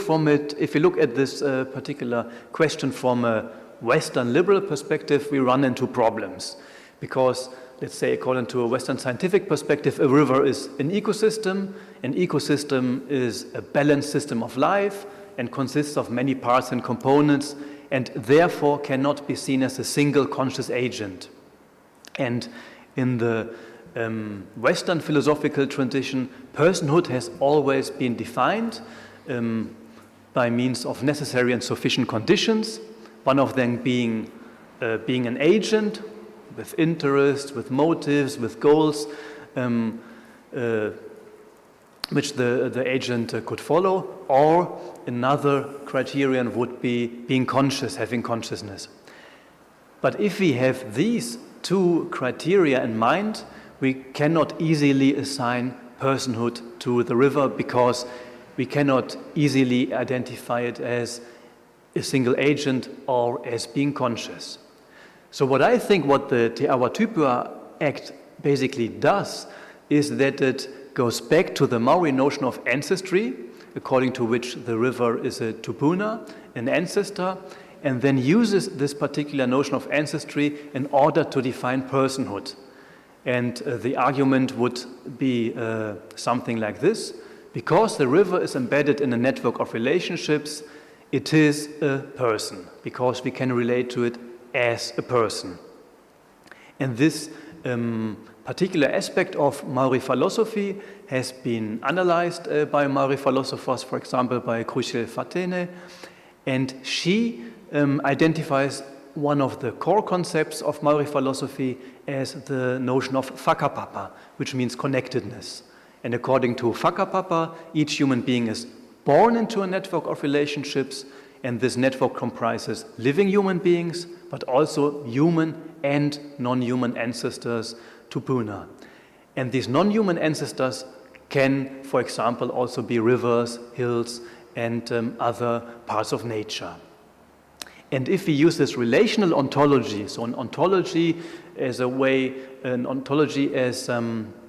at this particular question from a Western liberal perspective, we run into problems. Because, let's say, according to a Western scientific perspective, a river is an ecosystem. An ecosystem is a balanced system of life and consists of many parts and components, and therefore cannot be seen as a single conscious agent. And in the Western philosophical tradition, personhood has always been defined by means of necessary and sufficient conditions, one of them being an agent with interests, with motives, with goals, which the agent could follow, or another criterion would be being conscious, having consciousness. But if we have these two criteria in mind, we cannot easily assign personhood to the river because we cannot easily identify it as a single agent or as being conscious. So what I think what the Te Awa Tupua Act basically does is that it goes back to the Maori notion of ancestry, according to which the river is a tupuna, an ancestor, and then uses this particular notion of ancestry in order to define personhood. And the argument would be something like this: because the river is embedded in a network of relationships, it is a person, because we can relate to it as a person. And this particular aspect of Maori philosophy has been analyzed by Maori philosophers, for example, by Cruciel Fatene, and she identifies one of the core concepts of Maori philosophy as the notion of whakapapa, which means connectedness. And according to whakapapa, each human being is born into a network of relationships, and this network comprises living human beings, but also human and non-human ancestors, tupuna. And these non-human ancestors can, for example, also be rivers, hills, and other parts of nature. And if we use this relational ontology, so an ontology as a way, an ontology as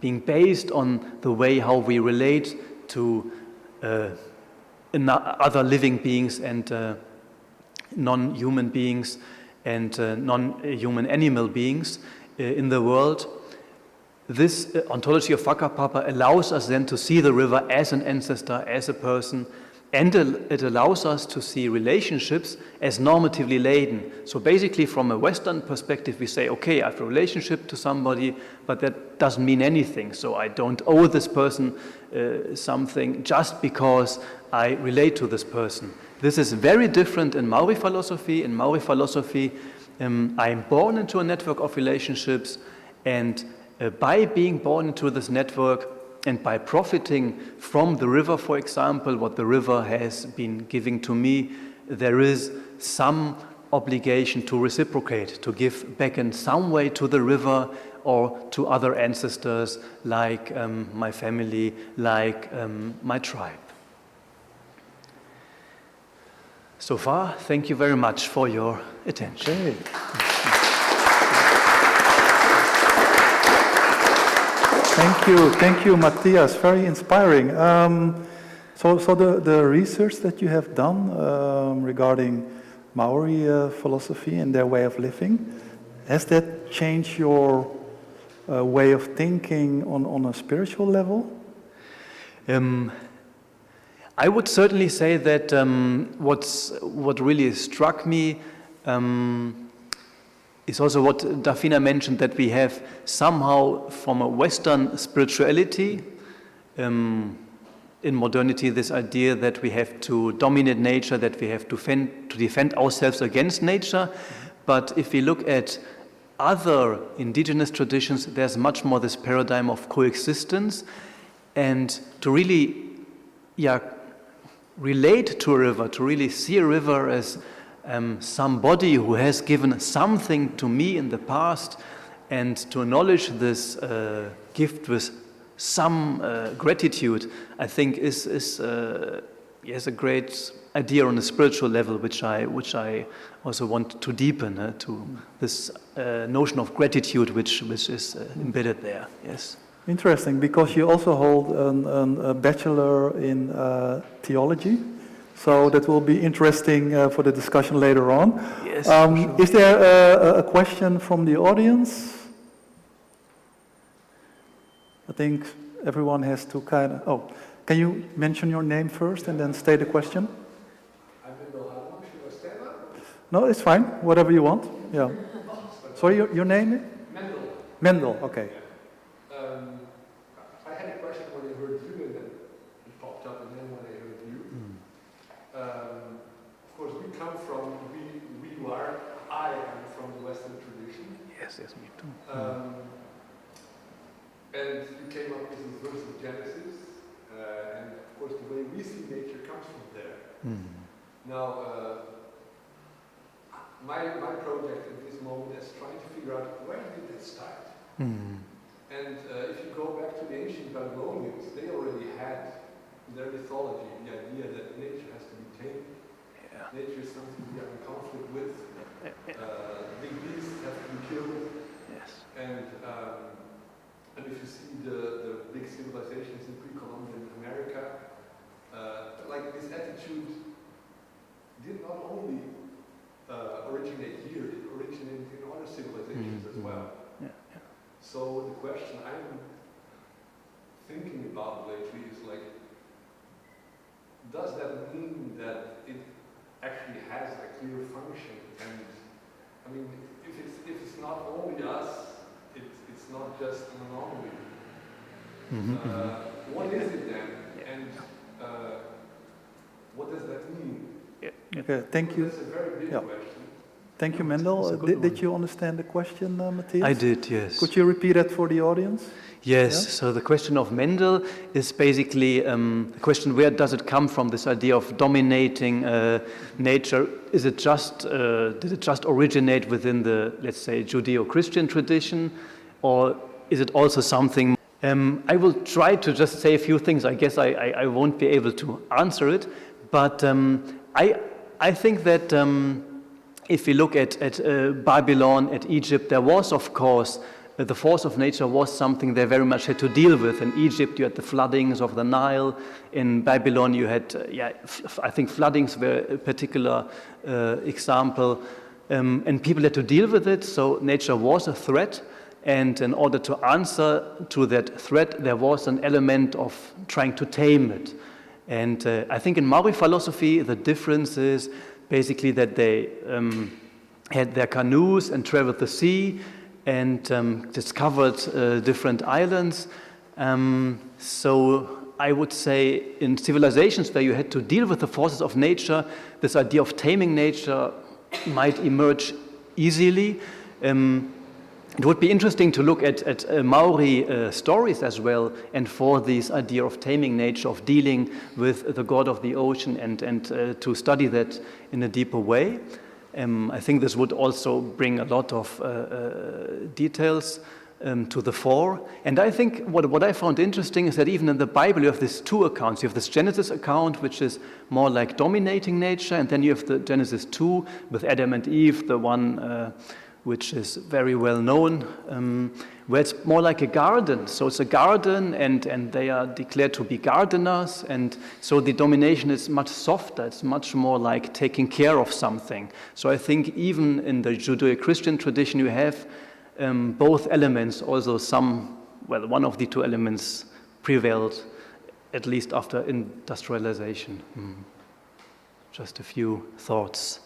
being based on the way how we relate to other living beings and non-human beings and non-human animal beings in the world, this ontology of whakapapa allows us then to see the river as an ancestor, as a person, and it allows us to see relationships as normatively laden. So basically, from a Western perspective, we say, okay, I have a relationship to somebody, but that doesn't mean anything. So I don't owe this person something just because I relate to this person. This is very different in Maori philosophy. In Maori philosophy, I am born into a network of relationships, and by being born into this network, and by profiting from the river, for example, what the river has been giving to me, there is some obligation to reciprocate, to give back in some way to the river or to other ancestors, like my family, like my tribe. So far, thank you very much for your attention. Okay. Thank you, Matthias. Very inspiring. So the research that you have done regarding Maori philosophy and their way of living, has that changed your way of thinking on a spiritual level? I would certainly say that what really struck me is also what Dafina mentioned, that we have somehow from a Western spirituality, in modernity, this idea that we have to dominate nature, that we have to defend ourselves against nature. But if we look at other indigenous traditions, there's much more this paradigm of coexistence, and to really relate to a river, to really see a river as somebody who has given something to me in the past, and to acknowledge this gift with some gratitude, I think is a great idea on a spiritual level, which I also want to deepen to this notion of gratitude, which is embedded there. Yes. Interesting, because you also hold a bachelor in theology. So that will be interesting for the discussion later on. Yes, for sure. Is there a question from the audience? I think everyone has to can you mention your name first and then state the question? No, it's fine, whatever you want. Yeah. Sorry, your name? Mendel. Mendel, okay. I had a question when I heard you, and then it popped up, and then when I heard you. Of course, I am from the Western tradition. Yes, me too. And you came up with this verse of Genesis, and of course the way we see nature comes from there. Now, my project at this moment is trying to figure out where did it start? And if you go back to the ancient Babylonians, they already had in their mythology the idea that nature has to be tamed. nature is something we are in conflict with. Big beasts have to be killed. Yes. And if you see the big civilizations in pre-Columbian America, like this attitude did not only originate here, it originated in other civilizations as well. So the question I'm thinking about lately is like, does that mean that it actually has a clear function? And I mean, if it's not only us, it's not just an anomaly. What is it then? And what does that mean? Okay, thank you. That's a very big question. Thank you, Mendel. Did you understand the question, Matthias? I did, yes. Could you repeat that for the audience? Yes, so the question of Mendel is basically the question, where does it come from, this idea of dominating nature? Is it just, did it just originate within the, let's say, Judeo-Christian tradition, or is it also something? I will try to just say a few things. I guess I won't be able to answer it, but I think that if we look at Babylon, at Egypt, there was, of course, the force of nature was something they very much had to deal with. In Egypt, you had the floodings of the Nile. In Babylon, you had, I think floodings were a particular example. And people had to deal with it, so nature was a threat. And in order to answer to that threat, there was an element of trying to tame it. And I think in Maori philosophy, the difference is basically that they had their canoes and traveled the sea and discovered different islands. So I would say in civilizations where you had to deal with the forces of nature, this idea of taming nature might emerge easily. It would be interesting to look at Maori stories as well, and for this idea of taming nature, of dealing with the god of the ocean, and to study that in a deeper way. I think this would also bring a lot of details to the fore. And I think what I found interesting is that even in the Bible you have these two accounts. You have this Genesis account, which is more like dominating nature, and then you have the Genesis 2 with Adam and Eve, the one which is very well known, where it's more like a garden. So it's a garden, and they are declared to be gardeners, and so the domination is much softer. It's much more like taking care of something. So I think even in the Judeo-Christian tradition you have both elements, also one of the two elements prevailed, at least after industrialization. Just a few thoughts.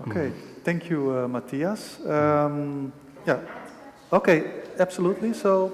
Okay, thank you, Matthias. Yeah, okay, absolutely. So,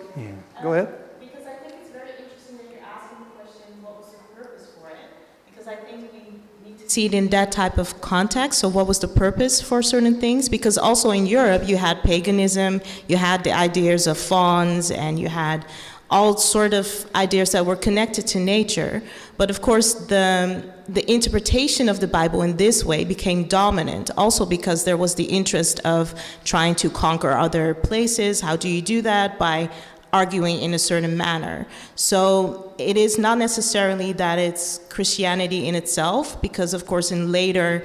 go ahead. Because I think it's very interesting that you're asking the question, what was the purpose for it? Because I think we need to see it in that type of context. So, what was the purpose for certain things? Because also in Europe, you had paganism, you had the ideas of fauns, and you had all sort of ideas that were connected to nature. But of course, the interpretation of the Bible in this way became dominant, also because there was the interest of trying to conquer other places. How do you do that? By arguing in a certain manner. So it is not necessarily that it's Christianity in itself, because of course in later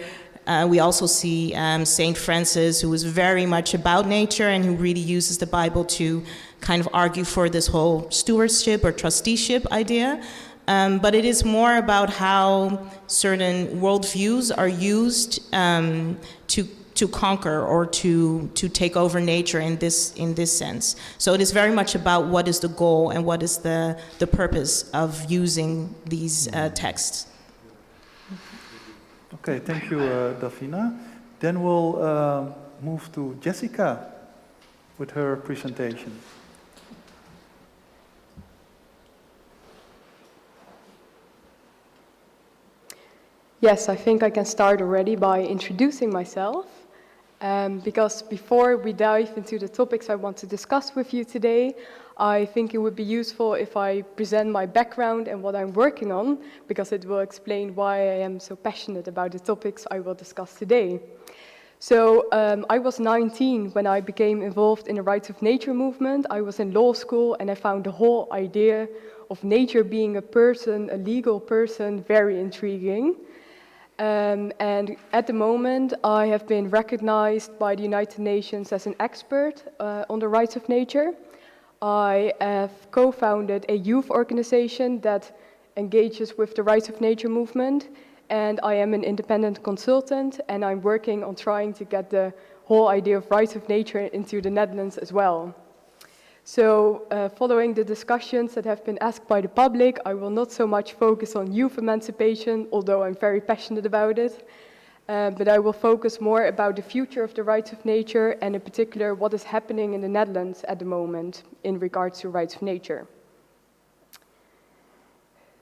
we also see Saint Francis, who is very much about nature and who really uses the Bible to kind of argue for this whole stewardship or trusteeship idea. But it is more about how certain worldviews are used to conquer or to take over nature in this sense. So it is very much about what is the goal and what is the purpose of using these texts. Okay, thank you, Davina. Then we'll move to Jessica with her presentation. Yes, I think I can start already by introducing myself, because before we dive into the topics I want to discuss with you today, I think it would be useful if I present my background and what I'm working on, because it will explain why I am so passionate about the topics I will discuss today. So I was 19 when I became involved in the Rights of Nature movement. I was in law school and I found the whole idea of nature being a person, a legal person, very intriguing. And at the moment, I have been recognized by the United Nations as an expert on the rights of nature. I have co-founded a youth organization that engages with the rights of nature movement, and I am an independent consultant, and I'm working on trying to get the whole idea of rights of nature into the Netherlands as well. So, following the discussions that have been asked by the public, I will not so much focus on youth emancipation, although I'm very passionate about it, but I will focus more about the future of the rights of nature, and in particular what is happening in the Netherlands at the moment in regards to rights of nature.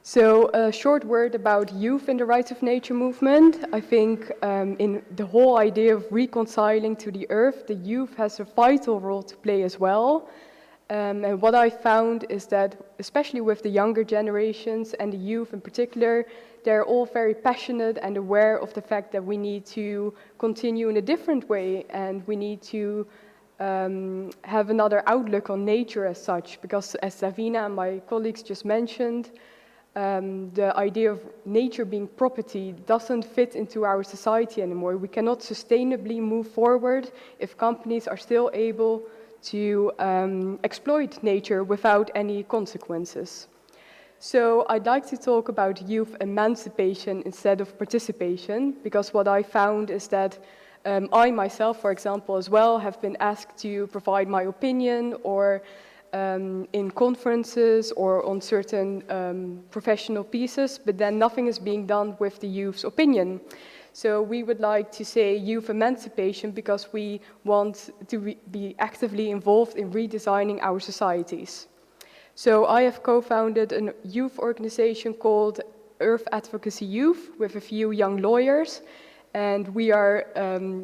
So, a short word about youth in the rights of nature movement. I think in the whole idea of reconciling to the earth, the youth has a vital role to play as well. And what I found is that, especially with the younger generations and the youth in particular, they're all very passionate and aware of the fact that we need to continue in a different way, and we need to have another outlook on nature as such, because as Davina and my colleagues just mentioned, the idea of nature being property doesn't fit into our society anymore. We cannot sustainably move forward if companies are still able to exploit nature without any consequences. So I'd like to talk about youth emancipation instead of participation, because what I found is that I myself, for example, as well, have been asked to provide my opinion or in conferences or on certain professional pieces, but then nothing is being done with the youth's opinion. So we would like to say youth emancipation because we want to be actively involved in redesigning our societies. So I have co-founded a youth organization called Earth Advocacy Youth with a few young lawyers, and we are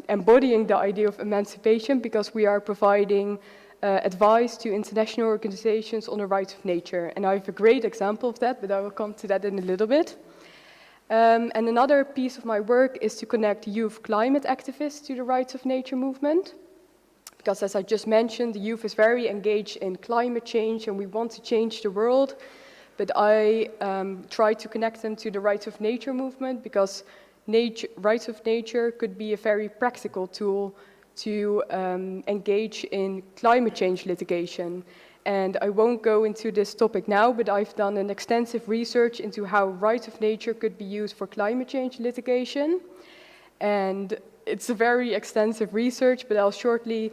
embodying the idea of emancipation because we are providing advice to international organizations on the rights of nature. And I have a great example of that, but I will come to that in a little bit. And another piece of my work is to connect youth climate activists to the rights of nature movement. Because as I just mentioned, the youth is very engaged in climate change and we want to change the world. But I try to connect them to the rights of nature movement because rights of nature could be a very practical tool to engage in climate change litigation. And I won't go into this topic now, but I've done an extensive research into how rights of nature could be used for climate change litigation. And it's a very extensive research, but I'll shortly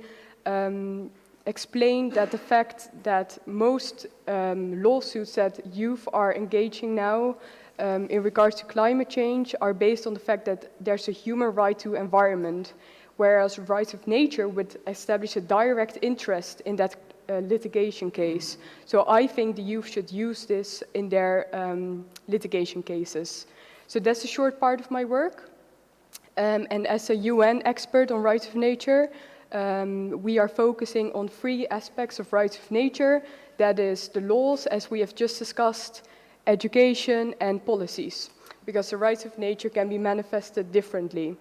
explain that the fact that most lawsuits that youth are engaging now in regards to climate change are based on the fact that there's a human right to environment, whereas rights of nature would establish a direct interest in that litigation case. So I think the youth should use this in their litigation cases. So that's a short part of my work. And as a UN expert on rights of nature, we are focusing on 3 aspects of rights of nature. That is the laws, as we have just discussed, education and policies, because the rights of nature can be manifested differently.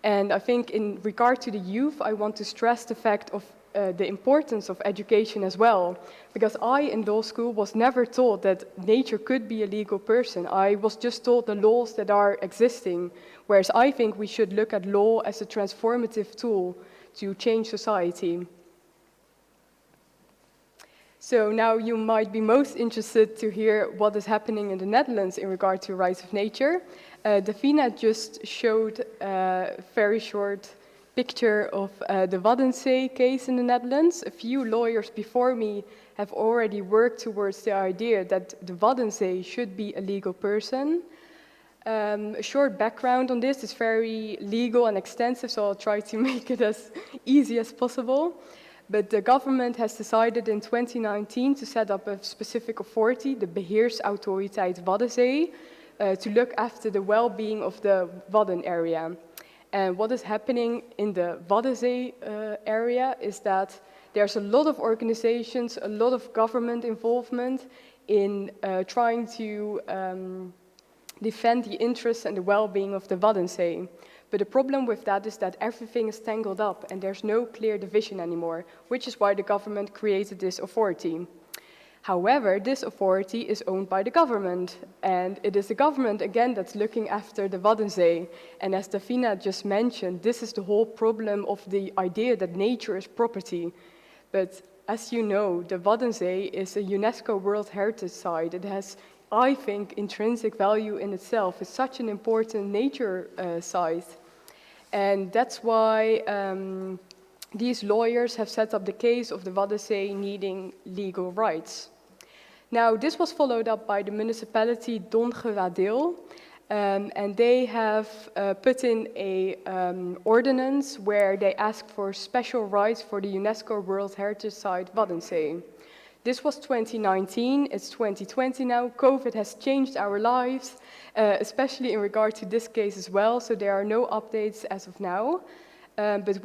And I think in regard to the youth, I want to stress the fact of the importance of education as well, because I in law school was never taught that nature could be a legal person. I was just taught the laws that are existing, whereas I think we should look at law as a transformative tool to change society. So now you might be most interested to hear what is happening in the Netherlands in regard to rights of nature. Davina just showed a very short picture of the Waddenzee case in the Netherlands. A few lawyers before me have already worked towards the idea that the Waddenzee should be a legal person. A short background on this is very legal and extensive, so I'll try to make it as easy as possible. But the government has decided in 2019 to set up a specific authority, the Beheersautoriteit Waddenzee, to look after the well-being of the Wadden area. And what is happening in the Waddenzee area is that there's a lot of organizations, a lot of government involvement in trying to defend the interests and the well-being of the Waddenzee. But the problem with that is that everything is tangled up and there's no clear division anymore, which is why the government created this authority. However, this authority is owned by the government, and it is the government, again, that's looking after the Waddenzee. And as Davina just mentioned, this is the whole problem of the idea that nature is property. But as you know, the Waddenzee is a UNESCO World Heritage Site. It has, I think, intrinsic value in itself. It's such an important nature site. And that's why these lawyers have set up the case of the Waddenzee needing legal rights. Now, this was followed up by the municipality Dongeradeel, and they have put in a ordinance where they ask for special rights for the UNESCO World Heritage Site Waddenzee. This was 2019, it's 2020 now. COVID has changed our lives, especially in regard to this case as well, so there are no updates as of now. But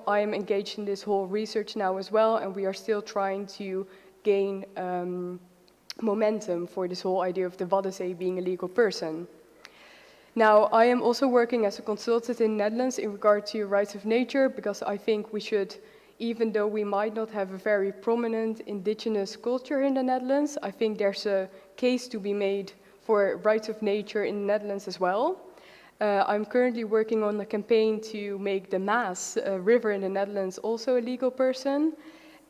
I am engaged in this whole research now as well, and we are still trying to gain momentum for this whole idea of the Waddenzee being a legal person. Now, I am also working as a consultant in the Netherlands in regard to rights of nature, because I think we should, even though we might not have a very prominent indigenous culture in the Netherlands, I think there's a case to be made for rights of nature in the Netherlands as well. I'm currently working on a campaign to make the Maas river in the Netherlands also a legal person.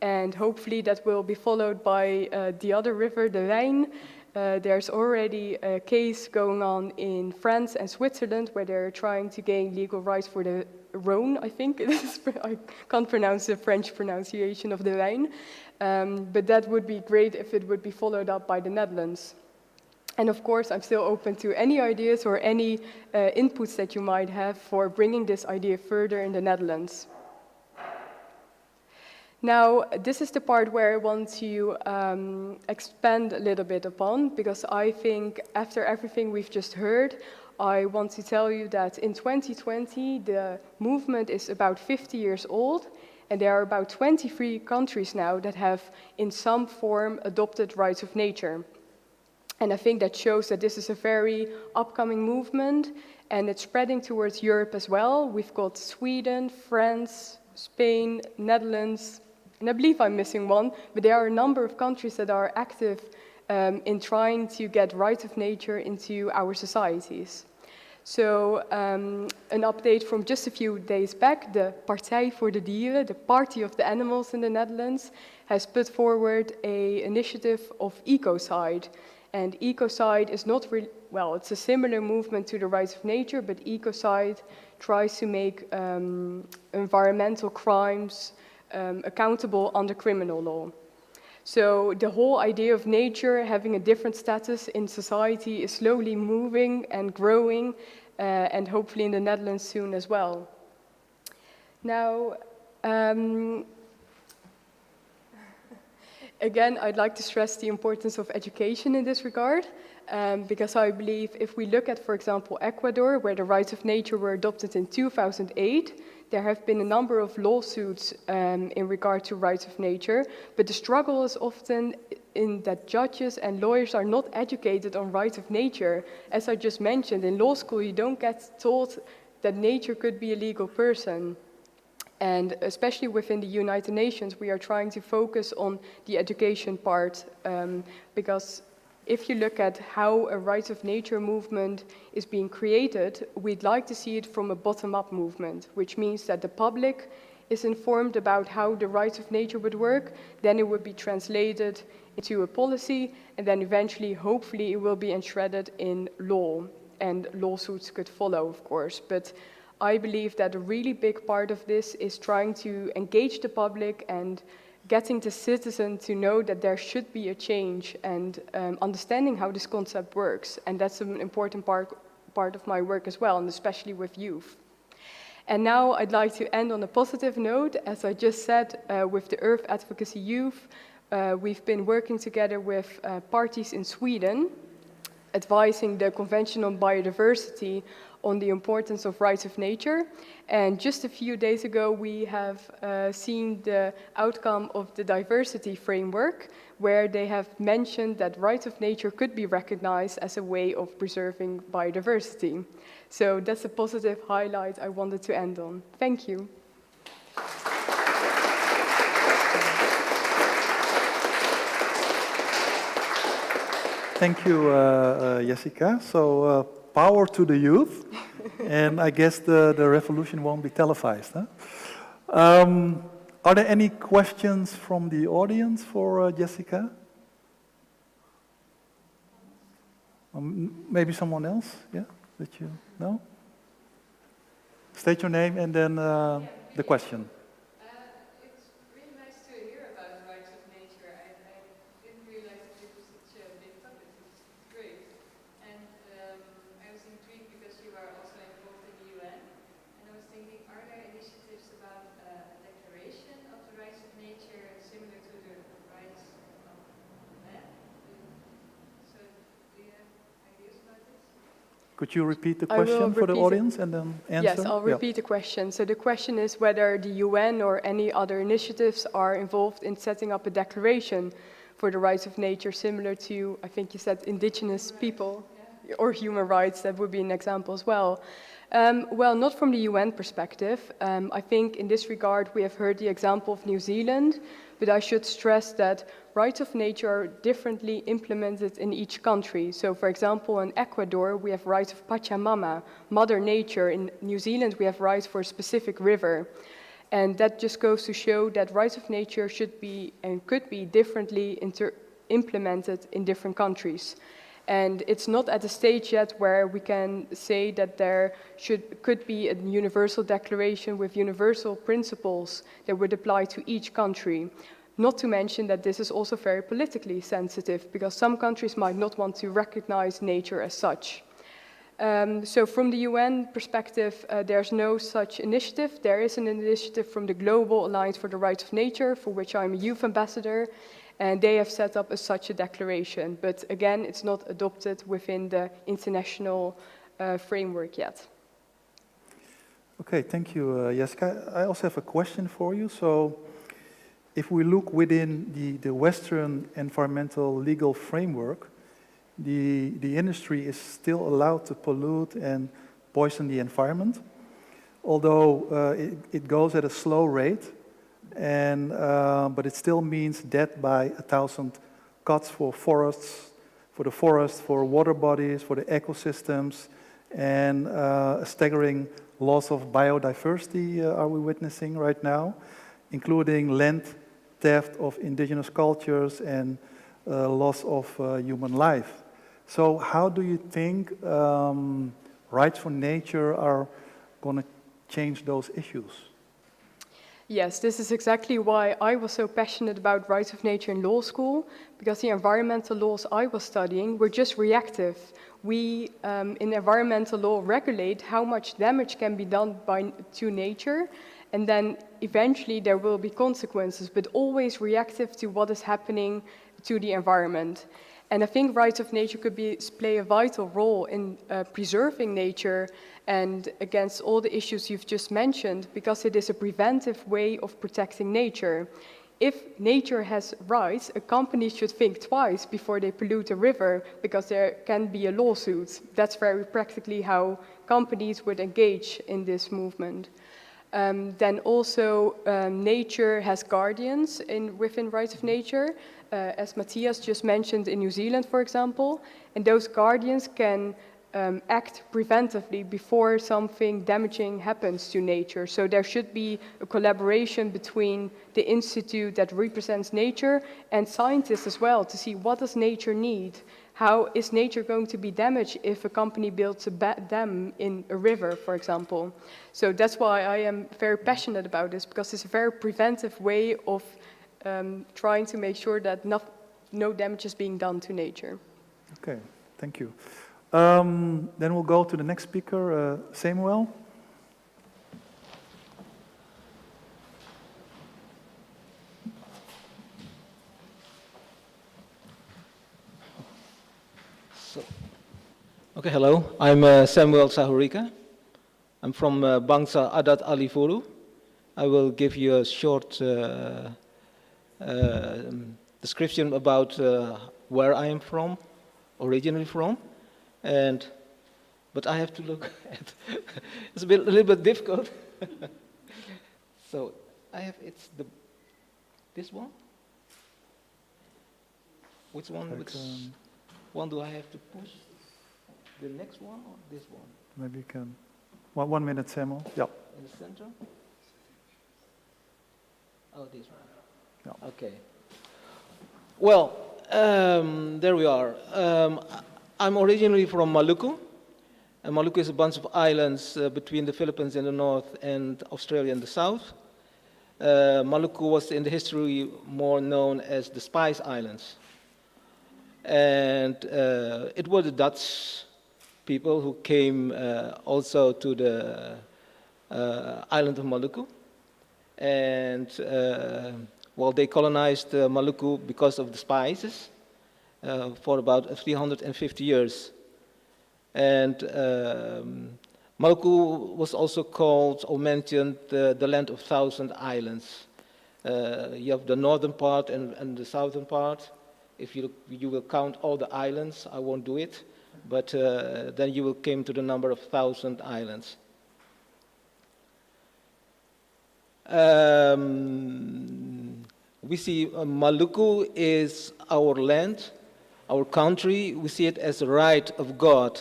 And hopefully that will be followed by the other river, the Rhine. There's already a case going on in France and Switzerland where they're trying to gain legal rights for the Rhone, I think it is. I can't pronounce the French pronunciation of the Rhine. But that would be great if it would be followed up by the Netherlands. And of course, I'm still open to any ideas or any inputs that you might have for bringing this idea further in the Netherlands. Now, this is the part where I want to expand a little bit upon, because I think after everything we've just heard, I want to tell you that in 2020, the movement is about 50 years old, and there are about 23 countries now that have in some form adopted rights of nature. And I think that shows that this is a very upcoming movement, and it's spreading towards Europe as well. We've got Sweden, France, Spain, Netherlands, and I believe I'm missing one, but there are a number of countries that are active in trying to get rights of nature into our societies. So an update from just a few days back, the Partij voor de Dieren, the Party of the Animals in the Netherlands, has put forward an initiative of ecocide. And ecocide is not really, well, it's a similar movement to the rights of nature, but ecocide tries to make environmental crimes accountable under criminal law. So the whole idea of nature having a different status in society is slowly moving and growing, and hopefully in the Netherlands soon as well. Now, again, I'd like to stress the importance of education in this regard, because I believe if we look at, for example, Ecuador, where the rights of nature were adopted in 2008, there have been a number of lawsuits in regard to rights of nature, but the struggle is often in that judges and lawyers are not educated on rights of nature. As I just mentioned, in law school you don't get taught that nature could be a legal person. And especially within the United Nations, we are trying to focus on the education part, because if you look at how a rights of nature movement is being created, we'd like to see it from a bottom-up movement, which means that the public is informed about how the rights of nature would work, then it would be translated into a policy, and then eventually, hopefully, it will be enshredded in law, and lawsuits could follow, of course. But I believe that a really big part of this is trying to engage the public and getting the citizen to know that there should be a change and understanding how this concept works. And that's an important part of my work as well, and especially with youth. And now I'd like to end on a positive note. As I just said, with the Earth Advocacy Youth, we've been working together with parties in Sweden, advising the Convention on Biodiversity on the importance of rights of nature. And just a few days ago, we have seen the outcome of the diversity framework, where they have mentioned that rights of nature could be recognized as a way of preserving biodiversity. So that's a positive highlight I wanted to end on. Thank you. Thank you, Jessica. So, power to the youth. And I guess the revolution won't be televised. Huh? Are there any questions from the audience for Jessica? Maybe someone else? Yeah, that you know? State your name and then the question. It's really nice to hear about the rights of nature. I didn't realize that it was such a big topic. It's great. And I was intrigued because you are also involved in the UN. And I was thinking, are there initiatives about a declaration of the rights of nature similar to the rights of man? So do you have ideas about this? Could you repeat the I will question for the repeat it. audience and then answer? Yes, I'll repeat the question. So the question is whether the UN or any other initiatives are involved in setting up a declaration for the rights of nature similar to, I think you said, indigenous people or human rights. That would be an example as well. Well, not from the UN perspective. I think in this regard we have heard the example of New Zealand, but I should stress that rights of nature are differently implemented in each country. So, for example, in Ecuador we have rights of Pachamama, Mother Nature. In New Zealand we have rights for a specific river. And that just goes to show that rights of nature should be and could be differently implemented in different countries. And it's not at a stage yet where we can say that there could be a universal declaration with universal principles that would apply to each country. Not to mention that this is also very politically sensitive, because some countries might not want to recognize nature as such. So from the UN perspective, there's no such initiative. There is an initiative from the Global Alliance for the Rights of Nature, for which I'm a youth ambassador, and they have set up such a declaration. But again, it's not adopted within the international framework yet. Okay, thank you, Jessica. I also have a question for you. So, if we look within the Western environmental legal framework, the industry is still allowed to pollute and poison the environment, although it goes at a slow rate, and but it still means death by 1,000 cuts for forests, for water bodies, for the ecosystems, and a staggering loss of biodiversity are we witnessing right now, including land theft of indigenous cultures and loss of human life. So how do you think rights for nature are going to change those issues? Yes, this is exactly why I was so passionate about rights of nature in law school, because the environmental laws I was studying were just reactive. We, in environmental law, regulate how much damage can be done to nature, and then eventually there will be consequences, but always reactive to what is happening to the environment. And I think rights of nature could play a vital role in preserving nature and against all the issues you've just mentioned, because it is a preventive way of protecting nature. If nature has rights, a company should think twice before they pollute a river, because there can be a lawsuit. That's very practically how companies would engage in this movement. Then also nature has guardians within rights of nature, as Matthias just mentioned in New Zealand, for example, and those guardians can act preventively before something damaging happens to nature. So there should be a collaboration between the institute that represents nature and scientists as well, to see what does nature need. How is nature going to be damaged if a company builds a dam in a river, for example? So that's why I am very passionate about this, because it's a very preventive way of trying to make sure that no damage is being done to nature. Okay, thank you. Then we'll go to the next speaker, Samuel. Okay, hello. I'm Samuel Sahurika. I'm from Bangsa Adat Alifuru. I will give you a short description about where I am from, originally from, but I have to look at. It's a little bit difficult. So it's this one. Which one? one do I have to push? The next one or this one? Maybe you can. 1 minute, Samuel. Yeah. In the center? Oh, this one. Yeah. Okay. Well, there we are. I'm originally from Maluku. And Maluku is a bunch of islands between the Philippines in the north and Australia in the south. Maluku was in the history more known as the Spice Islands. And it were the Dutch people who came also to the island of Maluku. And well, they colonized Maluku because of the spices for about 350 years. And Maluku was also called or mentioned the land of 1,000 islands. You have the northern part and the southern part. If you will count all the islands, I won't do it, but then you will come to the number of 1,000 islands. We see Maluku is our land, our country. We see it as a right of God,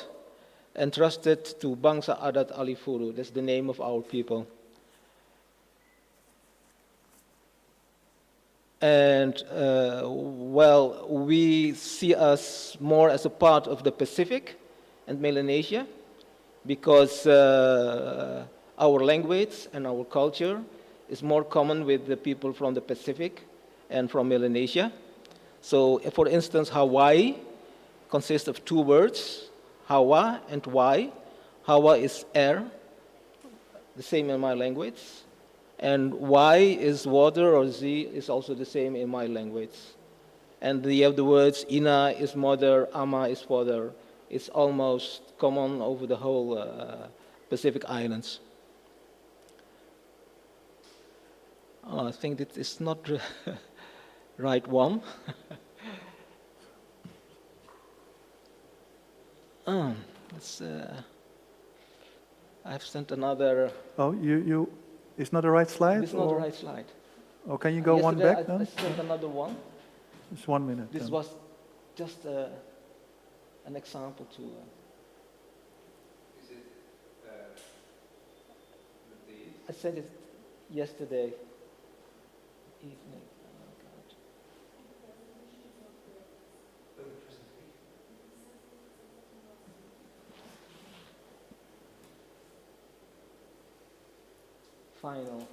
entrusted to Bangsa Adat Alifuru. That's the name of our people. And well, we see us more as a part of the Pacific and Melanesia because our language and our culture is more common with the people from the Pacific and from Melanesia. So, for instance, Hawaii consists of two words, Hawa and Y. Hawa is air, the same in my language. And Y is water, or Z is also the same in my language. And you have the words Ina is mother, Ama is father. It's almost common over the whole Pacific Islands. Oh, I think that it's not the right one. I've sent another. Oh, it's not the right slide? It's not the right slide. Oh, can you go one Yesterday back then? I sent another one. Just 1 minute. This then. was just an example to. Is it with these? I sent it yesterday evening. Oh, God. Final one.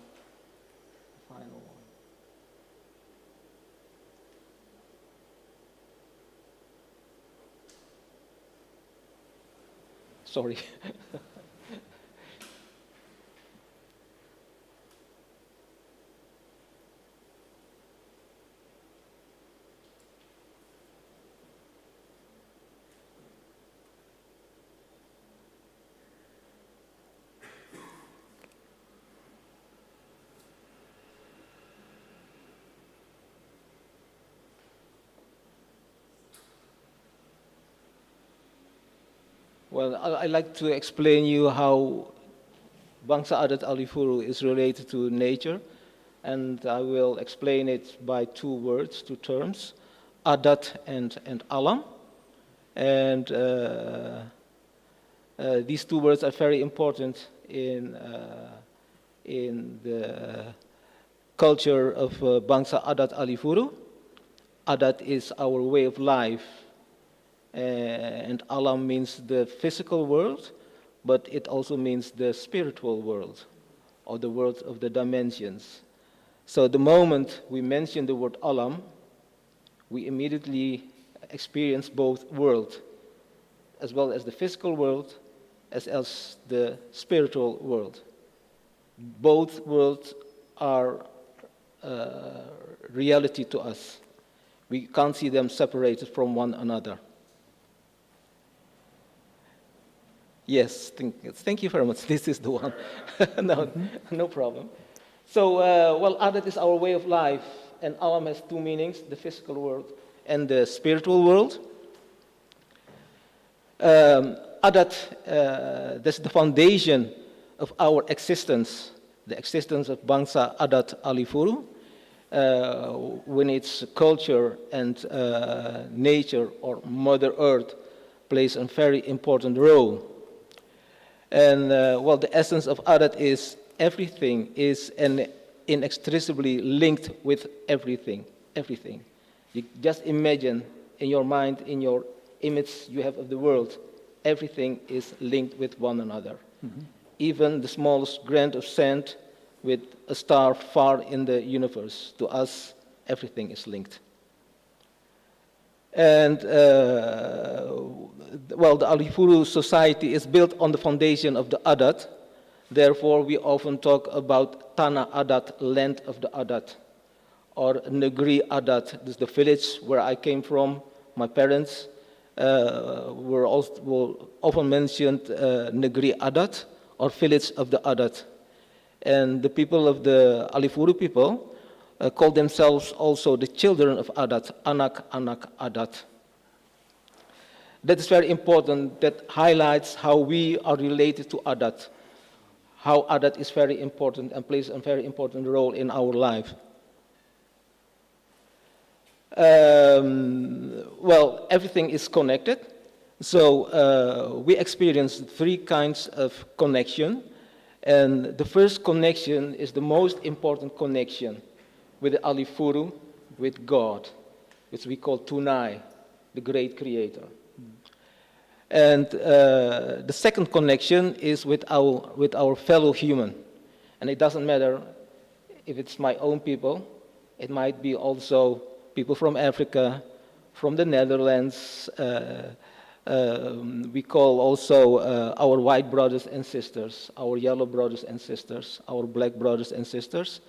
Sorry. Well, I'd like to explain you how Bangsa Adat Alifuru is related to nature, and I will explain it by two words, two terms, Adat and Alam. And these two words are very important in the culture of Bangsa Adat Alifuru. Adat is our way of life. And Alam means the physical world, but it also means the spiritual world, or the world of the dimensions. So the moment we mention the word Alam, we immediately experience both worlds, as well as the physical world, as the spiritual world. Both worlds are reality to us. We can't see them separated from one another. Yes, thank you very much. This is the one. No problem. So, well, Adat is our way of life, and Alam has two meanings, the physical world and the spiritual world. Adat, that's the foundation of our existence, the existence of Bangsa Adat Alifuru. when its culture and nature or Mother Earth plays a very important role. And well, the essence of Adat is everything is inextricably linked with everything, everything. You just imagine in your mind, in your image you have of the world, everything is linked with one another. Mm-hmm. Even the smallest grain of sand with a star far in the universe, to us, everything is linked. And well, the Alifuru society is built on the foundation of the Adat. Therefore, we often talk about Tanah Adat, land of the Adat, or Negeri Adat. This is the village where I came from. My parents were often mentioned Negeri Adat, or village of the Adat. And the people of the Alifuru people call themselves also the children of Adat, anak-anak Adat. That is very important. That highlights how we are related to Adat, how Adat is very important and plays a very important role in our life. Well, everything is connected. So we experience three kinds of connection. And the first connection is the most important connection with the Alifuru, with God, which we call Tunai, the great creator. And the second connection is with our fellow human. And it doesn't matter if it's my own people, it might be also people from Africa, from the Netherlands. We call also our white brothers and sisters, our yellow brothers and sisters, our black brothers and sisters,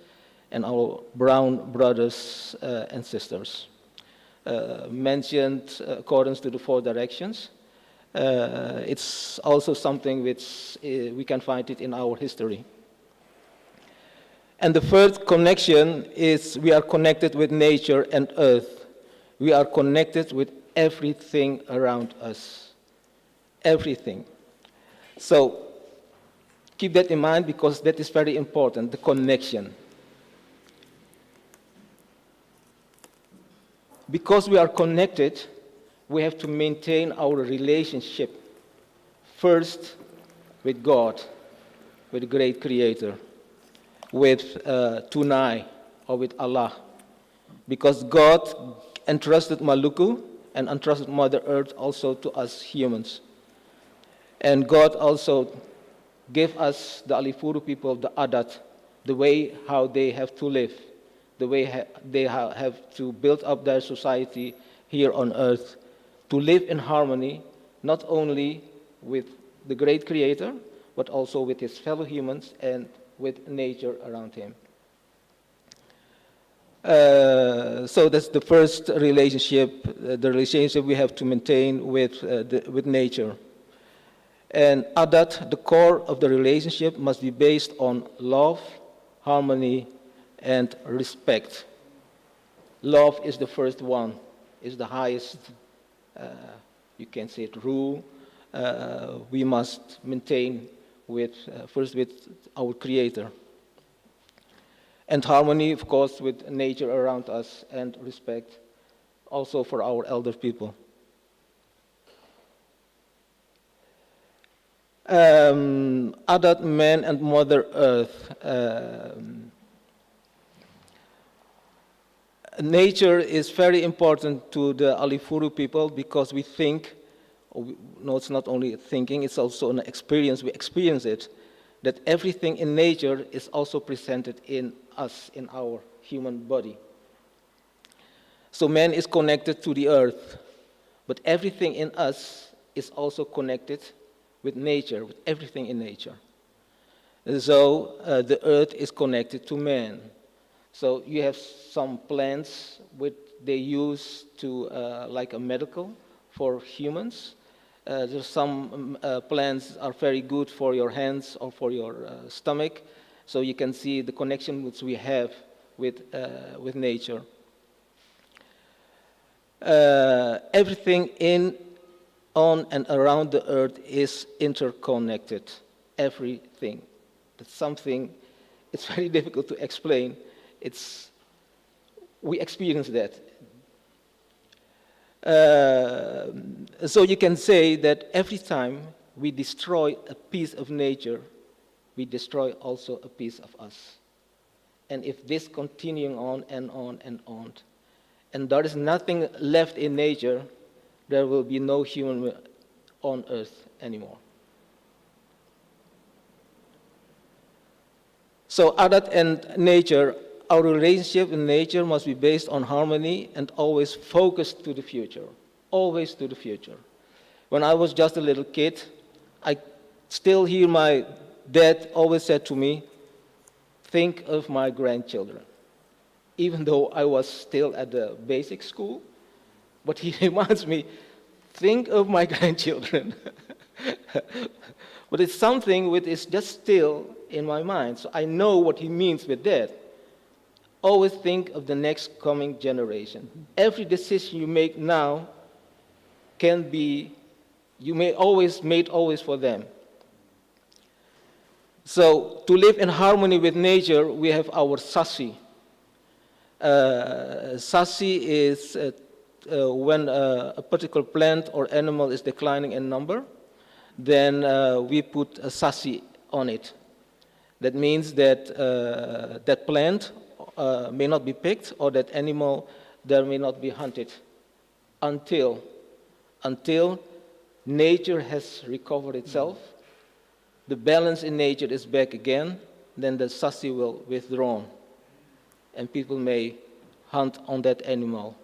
and our brown brothers and sisters. Mentioned according to the four directions. It's also something which we can find it in our history. And the third connection is we are connected with nature and earth. We are connected with everything around us. Everything. So keep that in mind because that is very important, the connection. Because we are connected, we have to maintain our relationship first with God, with the great creator, with Tunai, or with Allah. Because God entrusted Maluku and entrusted Mother Earth also to us humans. And God also gave us, the Alifuru people, the Adat, the way how they have to live, the way they have to build up their society here on earth, to live in harmony, not only with the great creator, but also with his fellow humans and with nature around him. So that's the first relationship, the relationship we have to maintain with nature. And Adat, the core of the relationship, must be based on love, harmony, and respect. Love is the first one, is the highest, you can say it, rule we must maintain with, first with our Creator. And harmony, of course, with nature around us, and respect also for our elder people. Adat, man, and Mother Earth. Nature is very important to the Alifuru people because we think, no, it's not only thinking, it's also an experience, we experience it, that everything in nature is also presented in us, in our human body. So man is connected to the earth, but everything in us is also connected with nature, with everything in nature. And so the earth is connected to man. So you have some plants which they use to, like a medical for humans. There's some plants are very good for your hands or for your stomach. So you can see the connection which we have with nature. Everything in, on, and around the earth is interconnected. Everything. That's something, it's very difficult to explain. It's we experience that. So you can say that every time we destroy a piece of nature, we destroy also a piece of us. And if this continuing on and on and on, and there is nothing left in nature, there will be no human on earth anymore. So art and nature, our relationship in nature must be based on harmony and always focused to the future, always to the future. When I was just a little kid, I still hear my dad always said to me, think of my grandchildren. Even though I was still at the basic school, but he reminds me, think of my grandchildren. But it's something which is just still in my mind, so I know what he means with that. Always think of the next coming generation. Every decision you make now can be, you may always made always for them. So to live in harmony with nature, we have our sasi. Sasi is when a particular plant or animal is declining in number, then we put a sasi on it. That means that that plant may not be picked or that animal there may not be hunted until nature has recovered itself, the balance in nature is back again, then the sasi will withdraw and people may hunt on that animal.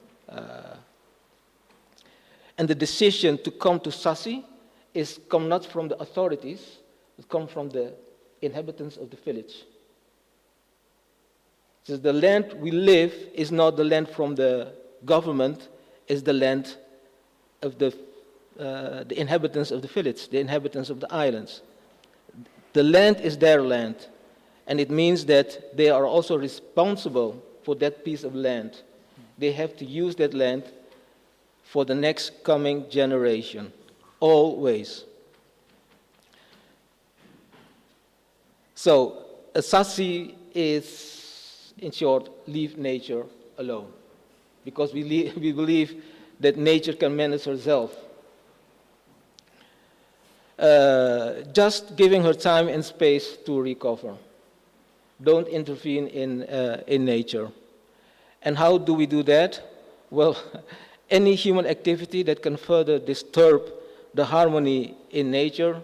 And the decision to come to sasi is come not from the authorities, it comes from the inhabitants of the village. So the land we live is not the land from the government, it's the land of the inhabitants of the village, the inhabitants of the islands. The land is their land, and it means that they are also responsible for that piece of land. They have to use that land for the next coming generation, always. So, a sasi is, in short, leave nature alone, because we believe that nature can manage herself. Just giving her time and space to recover. Don't intervene in nature. And how do we do that? Well, any human activity that can further disturb the harmony in nature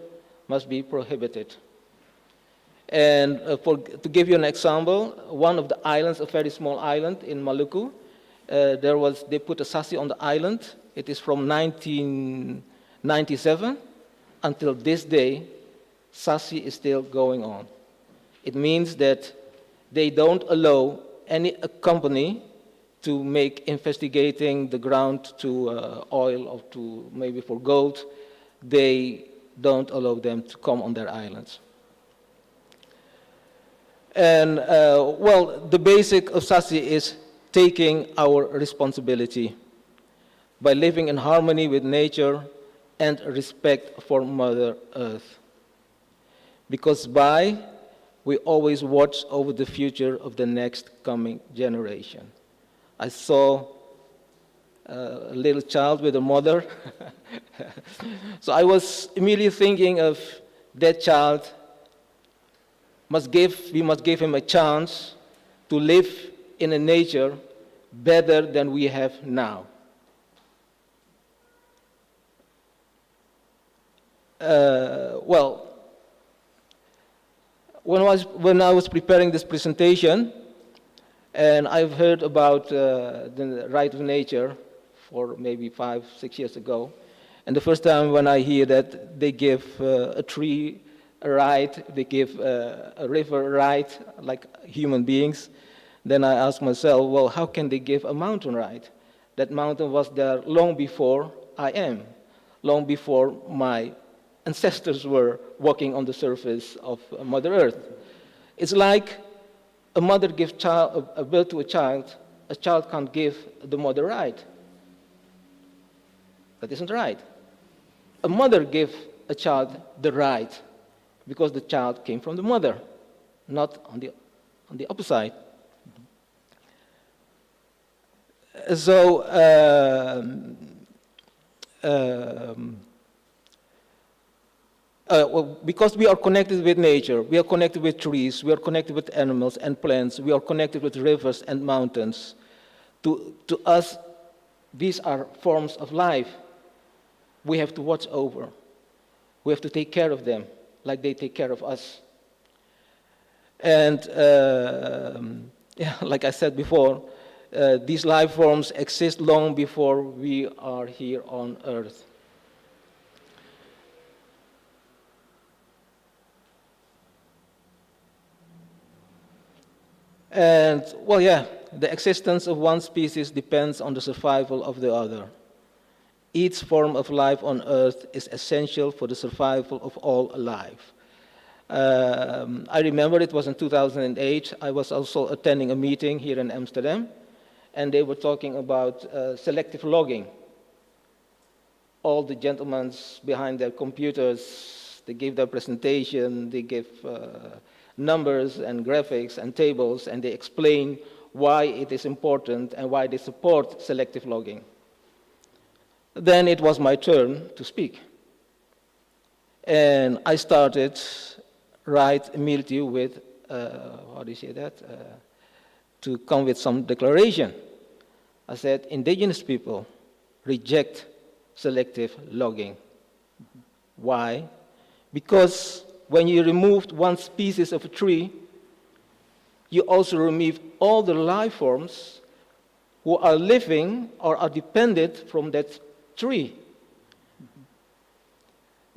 must be prohibited. And to give you an example, one of the islands, a very small island in Maluku, they put a sasi on the island. It is from 1997. Until this day, sasi is still going on. It means that they don't allow any company to make investigating the ground to oil or to maybe for gold. They don't allow them to come on their islands. And well, the basic of sasi is taking our responsibility by living in harmony with nature and respect for Mother Earth. Because we always watch over the future of the next coming generation. I saw a little child with a mother. So I was immediately thinking of that child. We must give him a chance to live in a nature better than we have now. Well, when I was preparing this presentation, and I've heard about the right of nature for maybe 5-6 years ago, and the first time when I hear that they give a tree a right, they give a river a right, like human beings, then I ask myself, well, how can they give a mountain right? That mountain was there long before I am, long before my ancestors were walking on the surface of Mother Earth. It's like a mother gives a birth to a child can't give the mother right. That isn't right. A mother gives a child the right because the child came from the mother, not on the opposite. So, well, because we are connected with nature, we are connected with trees, we are connected with animals and plants, we are connected with rivers and mountains. To us, these are forms of life we have to watch over. We have to take care of them like they take care of us. And yeah, like I said before, these life forms exist long before we are here on Earth. And, well, yeah, the existence of one species depends on the survival of the other. Each form of life on Earth is essential for the survival of all alive. I remember it was in 2008. I was also attending a meeting here in Amsterdam, and they were talking about selective logging. All the gentlemen behind their computers, they gave their presentation, they gave numbers and graphics and tables, and they explain why it is important and why they support selective logging. Then it was my turn to speak. And I started right immediately with, how do you say that? To come with some declaration. I said, indigenous people reject selective logging. Why? Because when you removed one species of a tree, you also remove all the life forms who are living or are dependent from that tree.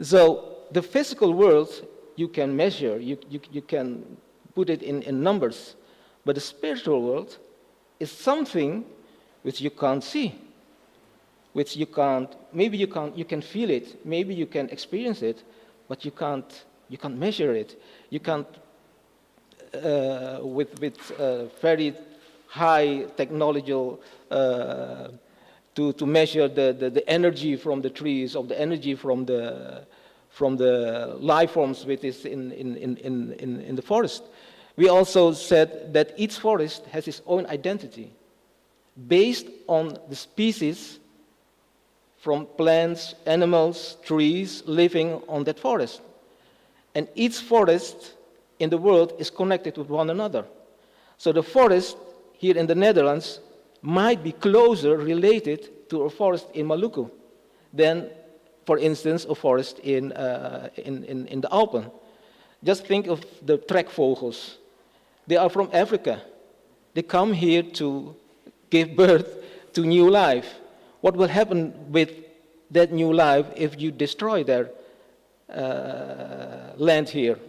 So the physical world you can measure, you can put it in numbers, but the spiritual world is something which you can't see, which you can't, maybe you can feel it, maybe you can experience it, but you can't measure it. You can't, with very high technological, to measure the energy from the trees, or the energy from the life forms which is in the forest. We also said that each forest has its own identity based on the species from plants, animals, trees living on that forest. And each forest in the world is connected with one another. So the forest here in the Netherlands might be closer related to a forest in Maluku than, for instance, a forest in the Alpen. Just think of the trekvogels. They are from Africa. They come here to give birth to new life. What will happen with that new life if you destroy their land here?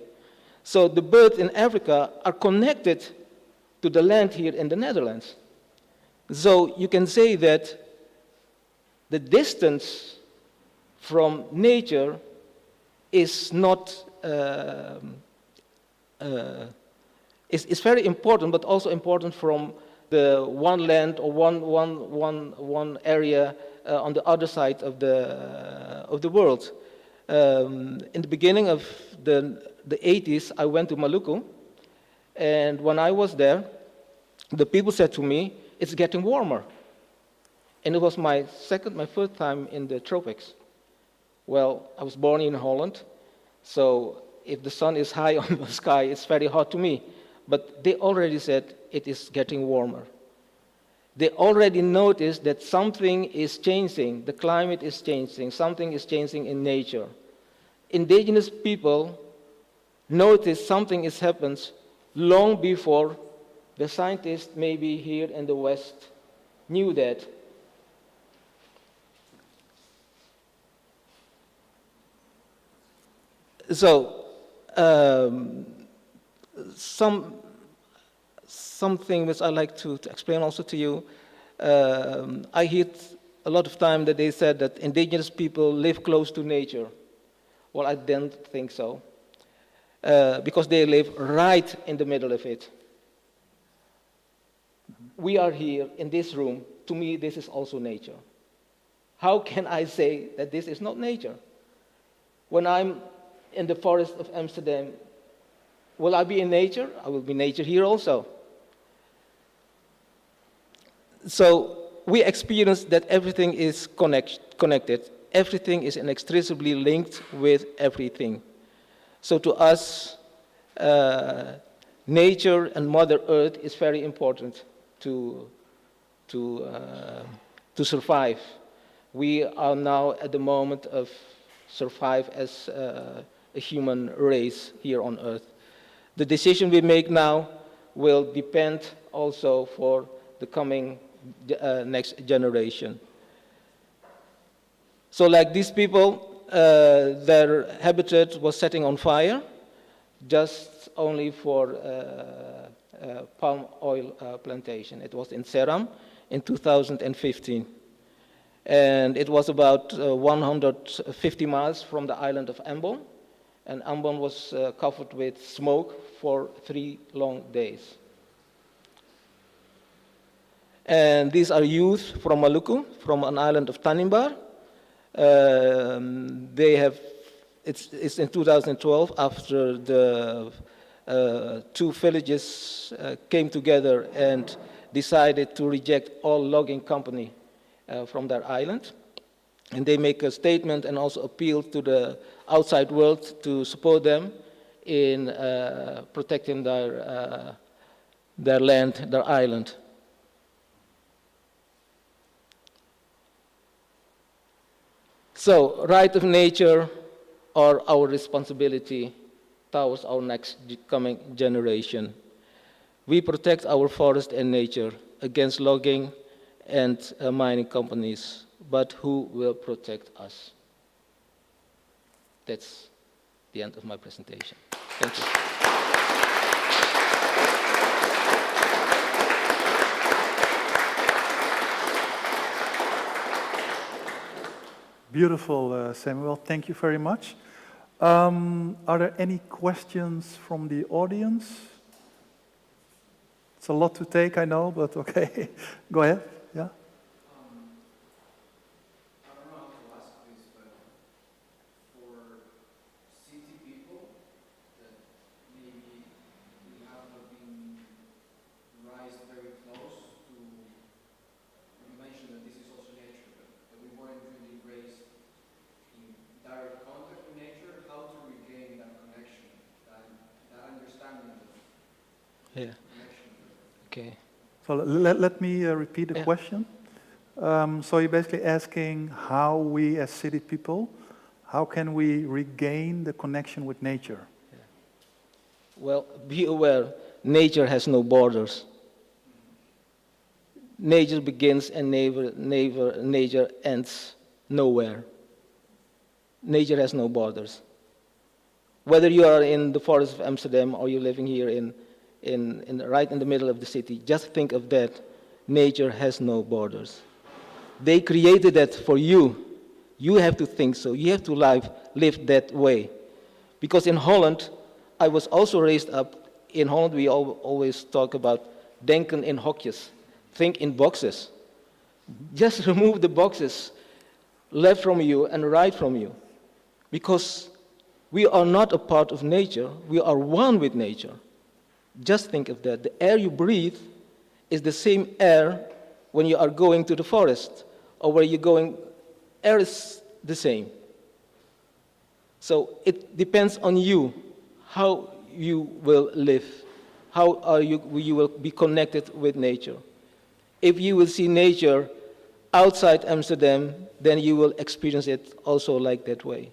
So the birds in Africa are connected to the land here in the Netherlands. So you can say that the distance from nature is not is very important, but also important from the one land or one area on the other side of the world. In the beginning of the 80s, I went to Maluku, and when I was there, the people said to me, "It's getting warmer." And it was my first time in the tropics. Well, I was born in Holland, so if the sun is high on the sky, it's very hot to me. But they already said it is getting warmer. They already noticed that something is changing, the climate is changing, something is changing in nature. Indigenous people noticed something is happening long before the scientists maybe here in the West knew that. So, something which I like to explain also to you. I hear a lot of time that they said that indigenous people live close to nature. Well, I don't think so, because they live right in the middle of it. We are here in this room. To me, this is also nature. How can I say that this is not nature? When I'm in the forest of Amsterdam, will I be in nature? I will be nature here also. So we experience that everything is connected. Everything is inextricably linked with everything. So to us, nature and Mother Earth is very important to survive. We are now at the moment of survive as a human race here on Earth. The decision we make now will depend also for the coming next generation. So like these people, their habitat was setting on fire just only for palm oil plantation. It was in Ceram in 2015. And it was about 150 miles from the island of Ambon. And Ambon was covered with smoke for 3 long days. And these are youth from Maluku, from an island of Tanimbar. It's in 2012, after the 2 villages came together and decided to reject all logging company from their island. And they make a statement and also appeal to the outside world to support them in protecting their land, their island. So, right of nature are our responsibility towards our next coming generation. We protect our forest and nature against logging and mining companies, but who will protect us? That's the end of my presentation. Thank you. Beautiful, Samuel. Thank you very much. Are there any questions from the audience? It's a lot to take, I know, but okay. Go ahead. Yeah. I don't know how to ask this, but for city people that maybe we have not been raised very close to, you mentioned that this is also nature, but that we weren't really raised in direct contact with nature, how to regain that connection, that understanding of connection. Okay. So let me repeat the question. So you're basically asking how we as city people, how can we regain the connection with nature? Well, be aware, nature has no borders. Nature begins and nature ends nowhere. Nature has no borders. Whether you are in the forest of Amsterdam or you're living here right in the middle of the city, just think of that. Nature has no borders. They created that for you. You have to think so. You have to live that way. Because in Holland, I was also raised up. In Holland, we always talk about denken in hokjes. Think in boxes. Just remove the boxes left from you and right from you. Because we are not a part of nature. We are one with nature. Just think of that. The air you breathe is the same air when you are going to the forest or where you're going. Air is the same. So it depends on you how you will live, how you will be connected with nature. If you will see nature outside Amsterdam, then you will experience it also like that way.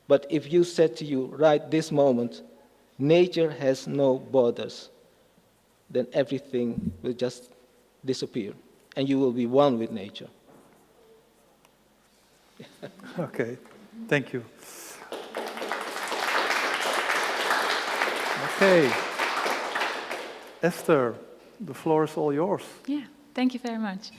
But if you said to you right this moment, nature has no borders, then everything will just disappear, and you will be one with nature. Okay, thank you. Okay, Esther, the floor is all yours. Yeah, thank you very much.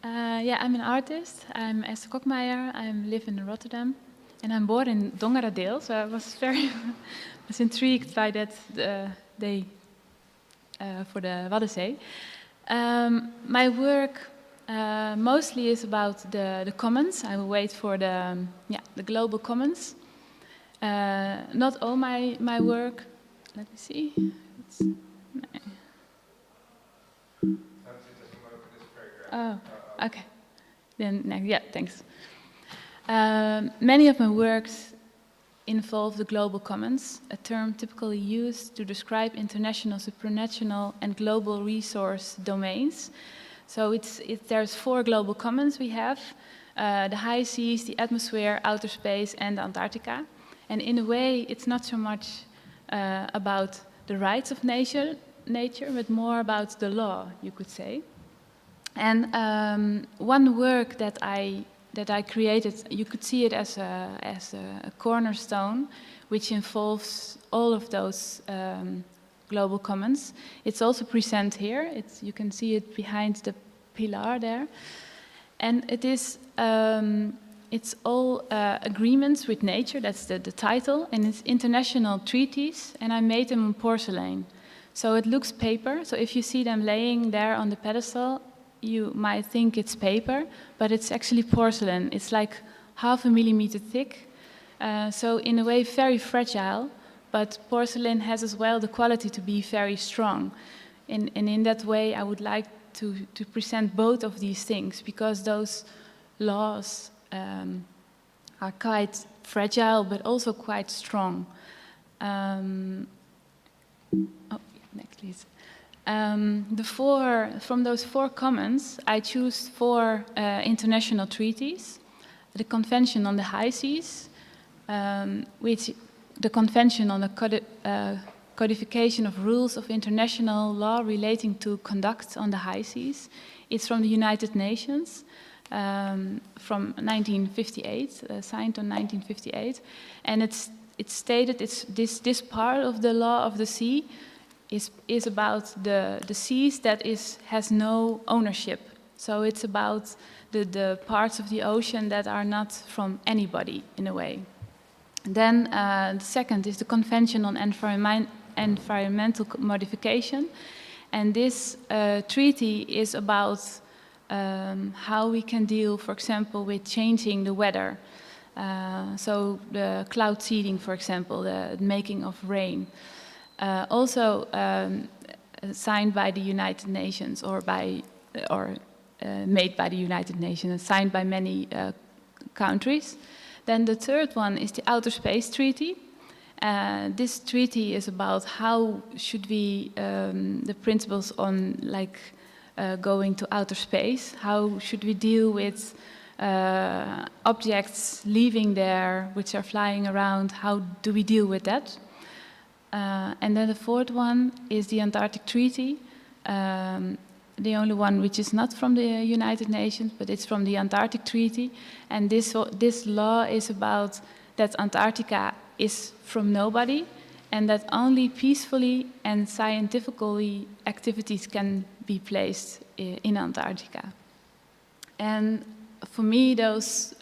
I'm an artist. I'm Esther Kokmeijer. I live in Rotterdam, and I'm born in Dongeradeel. So I was intrigued by that day for the Waddenzee. My work mostly is about the commons. I will wait for the global commons. Not all my work. Let me see. Oh, okay. Then, yeah, thanks. Many of my works involve the global commons, a term typically used to describe international, supranational, and global resource domains. So there's 4 global commons we have, the high seas, the atmosphere, outer space, and Antarctica. And in a way, it's not so much about the rights of nature, but more about the law, you could say. And one work that I created, you could see it as a cornerstone, which involves all of those global commons. It's also present here. You can see it behind the pillar there, and it's all agreements with nature. That's the title, and it's international treaties. And I made them in porcelain, so it looks paper. So if you see them laying there on the pedestal, you might think it's paper, but it's actually porcelain. It's like 0.5 millimeter thick, so in a way very fragile, but porcelain has as well the quality to be very strong. And in that way, I would like to present both of these things, because those laws are quite fragile, but also quite strong. Next, please. From those 4 commons, I choose 4 international treaties. The Convention on the High Seas, which the Convention on the Codification of Rules of International Law Relating to Conduct on the High Seas. It's from the United Nations, from 1958, signed on 1958. And it's stated this part of the law of the sea is about the seas that has no ownership. So it's about the parts of the ocean that are not from anybody, in a way. Then the second is the Convention on Environmental Modification. And this treaty is about how we can deal, for example, with changing the weather. So the cloud seeding, for example, the making of rain. Also signed by the United Nations, or made by the United Nations, and signed by many countries. Then the third one is the Outer Space Treaty. This treaty is about how should we, the principles on going to outer space, how should we deal with objects leaving there, which are flying around, how do we deal with that? And then the fourth one is the Antarctic Treaty, the only one which is not from the United Nations, but it's from the Antarctic Treaty. And this law is about that Antarctica is from nobody, and that only peacefully and scientifically activities can be placed in Antarctica. And for me, those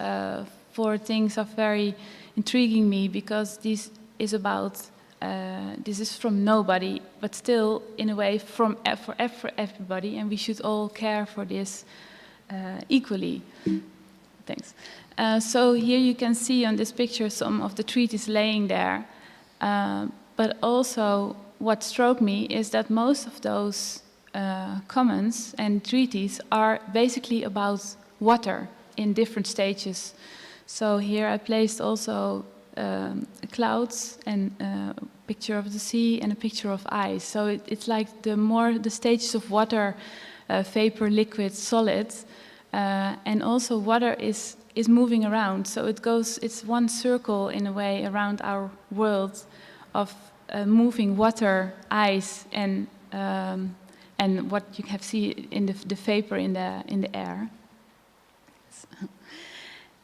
4 things are very intriguing me, because this is about this is from nobody, but still, in a way, for everybody, and we should all care for this equally. Thanks. So here you can see on this picture some of the treaties laying there, but also what struck me is that most of those commons and treaties are basically about water in different stages. So here I placed also clouds and a picture of the sea and a picture of ice. So it's like the stages of water, vapor, liquid, solid, and also water is moving around. So it's one circle in a way around our world of moving water, ice, and what you have seen in the vapor in the air.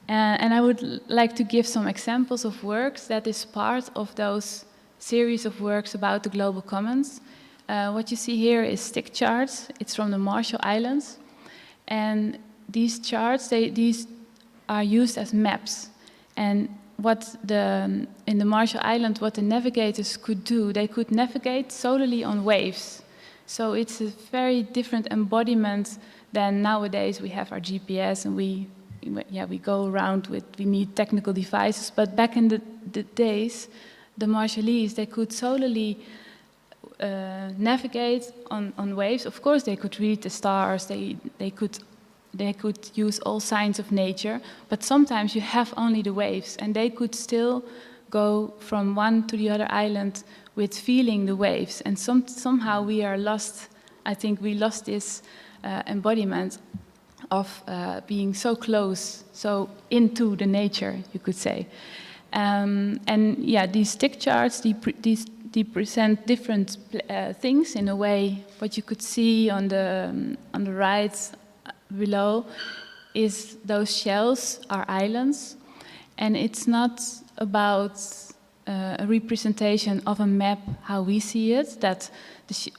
And I would like to give some examples of works that is part of those series of works about the global commons. What you see here is stick charts. It's from the Marshall Islands. And these charts, these are used as maps. And in the Marshall Islands, what the navigators could do, they could navigate solely on waves. So it's a very different embodiment than nowadays. We have our GPS and we go around we need technical devices, but back in the days, the Marshallese, they could solely navigate on waves. Of course, they could read the stars, they could use all signs of nature, but sometimes you have only the waves, and they could still go from one to the other island with feeling the waves. And somehow we are lost, I think we lost this embodiment of being so close, so into the nature, you could say. And yeah, these stick charts, they present different things in a way. What you could see on the right below is those shells are islands, and it's not about a representation of a map how we see it, that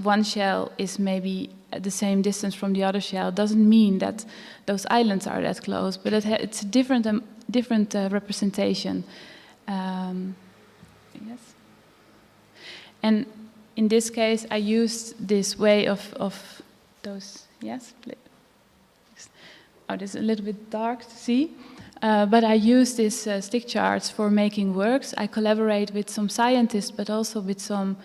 one shell is maybe at the same distance from the other shell. Doesn't mean that those islands are that close, but it's a different representation. Yes. And in this case, I used this way of those, yes, oh, this is a little bit dark to see. But I use these stick charts for making works. I collaborate with some scientists, but also with some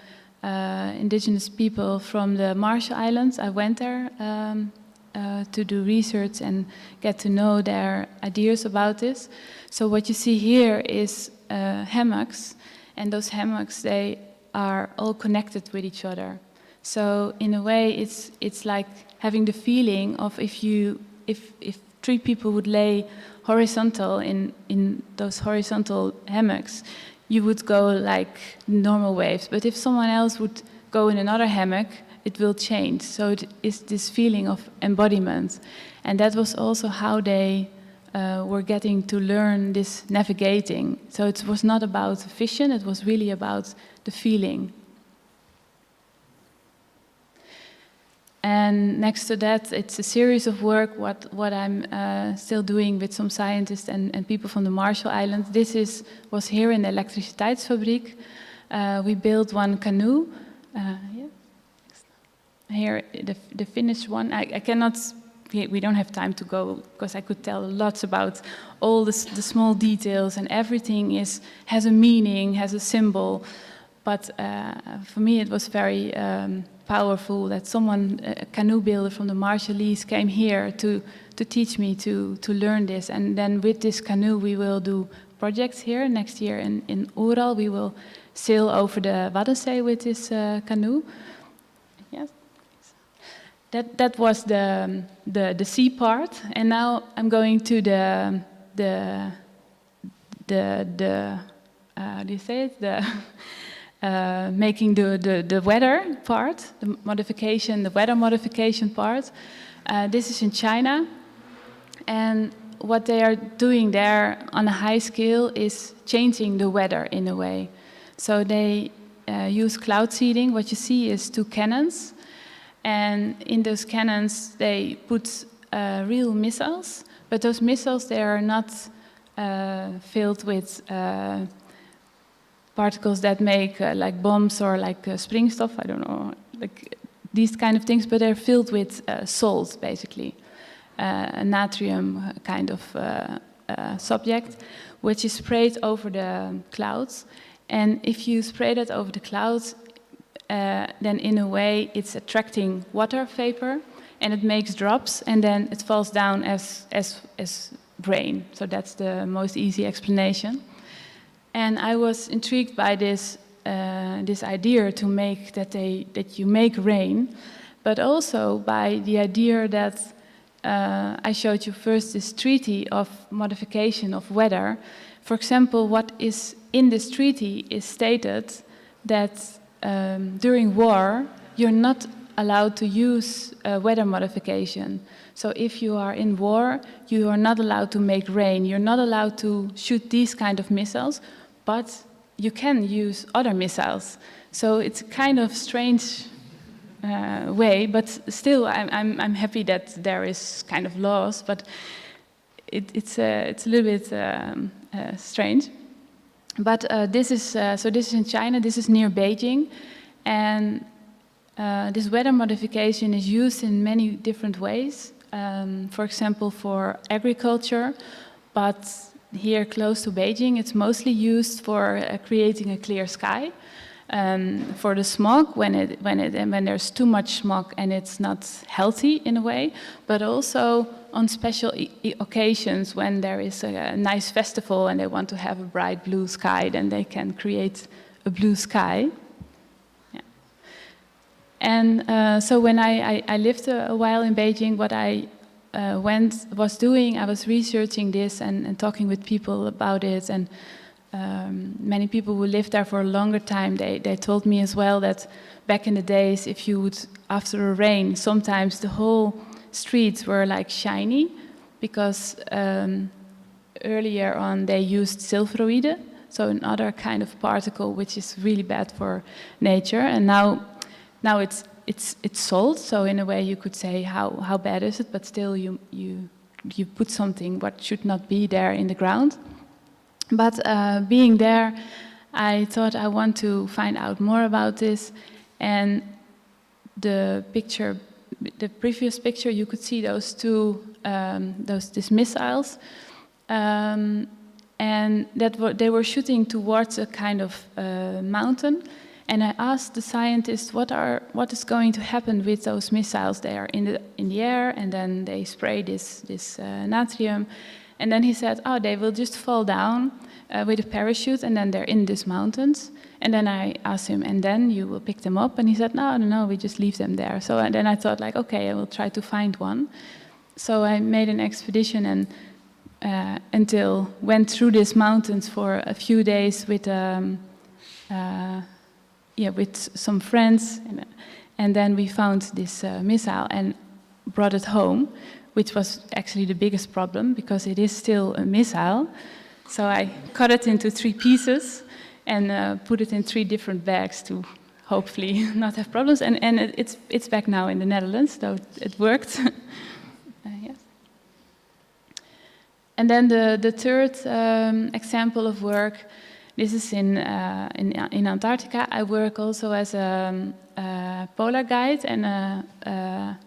indigenous people from the Marshall Islands. I went there to do research and get to know their ideas about this. So what you see here is hammocks, and those hammocks, they are all connected with each other. So in a way, it's like having the feeling of if three people would lay horizontal in those horizontal hammocks, you would go like normal waves. But if someone else would go in another hammock, it will change. So it is this feeling of embodiment. And that was also how they were getting to learn this navigating. So it was not about vision, it was really about the feeling. And next to that, it's a series of work, what I'm still doing with some scientists and people from the Marshall Islands. This was here in the elektriciteitsfabriek. We built one canoe. Yeah. Here, the finished one. I cannot, we don't have time to go, because I could tell lots about all the small details, and everything has a meaning, has a symbol. But for me, it was very powerful that someone, a canoe builder from the Marshallese, came here to teach me to learn this. And then with this canoe, we will do projects here. Next year in Oeral, we will sail over the Waddenzee with this canoe. Yes. That was the sea part. And now I'm going to the how do you say it? Making the weather part, the weather modification part. This is in China, and what they are doing there on a high scale is changing the weather in a way. So they use cloud seeding. What you see is two cannons, and in those cannons they put real missiles, but those missiles, they are not filled with particles that make like bombs or like springstof, I don't know, like these kind of things, but they're filled with salt, basically, a natrium kind of subject, which is sprayed over the clouds. And if you spray that over the clouds, then in a way it's attracting water vapor, and it makes drops, and then it falls down as rain. So that's the most easy explanation. And I was intrigued by this idea to make that you make rain, but also by the idea that I showed you first this treaty of modification of weather. For example, what is in this treaty is stated that during war you're not allowed to use weather modification. So if you are in war, you are not allowed to make rain. You're not allowed to shoot these kind of missiles, but you can use other missiles. So it's kind of strange way, but still I'm happy that there is kind of laws, but it's a little bit strange. But this is in China. This is near Beijing, and this weather modification is used in many different ways. For example, for agriculture, but here close to Beijing, it's mostly used for creating a clear sky. for the smog when there's too much smog and it's not healthy in a way, but also on special occasions when there is a nice festival and they want to have a bright blue sky, then they can create a blue sky. Yeah. And so when I lived a while in Beijing, what I was doing, I was researching this and talking with people about it, and many people who lived there for a longer time, they told me as well that back in the days, if you would, after a rain, sometimes the whole streets were like shiny, because earlier on they used silveroide, so another kind of particle which is really bad for nature, and now it's salt, so in a way you could say how bad is it, but still you put something what should not be there in the ground. But being there, I thought I want to find out more about this, and the previous picture, you could see those two, these missiles, and they were shooting towards a kind of mountain. And I asked the scientists, what is going to happen with those missiles? They are in the air, and then they spray this natrium. And then he said, oh, they will just fall down with a parachute, and then they're in these mountains. And then I asked him, and then you will pick them up? And he said, no, we just leave them there. So then I thought, like, okay, I will try to find one. So I made an expedition and went through these mountains for a few days with some friends. And then we found this missile and brought it home, which was actually the biggest problem, because it is still a missile. So I cut it into 3 pieces and put it in 3 different bags to hopefully not have problems. And it's back now in the Netherlands, so it worked. Yes. And then the third example of work, this is in Antarctica. I work also as a polar guide and a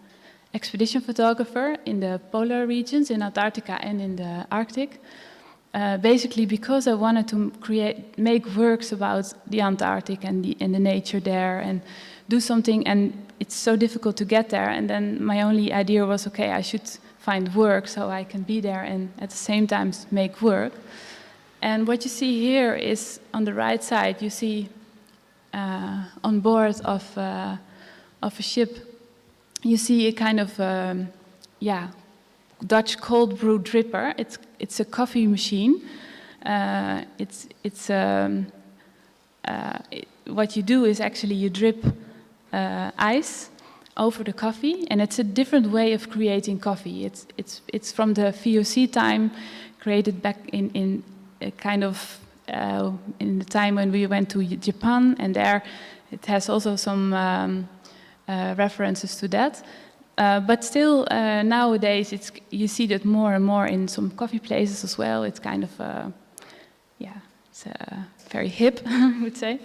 expedition photographer in the polar regions, in Antarctica and in the Arctic. Basically because I wanted to make works about the Antarctic and the nature there, and do something, and it's so difficult to get there. And then my only idea was, okay, I should find work so I can be there and at the same time make work. And what you see here is, on the right side, you see on board of a ship, you see a kind of Dutch cold brew dripper. It's a coffee machine. What you do is actually you drip ice over the coffee, and it's a different way of creating coffee. It's from the VOC time, created back in a kind of in the time when we went to Japan, and there it has also some references to that. But still, nowadays, you see that more and more in some coffee places as well. It's kind of, it's very hip, I would say.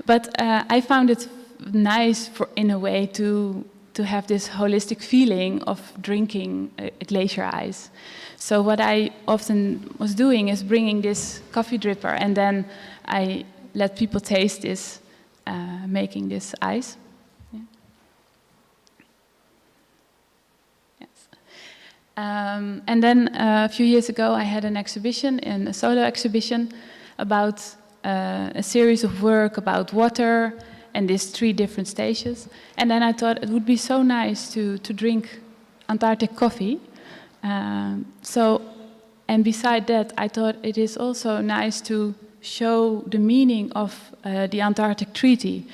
But I found it nice, in a way, to have this holistic feeling of drinking glacier ice. So what I often was doing is bringing this coffee dripper, and then I let people taste this, making this ice. And then a few years ago, I had an exhibition, a solo exhibition, about a series of work about water and these 3 different stages. And then I thought it would be so nice to drink Antarctic coffee. And beside that, I thought it is also nice to show the meaning of the Antarctic Treaty.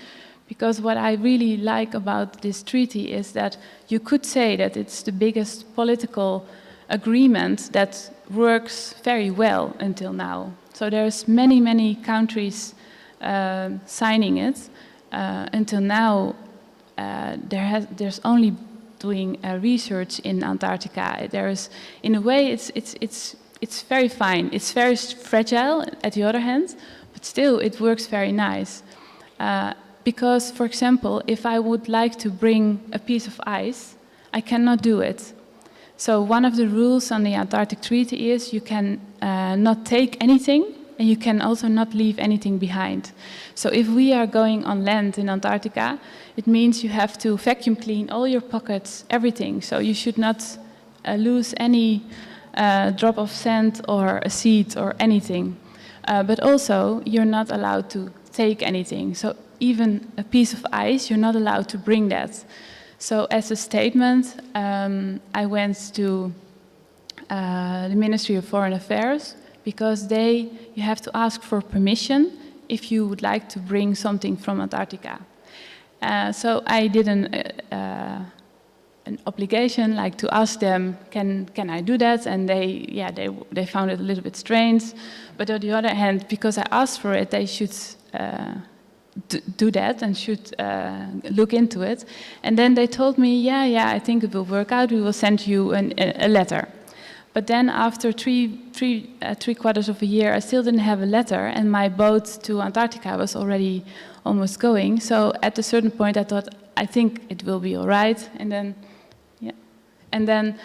Because what I really like about this treaty is that you could say that it's the biggest political agreement that works very well until now. So there's many countries signing it. Until now, there's only doing research in Antarctica. In a way, it's very fine. It's very fragile at the other hand, but still it works very nice. Because, for example, if I would like to bring a piece of ice, I cannot do it. So one of the rules on the Antarctic Treaty is you can not take anything and you can also not leave anything behind. So if we are going on land in Antarctica, it means you have to vacuum clean all your pockets, everything. So you should not lose any drop of sand or a seed or anything. But also, you're not allowed to take anything. So even a piece of ice, you're not allowed to bring that. So as a statement, I went to the Ministry of Foreign Affairs, because you have to ask for permission if you would like to bring something from Antarctica. So I did an obligation, like to ask them, can I do that? And they found it a little bit strange. But on the other hand, because I asked for it, they should do that and should look into it. And then they told me, yeah, I think it will work out. We will send you a letter. But then after three quarters of a year, I still didn't have a letter, and my boat to Antarctica was already almost going. So at a certain point, I thought, I think it will be all right. And then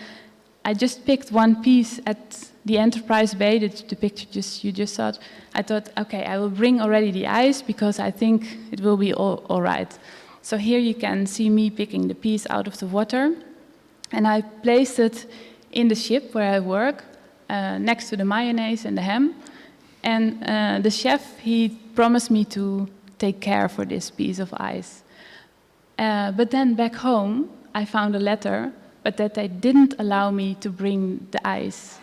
I just picked one piece at the Enterprise Bay, the picture you just saw. I thought, okay, I will bring already the ice because I think it will be all right. So here you can see me picking the piece out of the water, and I placed it in the ship where I work, next to the mayonnaise and the ham. And the chef, he promised me to take care for this piece of ice. But then back home, I found a letter, but that they didn't allow me to bring the ice,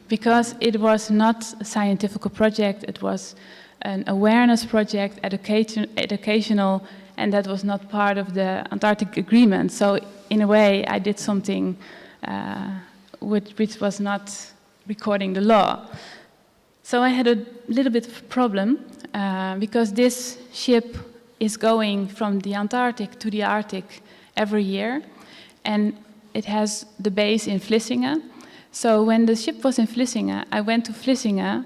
because it was not a scientific project, it was an awareness project, educational, and that was not part of the Antarctic Agreement. So in a way, I did something which was not recording the law. So I had a little bit of a problem, because this ship is going from the Antarctic to the Arctic every year, and it has the base in Vlissingen. So when the ship was in Vlissingen, I went to Vlissingen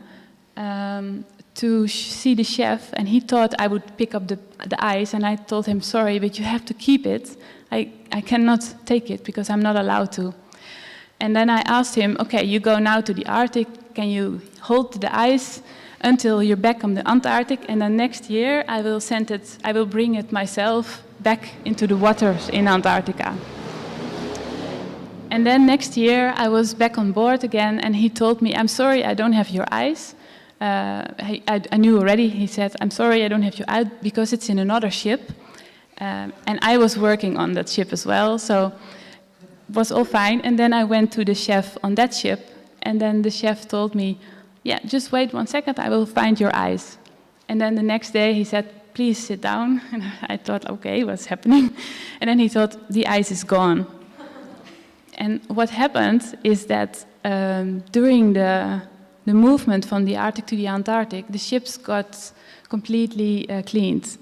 to see the chef, and he thought I would pick up the ice, and I told him, sorry, but you have to keep it. I cannot take it because I'm not allowed to. And then I asked him, okay, you go now to the Arctic, can you hold the ice until you're back on the Antarctic, and then next year I will bring it myself back into the waters in Antarctica. And then next year I was back on board again, and he told me, I'm sorry, I don't have your ice. I knew already, he said, I'm sorry, I don't have your ice because it's in another ship. And I was working on that ship as well, so it was all fine. And then I went to the chef on that ship, and then the chef told me, yeah, just wait 1 second, I will find your ice. And then the next day he said, please sit down. And I thought, okay, what's happening? And then he thought, the ice is gone. And what happened is that during the movement from the Arctic to the Antarctic, the ships got completely cleaned.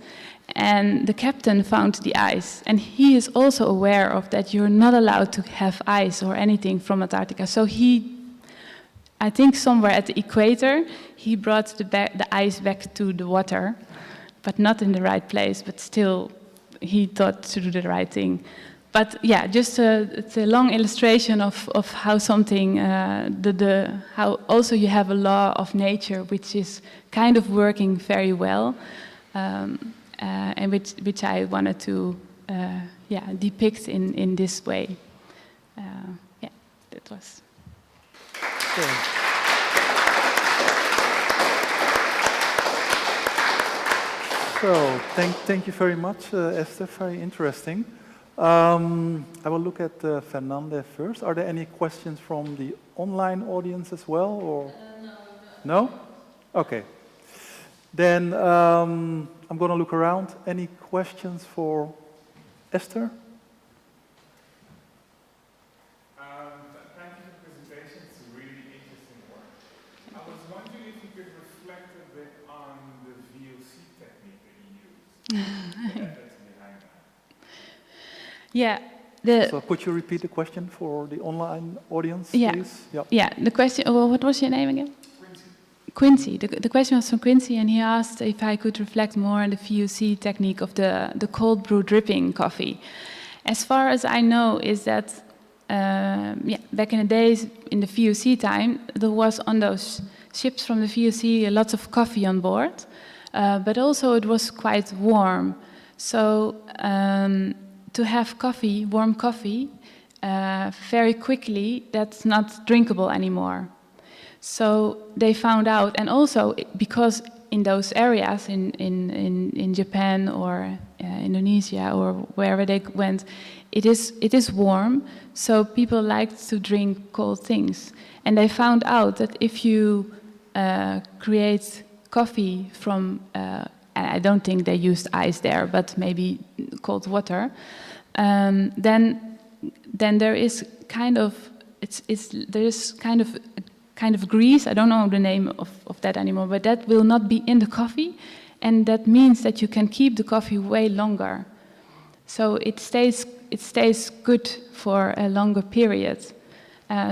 And the captain found the ice. And he is also aware of that you're not allowed to have ice or anything from Antarctica. So I think somewhere at the equator, he brought the ice back to the water, but not in the right place, but still he thought to do the right thing. But yeah, just it's a long illustration of how something, how also you have a law of nature which is kind of working very well, and which I wanted to depict in this way. That was. Okay. So thank you very much, Esther. Very interesting. I will look at Fernande first. Are there any questions from the online audience as well, or no? Okay. Then I'm going to look around. Any questions for Esther? Thank you for the presentation. It's really interesting work. I was wondering if you could reflect a bit on the VOC technique that you used. Yeah. So could you repeat the question for the online audience, yeah. please? Yeah. The question. Well, what was your name again? Quincy. The question was from Quincy, and he asked if I could reflect more on the VOC technique of the cold brew dripping coffee. As far as I know, is that back in the days in the VOC time, there was on those ships from the VOC lots of coffee on board, but also it was quite warm. So to have coffee, warm coffee, very quickly, that's not drinkable anymore. So they found out, and also because in those areas, in Japan or Indonesia or wherever they went, it is warm, so people like to drink cold things. And they found out that if you create coffee from, and I don't think they used ice there, but maybe cold water, then there is kind of kind of grease. I don't know the name of that anymore, but that will not be in the coffee, and that means that you can keep the coffee way longer. So it stays good for a longer period.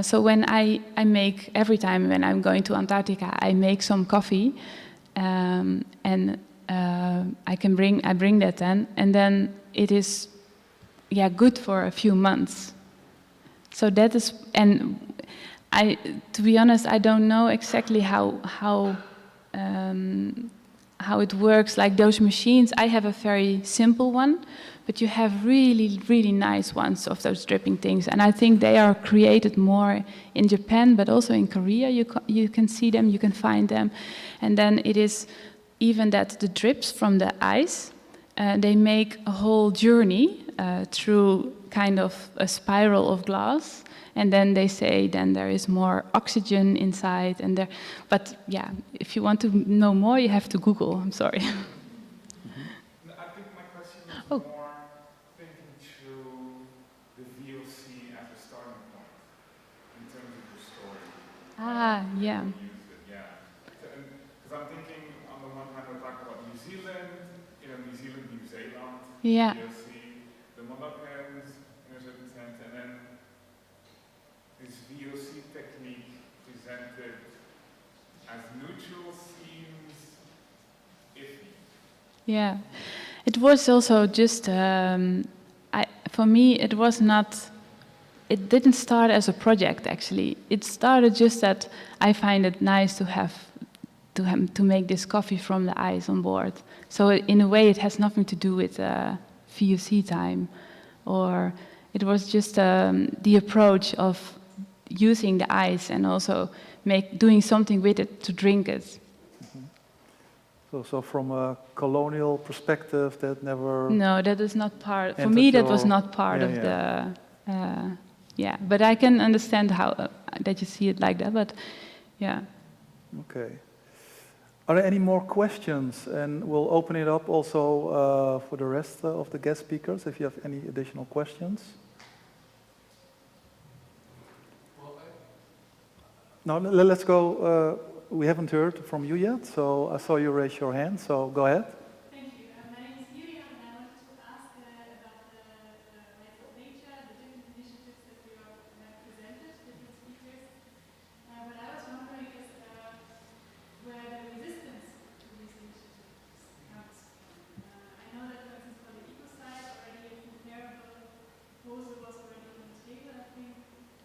So when I make, every time when I'm going to Antarctica, I make some coffee, and I bring that then, and then it is, good for a few months. So that is, and to be honest, I don't know exactly how it works. Like those machines, I have a very simple one, but you have really, really nice ones of those dripping things. And I think they are created more in Japan, but also in Korea. You can see them, you can find them. And then it is even that the drips from the ice, they make a whole journey through kind of a spiral of glass. And then they say then there is more oxygen inside. But yeah, if you want to know more, you have to Google. I'm sorry. Mm-hmm. I think my question is more thinking through the VOC as a starting point in terms of the story. Yeah. Because I'm thinking on the one hand we're talking about New Zealand, New Zealand, yeah. VOC, the Moluccans in a certain sense, and then this VOC technique presented as neutral seems iffy. Yeah, it was also just, for me, it was not, it didn't start as a project actually. It started just that I find it nice to make this coffee from the ice on board. So in a way it has nothing to do with VOC time, or it was just the approach of using the ice and also doing something with it to drink it. Mm-hmm. So from a colonial perspective, that never... No, that is not part... For me, that was not part of the... but I can understand how that you see it like that, but yeah. Okay. Are there any more questions? And we'll open it up also for the rest of the guest speakers, if you have any additional questions. No, let's go. We haven't heard from you yet, so I saw you raise your hand, so go ahead. Thank you. My name is Miriam, and I wanted to ask about the rights of nature, the different initiatives that you have presented, different speakers. What I was wondering is where the resistance to these initiatives comes from. I know that, for instance, for the eco side, already a comparable proposal was already on the table, I think,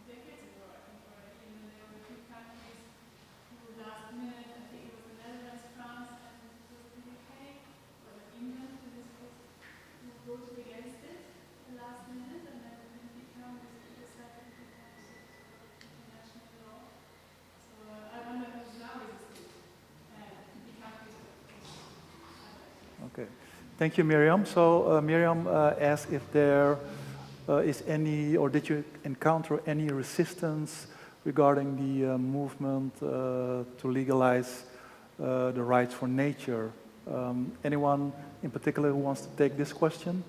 decades ago, already, and there were a few countries who last minute, I think it was the Netherlands, France, and it was the UK, or England in this case, who voted against it at the last minute, and then it didn't become this eco-side, it becomes international law. So I wonder who's now resisting the countries of course. Okay. Thank you, Miriam. So Miriam asked if there is any, or did you encounter any resistance regarding the movement to legalize the rights for nature. Anyone in particular who wants to take this question?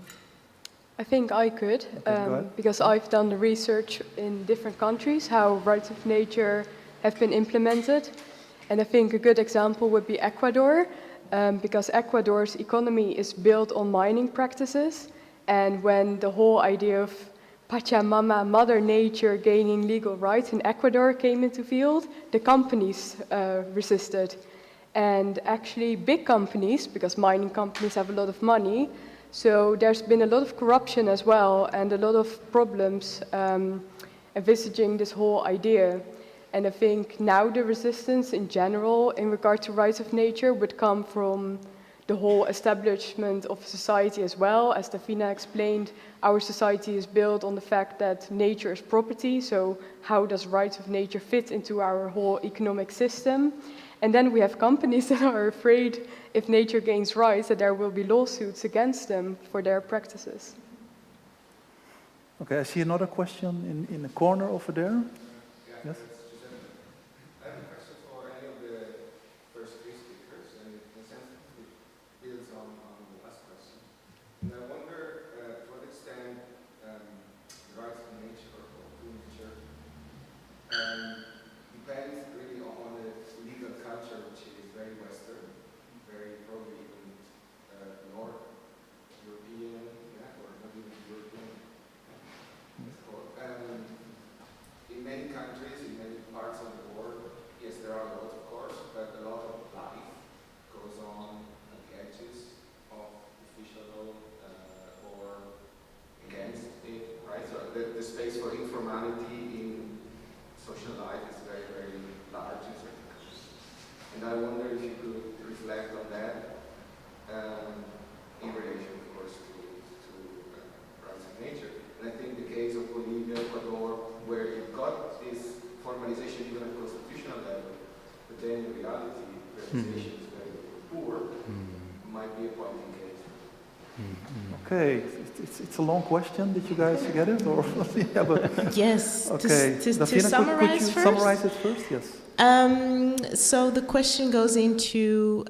I think I could, because I've done the research in different countries, how rights of nature have been implemented. And I think a good example would be Ecuador, because Ecuador's economy is built on mining practices. And when the whole idea of Pachamama, Mother Nature, gaining legal rights in Ecuador came into field, the companies resisted. And actually big companies, because mining companies have a lot of money, so there's been a lot of corruption as well and a lot of problems envisaging this whole idea. And I think now the resistance in general in regard to rights of nature would come from the whole establishment of society as well. As Davina explained, our society is built on the fact that nature is property, so how does rights of nature fit into our whole economic system? And then we have companies that are afraid if nature gains rights that there will be lawsuits against them for their practices. Okay, I see another question in the corner over there. Yes? I have a question for any of the first three speakers, and in a sense it builds on the last question. And I wonder to what extent the rights of nature or to nature depends really on the legal culture, which is very Western, very probably even North European, or not even European. In many countries, in many parts of the world, yes, there are a lot, of course, but a lot of life goes on at the edges of official law or against it, right? So the space for informality in social life is very, very large in certain countries. And I wonder if you could reflect on that in relation, of course, to rights of nature. And I think the case of Bolivia, Ecuador, where it got this formalization even at constitutional level, but then in reality, realization is very poor, might be a pointing case. Okay, it's a long question. Did you guys get it? Or yeah, but, yes. Okay. To Davina, summarize could you first? summarize it first? Yes. So the question goes into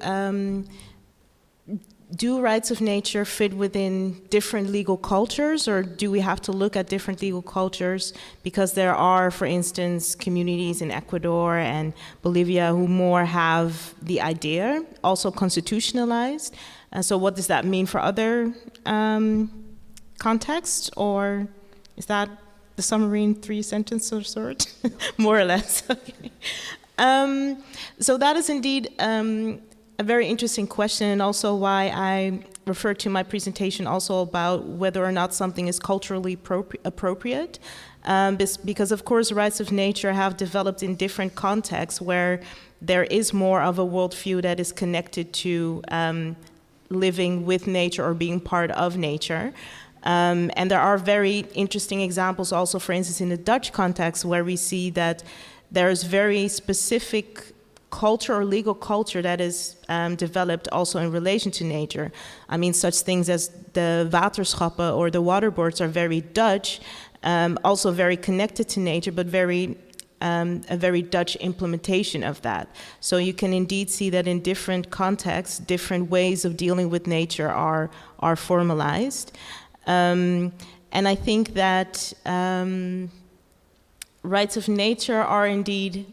do rights of nature fit within different legal cultures, or do we have to look at different legal cultures? Because there are, for instance, communities in Ecuador and Bolivia who more have the idea, also constitutionalized. So what does that mean for other contexts, or is that the summary in 3 sentences or sort? More or less. Okay. So that is indeed a very interesting question, and also why I referred to my presentation also about whether or not something is culturally appropriate. Because of course rights of nature have developed in different contexts where there is more of a worldview that is connected to living with nature or being part of nature. And there are very interesting examples also, for instance, in the Dutch context, where we see that there's very specific culture or legal culture that is developed also in relation to nature. I mean, such things as the waterschappen or the waterboards are very Dutch, also very connected to nature, but a very Dutch implementation of that. So you can indeed see that in different contexts, different ways of dealing with nature are formalized. And I think that rights of nature are indeed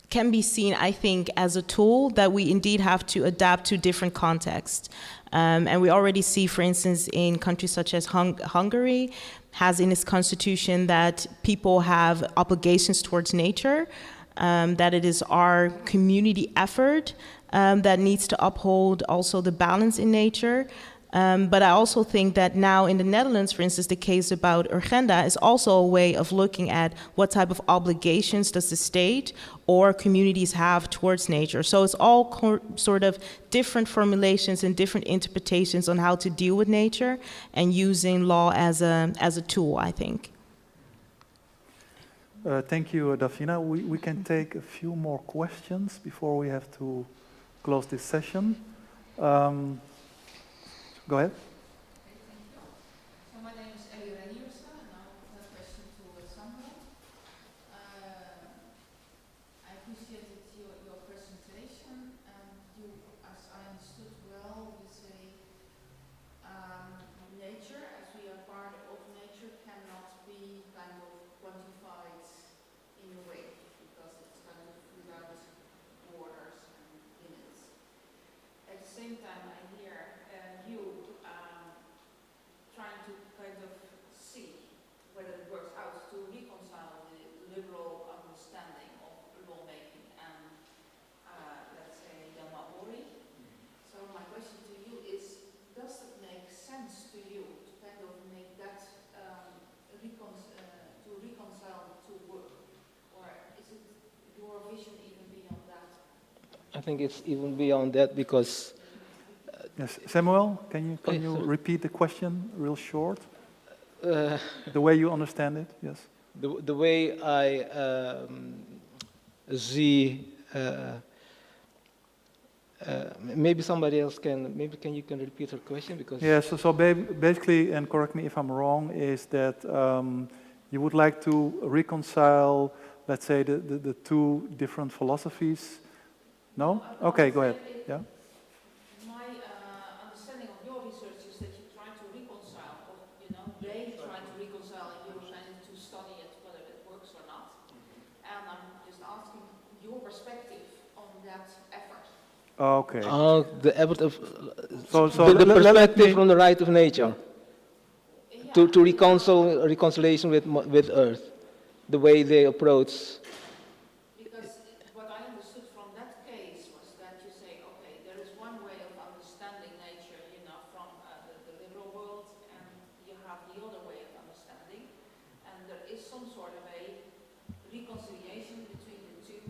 can be seen, I think, as a tool that we indeed have to adapt to different contexts. And we already see, for instance, in countries such as Hungary, has in its constitution that people have obligations towards nature, that it is our community effort that needs to uphold also the balance in nature. But I also think that now in the Netherlands, for instance, the case about Urgenda is also a way of looking at what type of obligations does the state or communities have towards nature. So it's all sort of different formulations and different interpretations on how to deal with nature and using law as a tool, I think. Thank you, Davina. We can take a few more questions before we have to close this session. Go ahead. So my name is Ellie Reniusa, and I have a question to Samuel. I appreciated your presentation, and you, as I understood well, you say nature, as we are part of nature, cannot be kind of quantified in a way, because it's kind of without borders and limits. At the same time, I hear you think it's even beyond that because... Yes, Samuel, can you repeat the question real short? The way you understand it, yes. The way I see... maybe somebody else can, you can repeat her question because... Yeah, so basically, and correct me if I'm wrong, is that you would like to reconcile, let's say, the two different philosophies? No? Okay, go ahead. Yeah. My understanding of your research is that you try to reconcile, or they try to reconcile, and you're trying to study it, whether it works or not. And I'm just asking your perspective on that effort. Okay. The effort of so the perspective from the right of nature to reconciliation with Earth, the way they approach. Because what I understood from that case was that you say, okay, there is one way of understanding nature, from the liberal world, and you have the other way of understanding, and there is some sort of a reconciliation between the two,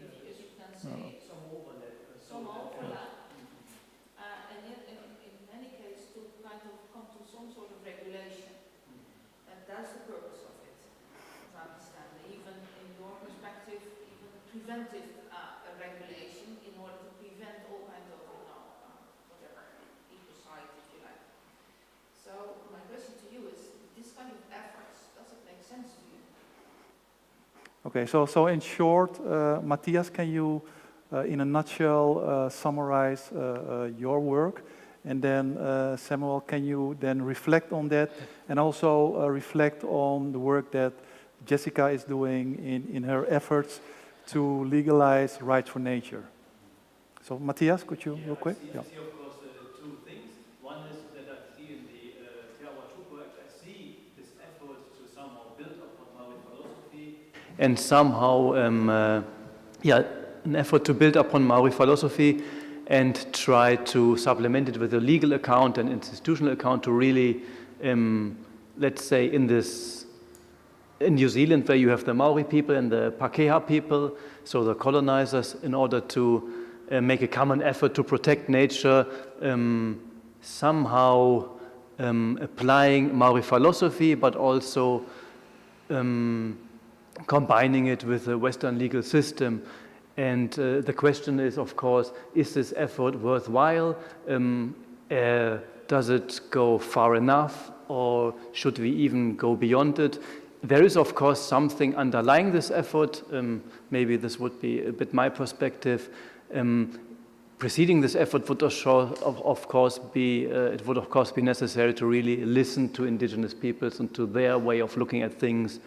if you can say. Some overlap, and in any case to kind of come to some sort of regulation. And that's the purpose of it, as I understand it. Even in your perspective, even preventive regulation in order to prevent all kinds of, whatever, ecocide, if you like. So my question to you is, this kind of efforts, does it make sense to you? Okay, so in short, Matthias, can you in a nutshell, summarize your work, and then Samuel, can you then reflect on that, and also reflect on the work that Jessica is doing in her efforts to legalize rights for nature. So Matthias, could you real quick? I see of course two things. One is that I see in the Te-Awa-Tu project, I see this effort to somehow build upon Maori philosophy and somehow an effort to build upon Maori philosophy and try to supplement it with a legal account and institutional account to really, let's say, in New Zealand, where you have the Maori people and the Pakeha people, so the colonizers, in order to make a common effort to protect nature, somehow applying Maori philosophy, but also combining it with the Western legal system. And the question is, of course, is this effort worthwhile? Does it go far enough, or should we even go beyond it? There is, of course, something underlying this effort. Maybe this would be a bit my perspective. Preceding this effort would, of course, be necessary to really listen to indigenous peoples and to their way of looking at things,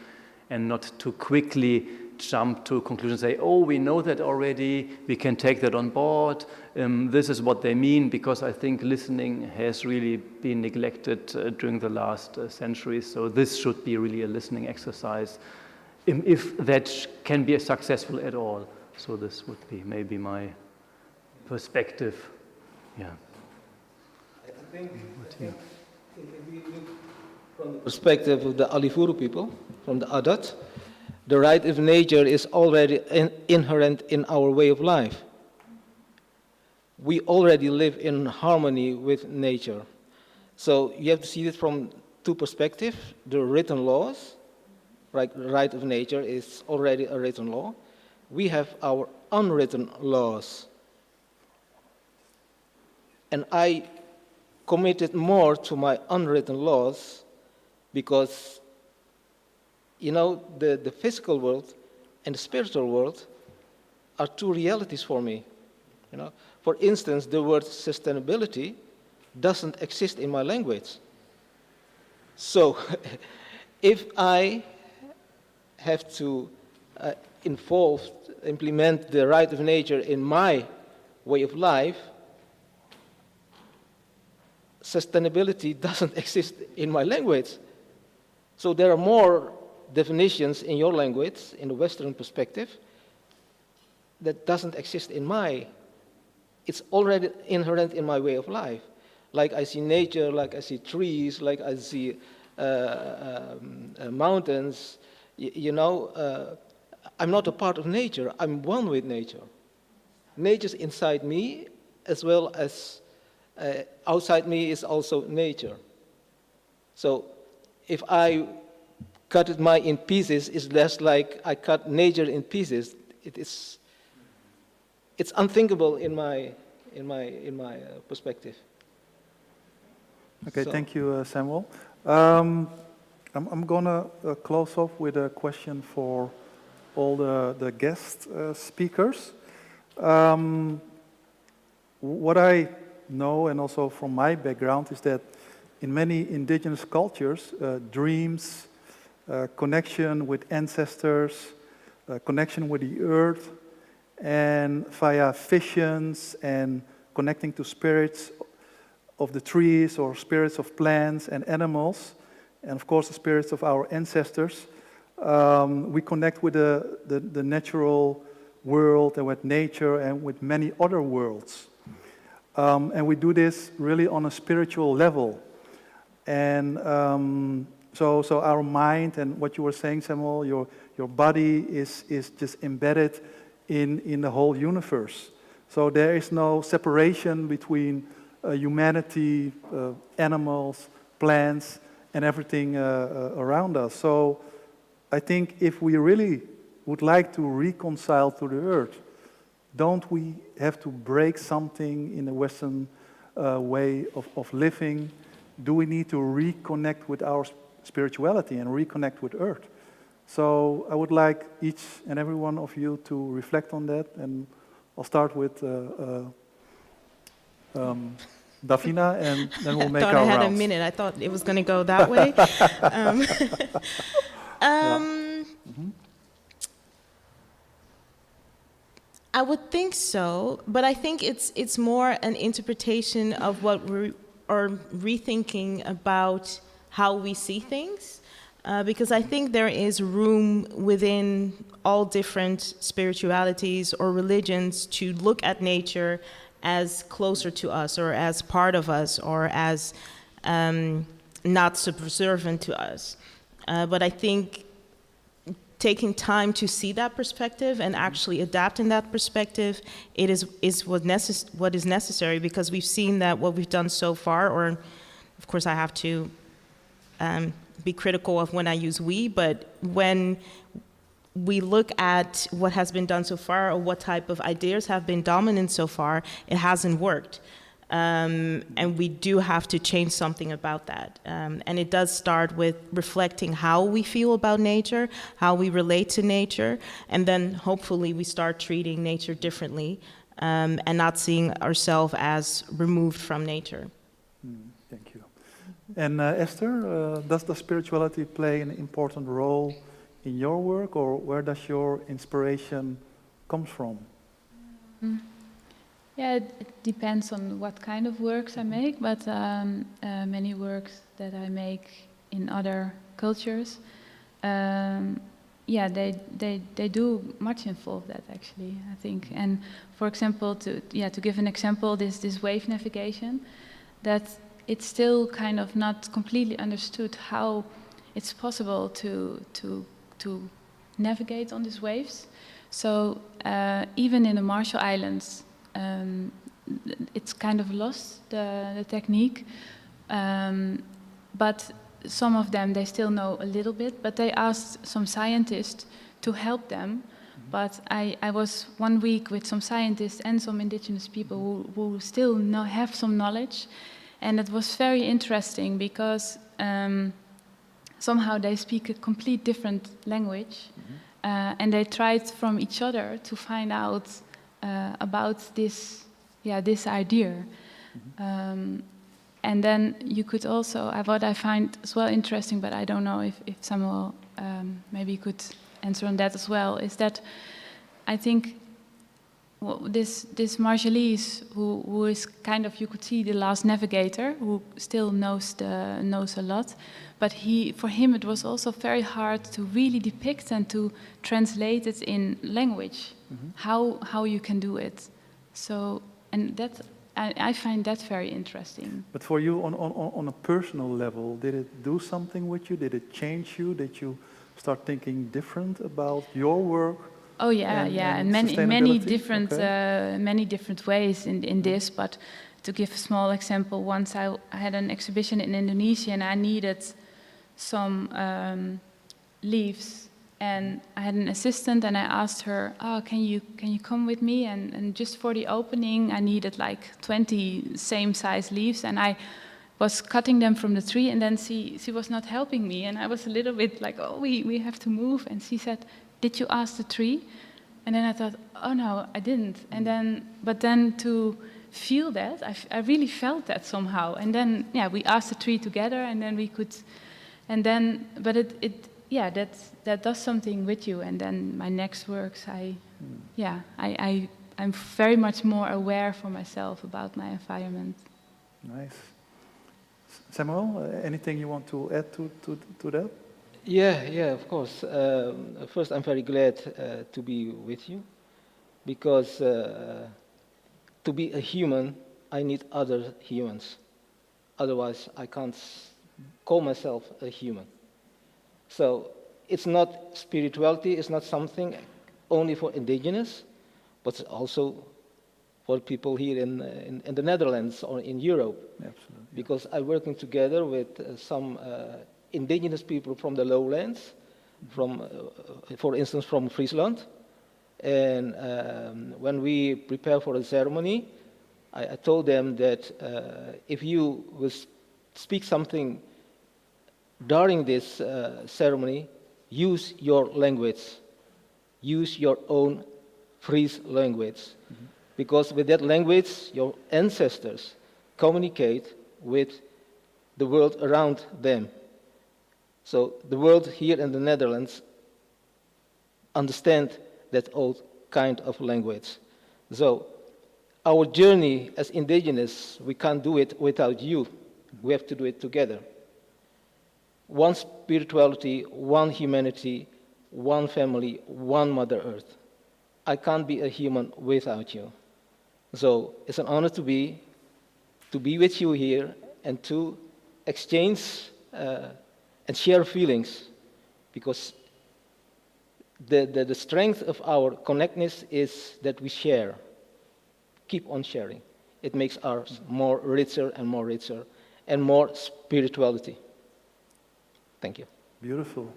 and not to quickly jump to conclusions, say, oh, we know that already, we can take that on board, this is what they mean, because I think listening has really been neglected during the last centuries, so this should be really a listening exercise, if that can be successful at all. So this would be maybe my perspective. Yeah. I think if we look from the perspective of the Alifuru people, from the Adat, the right of nature is already inherent in our way of life. We already live in harmony with nature. So you have to see it from two perspectives. The written laws, right, the right of nature is already a written law. We have our unwritten laws. And I committed more to my unwritten laws because the physical world and the spiritual world are two realities for me. For instance, the word sustainability doesn't exist in my language. So, if I have to implement the right of nature in my way of life, sustainability doesn't exist in my language. So there are more definitions in your language, in the Western perspective, that doesn't exist in my. It's already inherent in my way of life. Like I see nature, like I see trees, like I see mountains. I'm not a part of nature. I'm one with nature. Nature's inside me as well as outside me is also nature. So if I cut it in pieces, it's less like I cut nature in pieces. It's unthinkable in my perspective. Okay, So- thank you, Samuel. I'm gonna close off with a question for all the guest speakers. What I know, and also from my background, is that in many indigenous cultures, dreams, connection with ancestors, connection with the earth, and via visions and connecting to spirits of the trees or spirits of plants and animals, and of course the spirits of our ancestors, we connect with the natural world and with nature and with many other worlds. And we do this really on a spiritual level. And so our mind, and what you were saying, Samuel, your body is just embedded in the whole universe. So there is no separation between humanity, animals, plants, and everything around us. So I think if we really would like to reconcile to the earth, don't we have to break something in the Western way of living? Do we need to reconnect with our spirituality and reconnect with earth? So I would like each and every one of you to reflect on that, and I'll start with Davina, and then we'll make I our thought I had rounds. a minute. I thought it was going to go that way. I would think so, but I think it's more an interpretation of what we are rethinking about how we see things, because I think there is room within all different spiritualities or religions to look at nature as closer to us, or as part of us, or as not subservient to us. But I think taking time to see that perspective and actually adapting that perspective, it is what is necessary, because we've seen that what we've done so far, or of course I have to be critical of when I use we, but when we look at what has been done so far, or what type of ideas have been dominant so far, it hasn't worked. And we do have to change something about that. And it does start with reflecting how we feel about nature, how we relate to nature, and then hopefully we start treating nature differently, and not seeing ourselves as removed from nature. Thank you. And Esther, does the spirituality play an important role in your work, or where does your inspiration come from? Yeah, it depends on what kind of works I make, but many works that I make in other cultures, yeah, they do much involve that, actually, I think. And for example, to give an example, this wave navigation, that it's still kind of not completely understood how it's possible to navigate on these waves. So even in the Marshall Islands, it's kind of lost, the technique, but some of them, they still know a little bit, but they asked some scientists to help them. But I was 1 week with some scientists and some indigenous people who still have some knowledge, and it was very interesting because somehow they speak a complete different language, and they tried from each other to find out about this idea. And then you could also, what I find as well interesting, but I don't know if Samuel maybe could answer on that as well, is that I think this Marshallese, who is kind of, you could see, the last navigator, who still knows a lot, but for him it was also very hard to really depict and to translate it in language, how you can do it. So, and that I find that very interesting. But for you, on a personal level, did it do something with you? Did it change you? Did you start thinking different about your work Oh yeah, yeah, and many sustainability? many different ways in this. But to give a small example, once I had an exhibition in Indonesia, and I needed some leaves, and I had an assistant, and I asked her, "Oh, can you come with me?" And just for the opening, I needed like 20 same size leaves, and I was cutting them from the tree, and then she was not helping me, and I was a little bit like, "Oh, we have to move," and she said, "Did you ask the tree?" And then I thought, "Oh no, I didn't." And then to feel that, I really felt that somehow. And then yeah, we asked the tree together, and then we could, and then but it yeah, that does something with you. And then my next works, I'm very much more aware for myself about my environment. Nice. Samuel, anything you want to add to that? Yeah, of course. First, I'm very glad to be with you, because to be a human, I need other humans. Otherwise, I can't call myself a human. So it's not spirituality, it's not something only for indigenous, but also for people here in the Netherlands or in Europe. Absolutely. Because I'm working together with some indigenous people from the lowlands, for instance, from Friesland. And when we prepare for the ceremony, I told them that if you will speak something during this ceremony, use your language. Use your own Fries language. Mm-hmm. Because with that language, your ancestors communicate with the world around them. So the world here in the Netherlands understand that old kind of language. So our journey as indigenous, we can't do it without you. We have to do it together. One spirituality, one humanity, one family, one Mother Earth. I can't be a human without you. So it's an honor to be with you here and to exchange and share feelings, because the strength of our connectedness is that we share. Keep on sharing. It makes ours more richer and more spirituality. Thank you. Beautiful.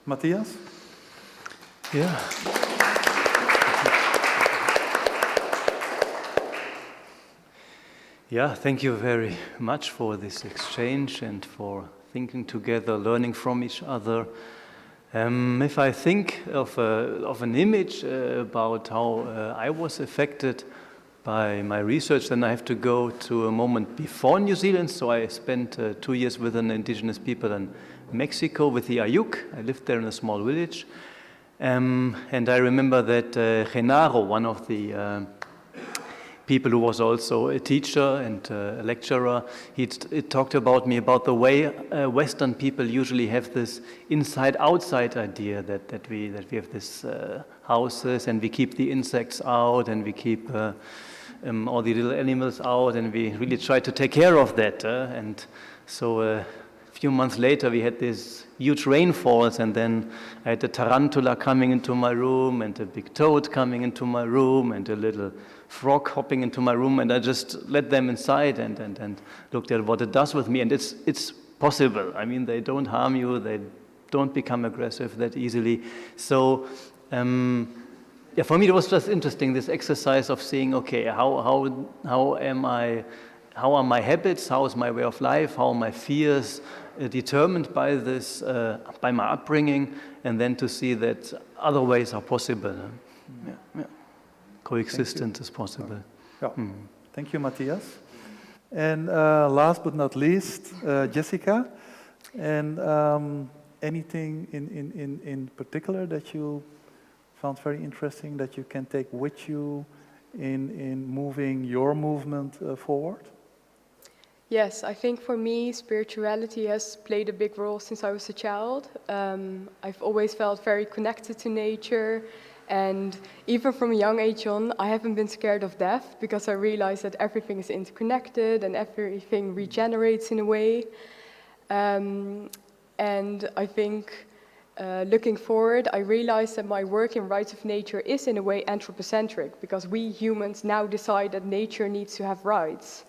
Matthias? Yeah. Yeah, thank you very much for this exchange and for thinking together, learning from each other. If I think of an image about how I was affected by my research, then I have to go to a moment before New Zealand. So I spent 2 years with an indigenous people in Mexico with the Ayuk. I lived there in a small village. And I remember that Genaro, one of the people who was also a teacher and a lecturer, he talked about me about the way Western people usually have this inside-outside idea that we have this houses and we keep the insects out and we keep all the little animals out and we really try to take care of that. And so a few months later we had these huge rainfalls, and then I had a tarantula coming into my room and a big toad coming into my room and a little frog hopping into my room, and I just let them inside and looked at what it does with me. And it's possible. I mean, they don't harm you, they don't become aggressive that easily. So yeah, for me it was just interesting, this exercise of seeing, okay, how are my habits, how is my way of life, how are my fears determined by this, by my upbringing, and then to see that other ways are possible. Yeah. Coexistence is possible. Yeah. Thank you, Matthias. And last but not least, Jessica. And anything in particular that you found very interesting that you can take with you in moving your movement forward? Yes, I think for me, spirituality has played a big role since I was a child. I've always felt very connected to nature. And even from a young age on, I haven't been scared of death because I realized that everything is interconnected and everything regenerates in a way. And I think looking forward, I realized that my work in rights of nature is in a way anthropocentric, because we humans now decide that nature needs to have rights.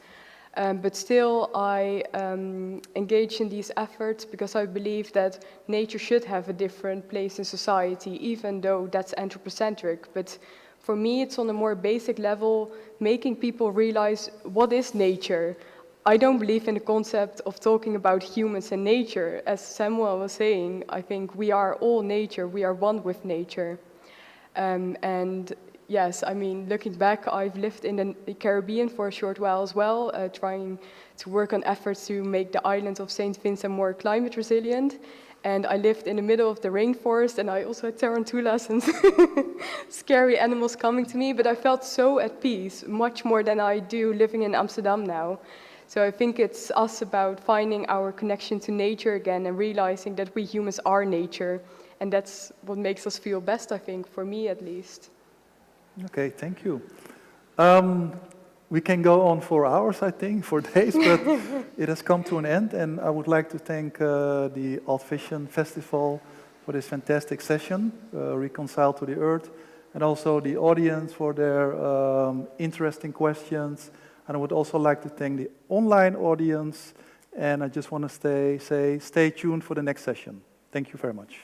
But still, I engage in these efforts because I believe that nature should have a different place in society, even though that's anthropocentric. But for me, it's on a more basic level, making people realize what is nature. I don't believe in the concept of talking about humans and nature. As Samuel was saying, I think we are all nature, we are one with nature. And yes, I mean, looking back, I've lived in the Caribbean for a short while as well, trying to work on efforts to make the island of St. Vincent more climate resilient. And I lived in the middle of the rainforest, and I also had tarantulas and scary animals coming to me, but I felt so at peace, much more than I do living in Amsterdam now. So I think it's us about finding our connection to nature again and realizing that we humans are nature. And that's what makes us feel best, I think, for me at least. Okay, thank you. We can go on for hours, I think, for days, but it has come to an end. And I would like to thank the AltVisions Festival for this fantastic session, Reconcile to the Earth, and also the audience for their interesting questions. And I would also like to thank the online audience. And I just want to say, stay tuned for the next session. Thank you very much.